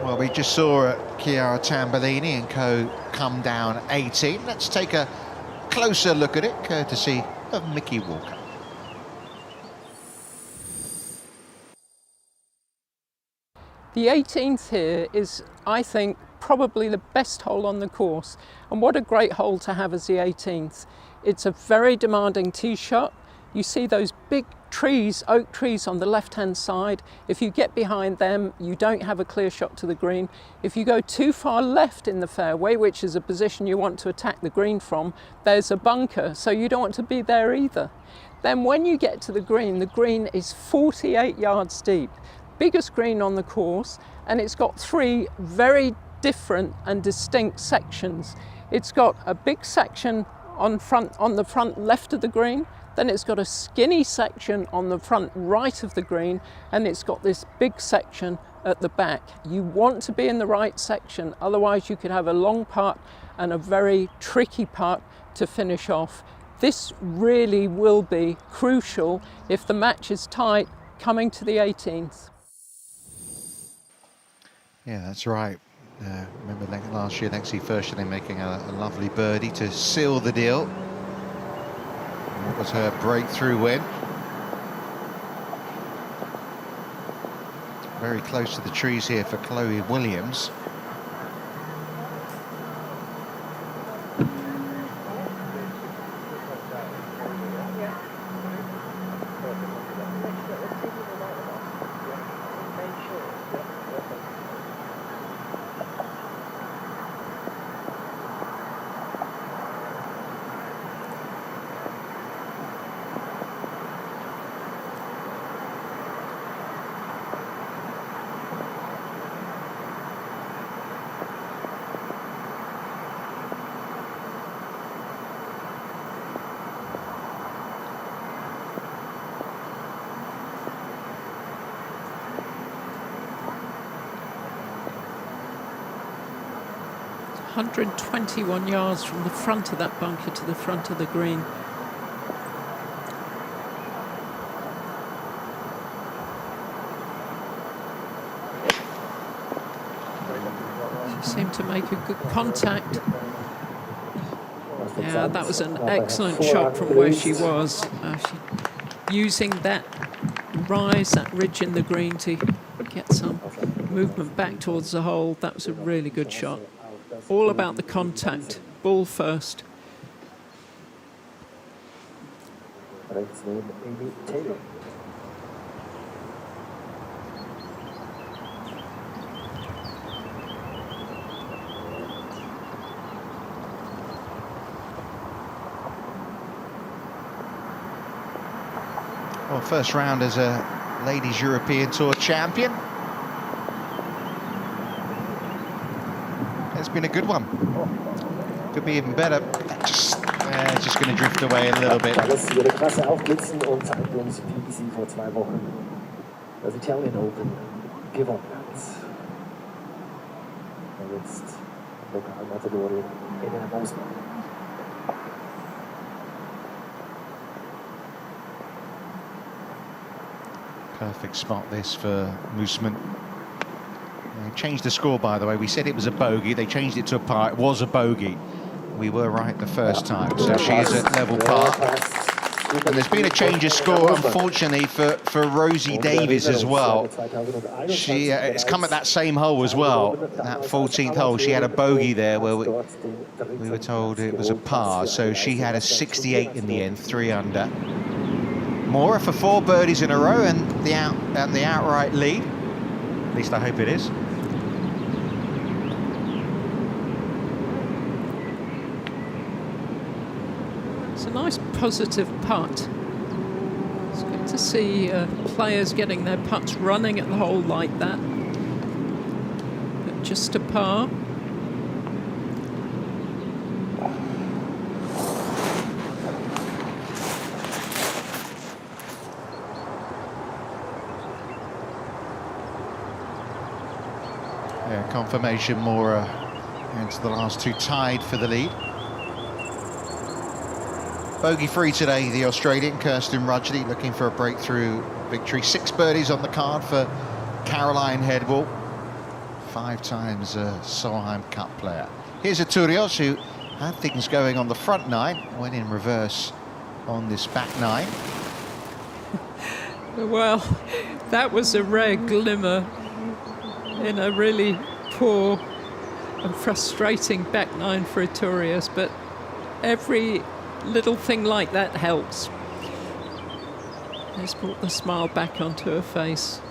Well, we just saw Chiara Tambellini and co come down 18. Let's take a closer look at it, courtesy of Mickey Walker. The 18th here is, I think, probably the best hole on the course, and what a great hole to have as the 18th. It's a very demanding tee shot. You see those big trees, oak trees on the left hand side. If you get behind them, you don't have a clear shot to the green. If you go too far left in the fairway, which is a position you want to attack the green from, there's a bunker, so you don't want to be there either. Then when you get to the green is 48 yards deep, biggest green on the course, and it's got 3 very different and distinct sections. It's got a big section on the front left of the green, then it's got a skinny section on the front right of the green, and it's got this big section at the back. You want to be in the right section, otherwise you could have a long putt and a very tricky putt to finish off. This really will be crucial if the match is tight coming to the 18th. Yeah, that's right. Remember last year, Lexi Furstein making a lovely birdie to seal the deal. What was her breakthrough win? very close to the trees here for Chloe Williams. ...121 yards from the front of that bunker to the front of the green. She seemed to make a good contact. Yeah, that was an excellent shot from where she was. Using that rise, that ridge in the green to get some movement back towards the hole. That was a really good shot. All about the contact, ball first. Well, first round as a Ladies European Tour champion. It's been a good one. Could be even better. Just going to drift away a little bit. Das ihre Klasse aufblitzen und zeigt uns, wie sie vor 2 Wochen das Italian Open gewonnen hat. Und jetzt Lokalmatadorin in der Auswahl. Perfect spot this for Moosman. They changed the score, by the way. We said it was a bogey. They changed it to a par. It was a bogey. We were right the first time. So she is at level par. And there's been a change of score, unfortunately, for Rosie Davies as well. It's come at that same hole as well. That 14th hole, she had a bogey there where we were told it was a par. So she had a 68 in the end, 3 under. Mora for 4 birdies in a row and the outright lead. At least I hope it is. It's a nice positive putt. It's good to see players getting their putts running at the hole like that. But just a par. Yeah, confirmation Mora into the last 2 tied for the lead. Bogey free today, the Australian Kirsten Rudgley looking for a breakthrough victory. 6 birdies on the card for Caroline Hedwall. 5 times a Solheim Cup player. Here's a Turios who had things going on the front 9, went in reverse on this back 9. Well, that was a rare glimmer in a really poor and frustrating back 9 for Turios, but every little thing like that helps. It's brought the smile back onto her face.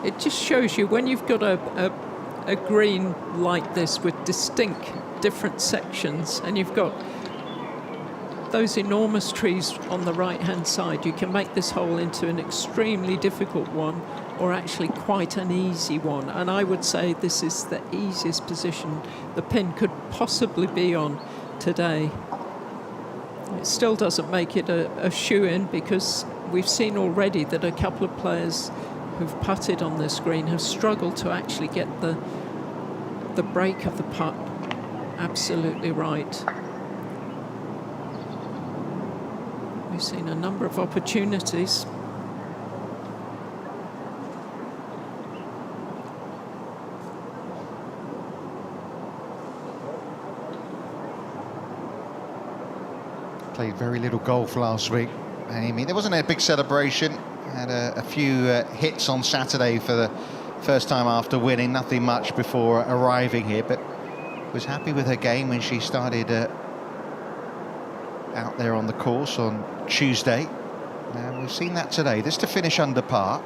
It just shows you when you've got a green like this with distinct different sections and you've got those enormous trees on the right hand side, you can make this hole into an extremely difficult one or actually quite an easy one, and I would say this is the easiest position the pin could possibly be on today. It still doesn't make it a shoe-in because we've seen already that a couple of players who've putted on this green have struggled to actually get the break of the putt absolutely right. We've seen a number of opportunities. Played very little golf last week, Amy. There wasn't a big celebration. Had a few hits on Saturday for the first time after winning. Nothing much before arriving here, but was happy with her game when she started out there on the course on Tuesday. And we've seen that today. This to finish under par.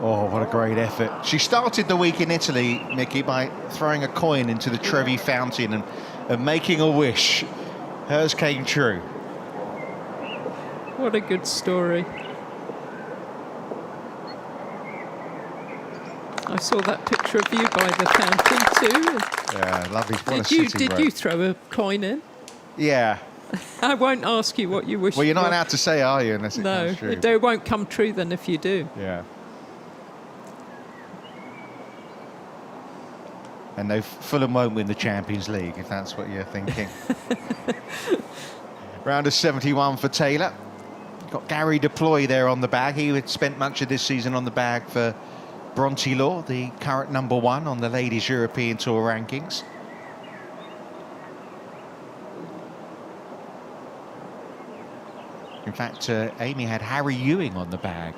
Oh, what a great effort. She started the week in Italy, Mickey, by throwing a coin into the Trevi fountain and making a wish. Hers came true. What a good story. I saw that picture of you by the fountain too. Yeah, lovely. What Did you throw a coin in? Yeah. I won't ask you what you wish. Well, you're not for. allowed to say, are you, unless it comes true? No, it won't come true then if you do. Yeah. And no, Fulham won't win the Champions League, if that's what you're thinking. Round of 71 for Taylor. Got Gary Deploy there on the bag. He had spent much of this season on the bag for Bronte Law, the current #1 on the Ladies European Tour rankings. In fact, Amy had Harry Ewing on the bag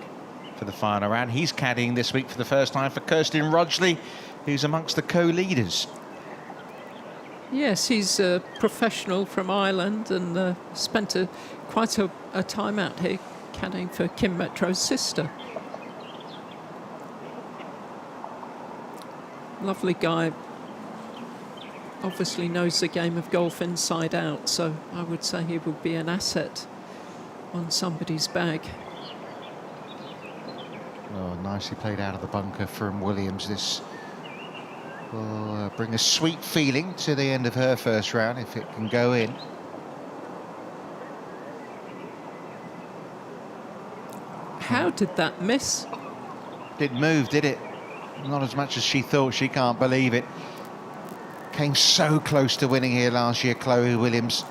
for the final round. He's caddying this week for the first time for Kirsten Rodgley, who's amongst the co-leaders. Yes, he's a professional from Ireland and spent quite a time out here caddying for Kim Metro's sister. Lovely guy. Obviously knows the game of golf inside out, so I would say he would be an asset on somebody's bag. Oh, nicely played out of the bunker from Williams. This will bring a sweet feeling to the end of her first round if it can go in. How did that miss? Didn't move, did it? Not as much as she thought. She can't believe it. Came so close to winning here last year, Chloe Williams.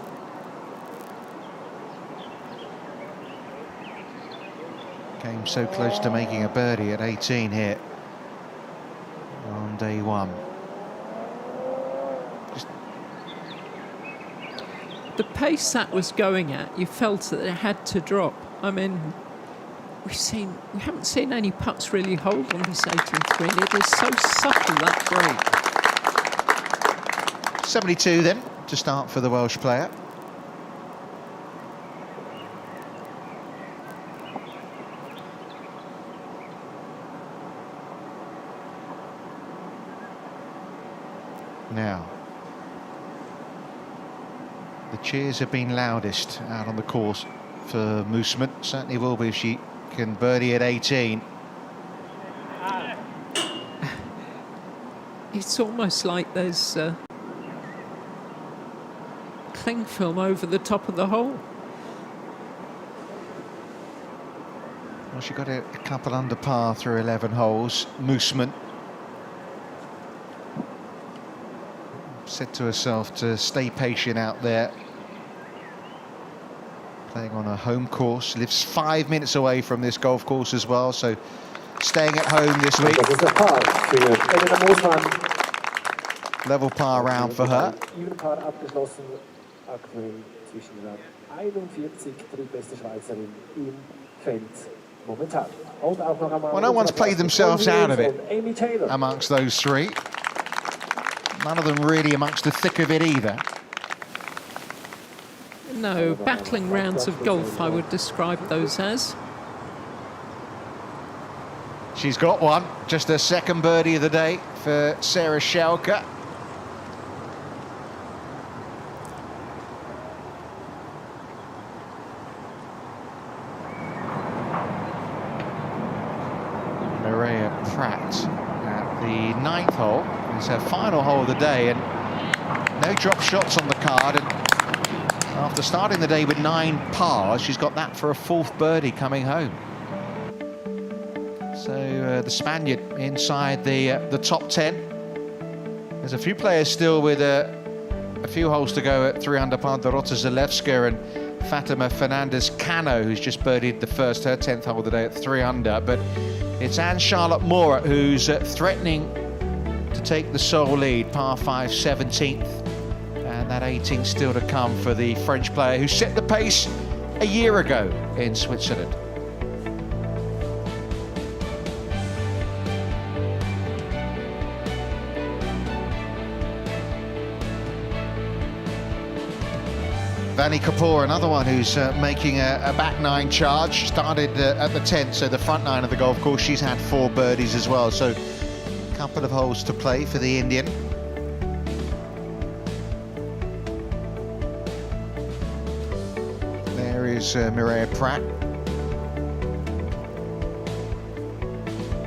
Came so close to making a birdie at 18 here on day one. The pace that was going at, you felt that it had to drop. I mean, we haven't seen any putts really hold on this 18th green. It is so subtle, that break. 72 then to start for the Welsh player. Now, the cheers have been loudest out on the course for Moosman. Certainly will be if she can birdie at 18. It's almost like there's cling film over the top of the hole. Well, she got a couple under par through 11 holes. Moosman said to herself to stay patient out there. Playing on a home course, lives 5 minutes away from this golf course as well, so staying at home this week. Level par round for her. Even Paar abgeschlossen, aktuell zwischen Rang 41, drittbeste Schweizerin im Feld momentan. Und auch noch einmal. Well, no one's played themselves out of it amongst those three. None of them really amongst the thick of it either. No, battling rounds of golf, I would describe those as. She's got one, just her second birdie of the day for Sarah Schelke. Maria Pratt at the 9th hole. It's her final hole of the day, and no drop shots on the card. And after starting the day with 9 pars, she's got that for a 4th birdie coming home. So the Spaniard inside the top 10. There's a few players still with a few holes to go at 3 under par. Dorota Zalewska and Fatima Fernandez-Cano, who's just birdied her 10th hole of the day at 3 under. But it's Anne-Charlotte Moore who's threatening to to take the sole lead, par 5, 17th. And that 18th still to come for the French player who set the pace a year ago in Switzerland. Vanni Kapoor, another one who's making a back nine charge, started at the 10th, so the front nine of the golf course. She's had 4 birdies as well, so a couple of holes to play for the Indian. There is Mireia Pratt.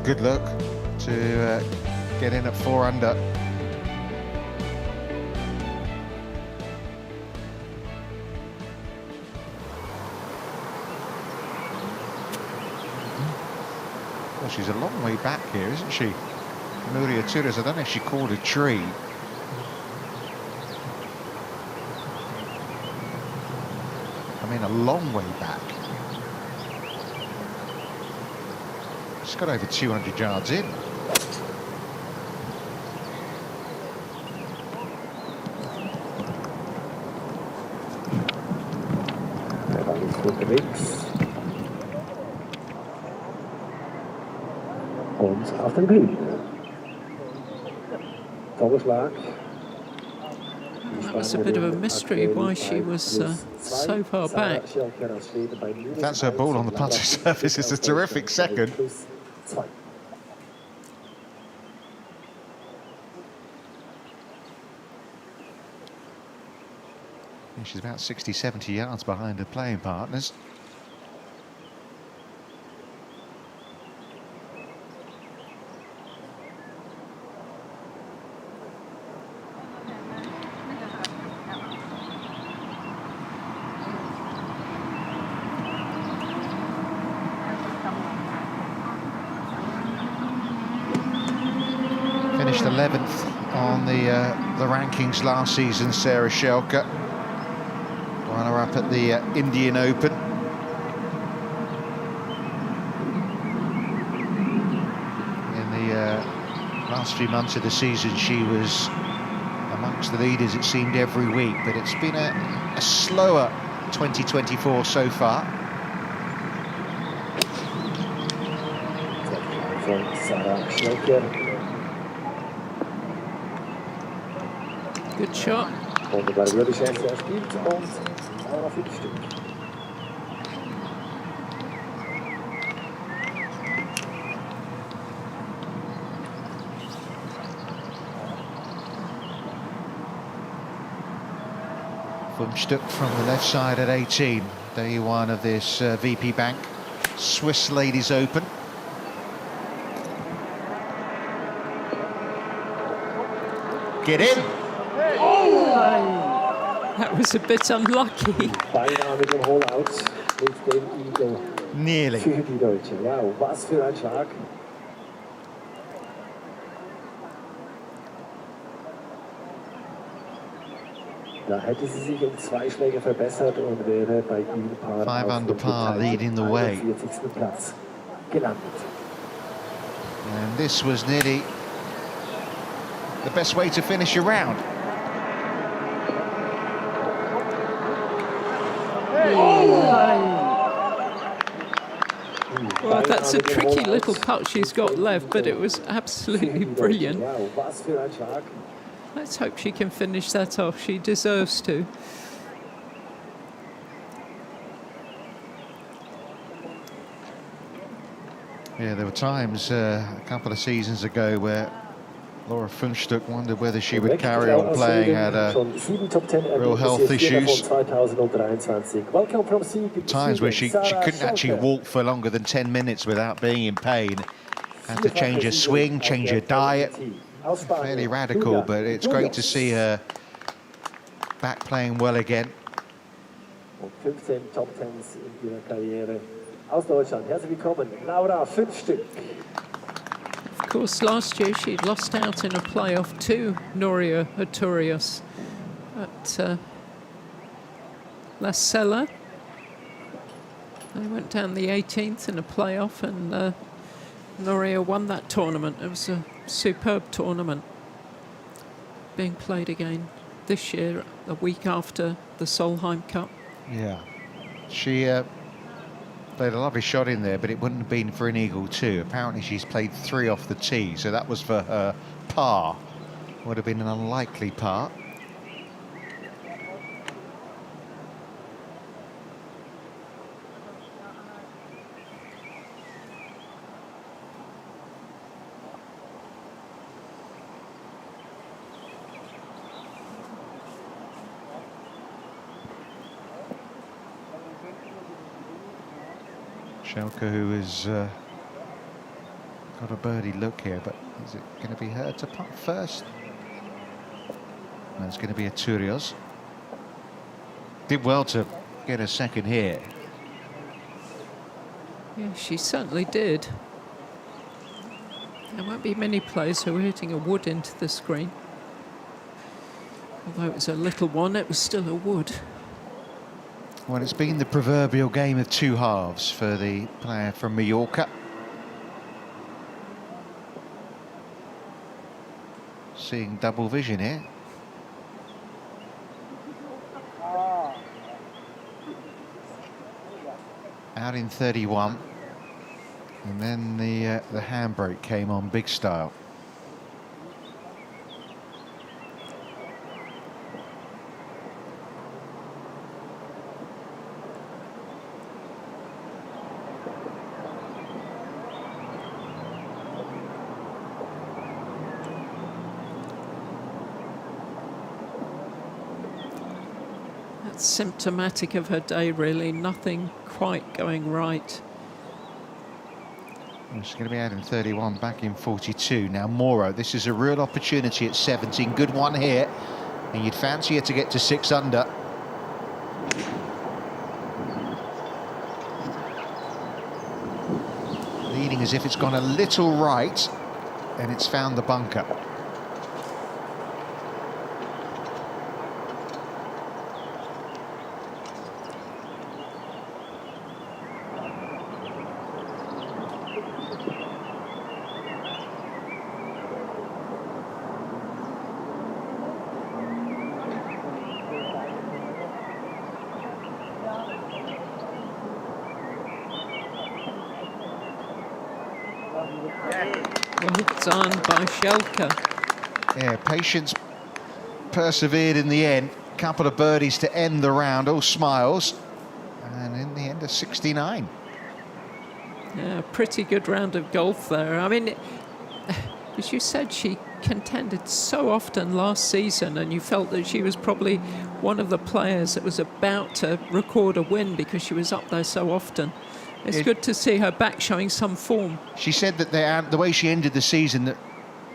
Good look to get in at 4 under. Well, she's a long way back here, isn't she? Nuria Torres, I don't know if she called a tree. I mean, a long way back. She's got over 200 yards in. Und auf den Grün. Doppelschlag. That was a bit of a mystery why she was so far back. If that's her ball on the putting surface, it's a terrific second. And she's about 60, 70 yards behind her playing partners. Finished 11th on the rankings last season, Sarah Shakeup. Runner-up at the Indian Open. In the last few months of the season, she was amongst the leaders, it seemed, every week. But it's been a slower 2024 so far. Good shot. Wunderbar, würde ich erst spielt und auf 5 Stück. Stuck from the left side at 18, day one of this VP Bank Swiss Ladies Open. Get in! That was a bit unlucky. Beinahe mit dem Hole-out, mit dem Eagle. Nearly. Für die Deutsche. Wow, was für ein Schlag. Da hätte sie sich um 2 Schläge verbessert und wäre bei ihm Paar 5 under par, leading the way. 41. Platz gelandet. And this was nearly the best way to finish a round. Well, that's a tricky little putt she's got left, but it was absolutely brilliant. Wow, was für ein Schlag. Let's hope she can finish that off. She deserves to. Yeah, there were times a couple of seasons ago where Laura Funchstuck wondered whether she would carry on playing, had real health issues. Times where she couldn't actually walk for longer than 10 minutes without being in pain. Had to change her swing, change her diet. Fairly radical, but it's great to see her back playing well again. 15 Top Tens in ihrer Karriere. Aus Deutschland, herzlich willkommen, Laura Funchstuck. Of course, last year she lost out in a playoff to Nuria Torres at La Sella. They went down the 18th in a playoff, and Nuria won that tournament. It was a superb tournament. being played again this year, a week after the Solheim Cup. Yeah. She played a lovely shot in there, but it wouldn't have been for an eagle too. Apparently she's played 3 off the tee, so that was for her par. Would have been an unlikely par. Schelke, who has got a birdie look here, but is it going to be her to putt first? No, it's going to be Aturios. Did well to get a second here. Yeah, she certainly did. There won't be many players who are hitting a wood into the screen. Although it was a little one, it was still a wood. Well, it's been the proverbial game of 2 halves for the player from Mallorca. Seeing double vision here. Out in 31. And then the handbrake came on big style. That's symptomatic of her day, really. Nothing quite going right. She's going to be out in 31, back in 42. Now Moro, this is a real opportunity at 17. Good one here, and you'd fancy her to get to 6 under. Leading as if it's gone a little right, and it's found the bunker. Well done by Schelke. Yeah, patience persevered in the end. Couple of birdies to end the round, all smiles. And in the end, a 69. Yeah, pretty good round of golf there. I mean, as you said, she contended so often last season, and you felt that she was probably one of the players that was about to record a win because she was up there so often. It's good to see her back showing some form. She said that the way she ended the season, that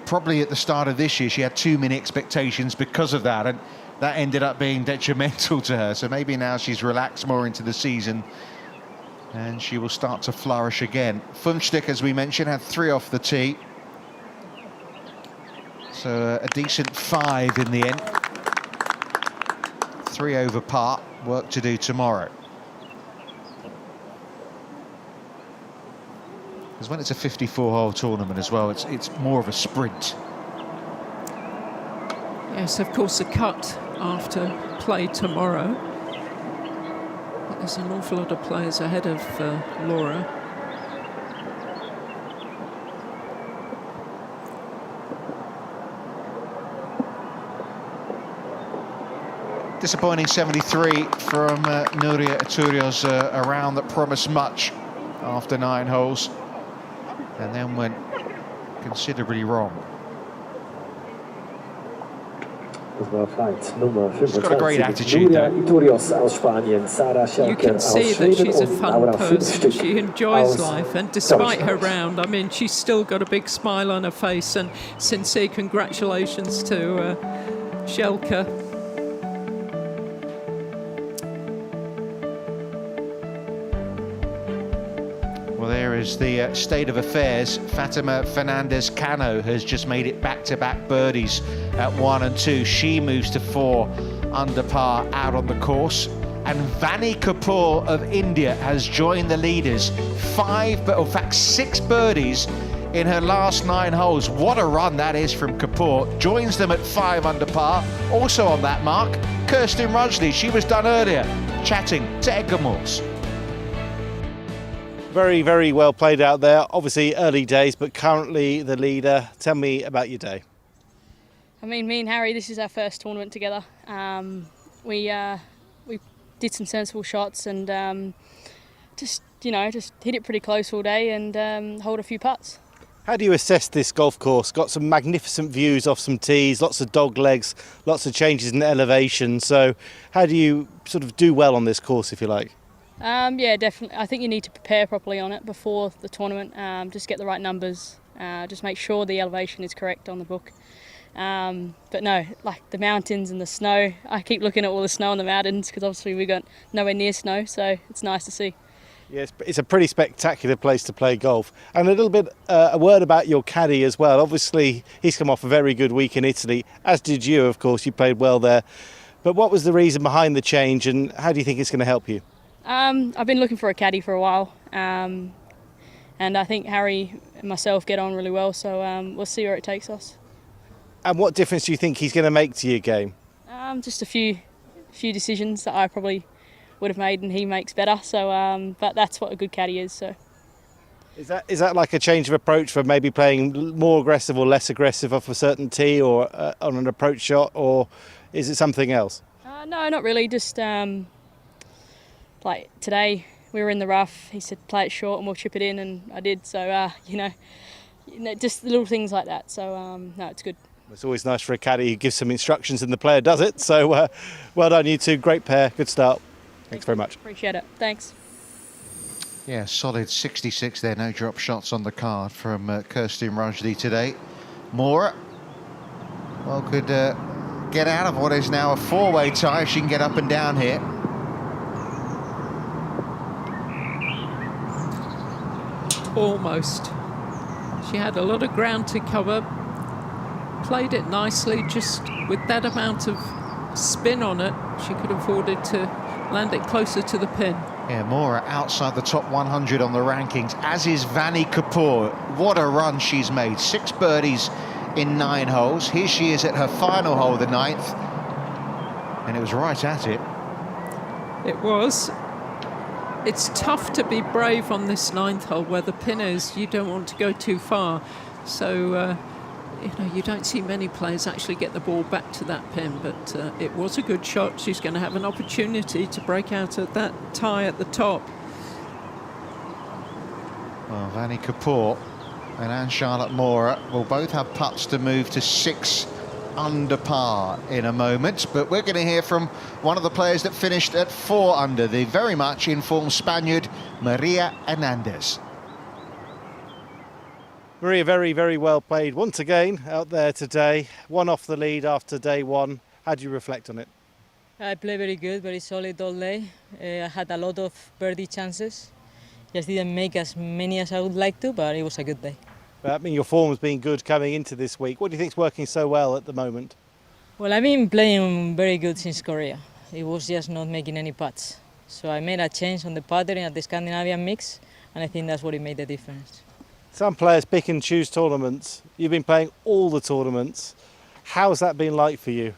probably at the start of this year she had too many expectations because of that, and that ended up being detrimental to her. So maybe now she's relaxed more into the season and she will start to flourish again. Funchtik, as we mentioned, had 3 off the tee. So a decent 5 in the end. 3 over par, work to do tomorrow. Because when it's a 54-hole tournament as well, it's more of a sprint. Yes, of course, the cut after play tomorrow. But there's an awful lot of players ahead of Laura. Disappointing 73 from Nuria Aturios, a round that promised much after 9 holes. And then went considerably wrong. She's got a great attitude, though. You can see that she's a fun person. She enjoys life, and despite her round, I mean, she's still got a big smile on her face. And sincere congratulations to Schelke. Is the state of affairs. Fatima Fernandez-Cano has just made it back-to-back birdies at 1 and 2. She moves to 4 under par out on the course. And Vani Kapoor of India has joined the leaders. 6 birdies in her last 9 holes. What a run that is from Kapoor. Joins them at 5 under par. Also on that mark, Kirsten Rudgley. She was done earlier, chatting to Edgar Morse. Very, very well played out there. Obviously early days, but currently the leader. Tell me about your day. I mean, me and Harry, this is our first tournament together. We did some sensible shots and just hit it pretty close all day and hold a few putts. How do you assess this golf course? Got some magnificent views off some tees, lots of dog legs, lots of changes in elevation. So how do you sort of do well on this course, if you like? Yeah, definitely. I think you need to prepare properly on it before the tournament. Just get the right numbers. Just make sure the elevation is correct on the book. But no, like the mountains and the snow, I keep looking at all the snow on the mountains because obviously we got nowhere near snow, so it's nice to see. Yes, it's a pretty spectacular place to play golf. And a little bit, a word about your caddy as well. Obviously, he's come off a very good week in Italy, as did you, of course. You played well there. But what was the reason behind the change and how do you think it's going to help you? I've been looking for a caddy for a while. And I think Harry and myself get on really well, so we'll see where it takes us. And what difference do you think he's going to make to your game? Just a few decisions that I probably would have made and he makes better. So, but that's what a good caddy is. So, is that like a change of approach for maybe playing more aggressive or less aggressive off a certain tee or on an approach shot, or is it something else? No, not really. Just like today, we were in the rough. He said play it short and we'll chip it in, and I did. So just little things like that. So no, it's good. It's always nice for a caddy who gives some instructions and the player does it. So well done, you two. Great pair. Good start. Thanks very much. Appreciate it. Thanks. Yeah, solid 66 there. No drop shots on the card from Kirsten Rudgley today. Moore, well, could get out of what is now a 4-way tie if she can get up and down here. Almost. She had a lot of ground to cover. Played it nicely, just with that amount of spin on it, she could have afforded to land it closer to the pin. Yeah, Moore outside the top 100 on the rankings, as is Vani Kapoor. What a run she's made. 6 birdies in 9 holes. Here she is at her final hole, the 9th. And it was right at it. It was. It's tough to be brave on this 9th hole where the pin is. You don't want to go too far. So, you don't see many players actually get the ball back to that pin, but it was a good shot. She's going to have an opportunity to break out at that tie at the top. Well, Vani Kapoor and Anne-Charlotte Moore will both have putts to move to 6 under par in a moment, but we're going to hear from one of the players that finished at 4 under, the very much informed Spaniard, Maria Hernandez. Maria, very, very well played once again out there today. 1 off the lead after day 1. How do you reflect on it? I played very good, very solid all day. I had a lot of birdie chances. Just didn't make as many as I would like to, but it was a good day. But, I mean, your form has been good coming into this week. What do you think is working so well at the moment? Well, I've been playing very good since Korea. It was just not making any putts. So I made a change on the pattern at the Scandinavian mix, and I think that's what it made the difference. Some players pick and choose tournaments. You've been playing all the tournaments. How's that been like for you?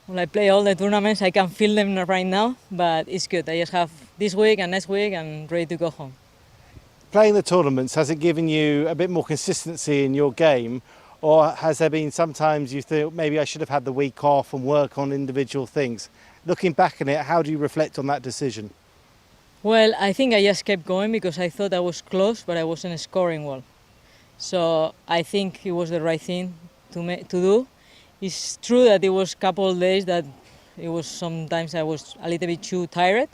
Well, I play all the tournaments. I can feel them right now, but it's good. I just have this week and next week and ready to go home. Playing the tournaments, has it given you a bit more consistency in your game, or has there been sometimes you think maybe I should have had the week off and work on individual things? Looking back on it, how do you reflect on that decision? Well, I think I just kept going because I thought I was close, but I wasn't scoring well. So I think it was the right thing to do. It's true that it was a couple of days that it was sometimes I was a little bit too tired,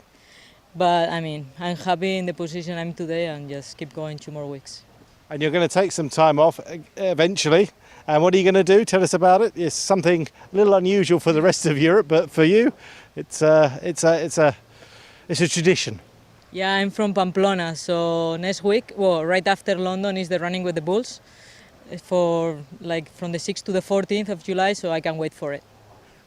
but I mean, I'm happy in the position I'm today and just keep going 2 more weeks. And you're going to take some time off eventually. And what are you going to do? Tell us about it. It's something a little unusual for the rest of Europe, but for you, it's a tradition. Yeah, I'm from Pamplona, so next week, well, right after London is the running with the Bulls for like from the 6th to the 14th of July, so I can't wait for it.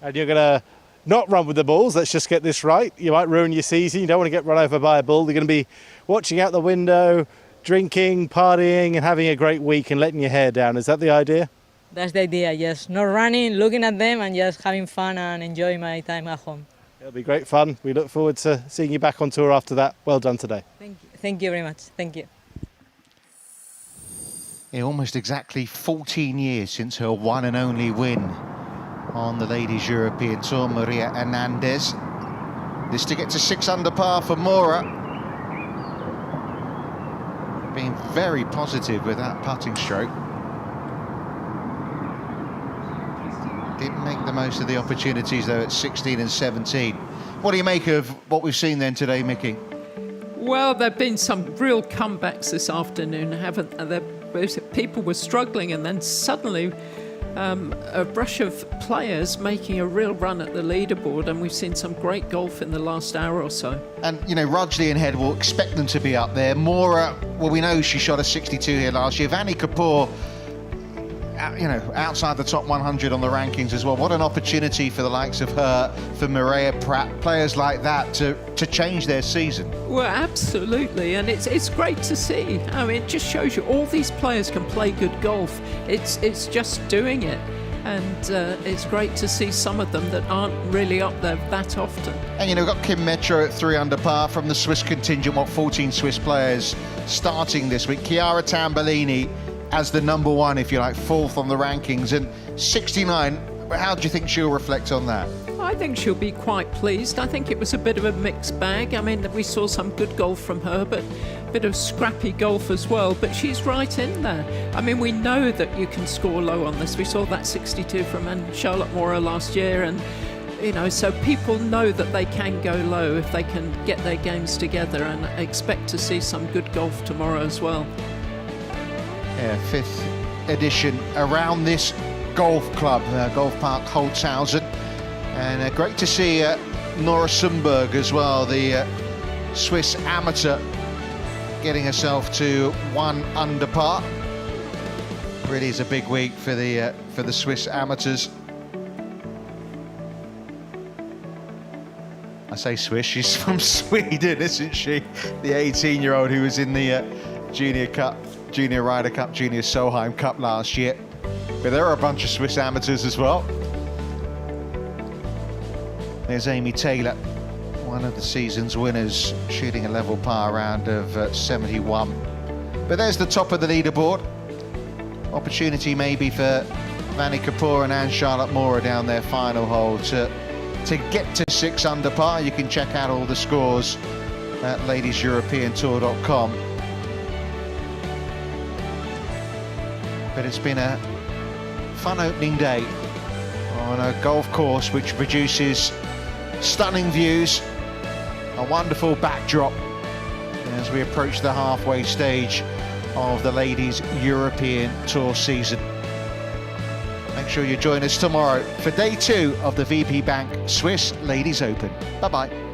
And you're going to not run with the bulls, let's just get this right. You might ruin your season, you don't want to get run over by a bull. You're going to be watching out the window, drinking, partying and having a great week and letting your hair down. Is that the idea? That's the idea, yes. Not running, looking at them and just having fun and enjoying my time at home. It'll be great fun. We look forward to seeing you back on tour after that. Well done today. Thank you very much. Thank you. Yeah, almost exactly 14 years since her one and only win on the Ladies European Tour, Maria Hernandez. This to get to 6 under par for Mora. Being very positive with that putting stroke. Didn't make the most of the opportunities though at 16 and 17. What do you make of what we've seen then today, Mickey? Well, there have been some real comebacks this afternoon, haven't there? People were struggling and then suddenly a rush of players making a real run at the leaderboard, and we've seen some great golf in the last hour or so. And, you know, Rudgley and Hedwall expect them to be up there. Mora, well, we know she shot a 62 here last year. Vanni Kapoor, you know, outside the top 100 on the rankings as well. What an opportunity for the likes of her, for Mireia Pratt, players like that to change their season. Well, absolutely, and it's great to see. I mean, it just shows you all these players can play good golf. It's just doing it, and it's great to see some of them that aren't really up there that often. And, you know, we've got Kim Metro at 3 under par from the Swiss contingent, 14 Swiss players starting this week. Chiara Tambellini as the number one, if you like, 4th on the rankings, and 69. How do you think she'll reflect on that? I think she'll be quite pleased. I think it was a bit of a mixed bag. I mean, we saw some good golf from her, but a bit of scrappy golf as well. But she's right in there. I mean, we know that you can score low on this. We saw that 62 from Charlotte Mora last year, and you know, so people know that they can go low if they can get their games together, and expect to see some good golf tomorrow as well. Yeah, 5th edition around this golf club, Golf Park Holzhausen. And great to see Nora Sundberg as well, the Swiss amateur, getting herself to 1 under par. Really is a big week for the Swiss amateurs. I say Swiss, she's from Sweden, isn't she? The 18-year-old who was in the Junior Ryder Cup, Junior Solheim Cup last year. But there are a bunch of Swiss amateurs as well. There's Amy Taylor, one of the season's winners, shooting a level par round of 71. But there's the top of the leaderboard. Opportunity maybe for Vanni Kapoor and Anne-Charlotte Mora down their final hole to get to 6 under par. You can check out all the scores at ladieseuropeantour.com. But it's been a fun opening day on a golf course which produces stunning views, a wonderful backdrop as we approach the halfway stage of the Ladies European Tour season. Make sure you join us tomorrow for day 2 of the VP Bank Swiss Ladies Open. Bye-bye.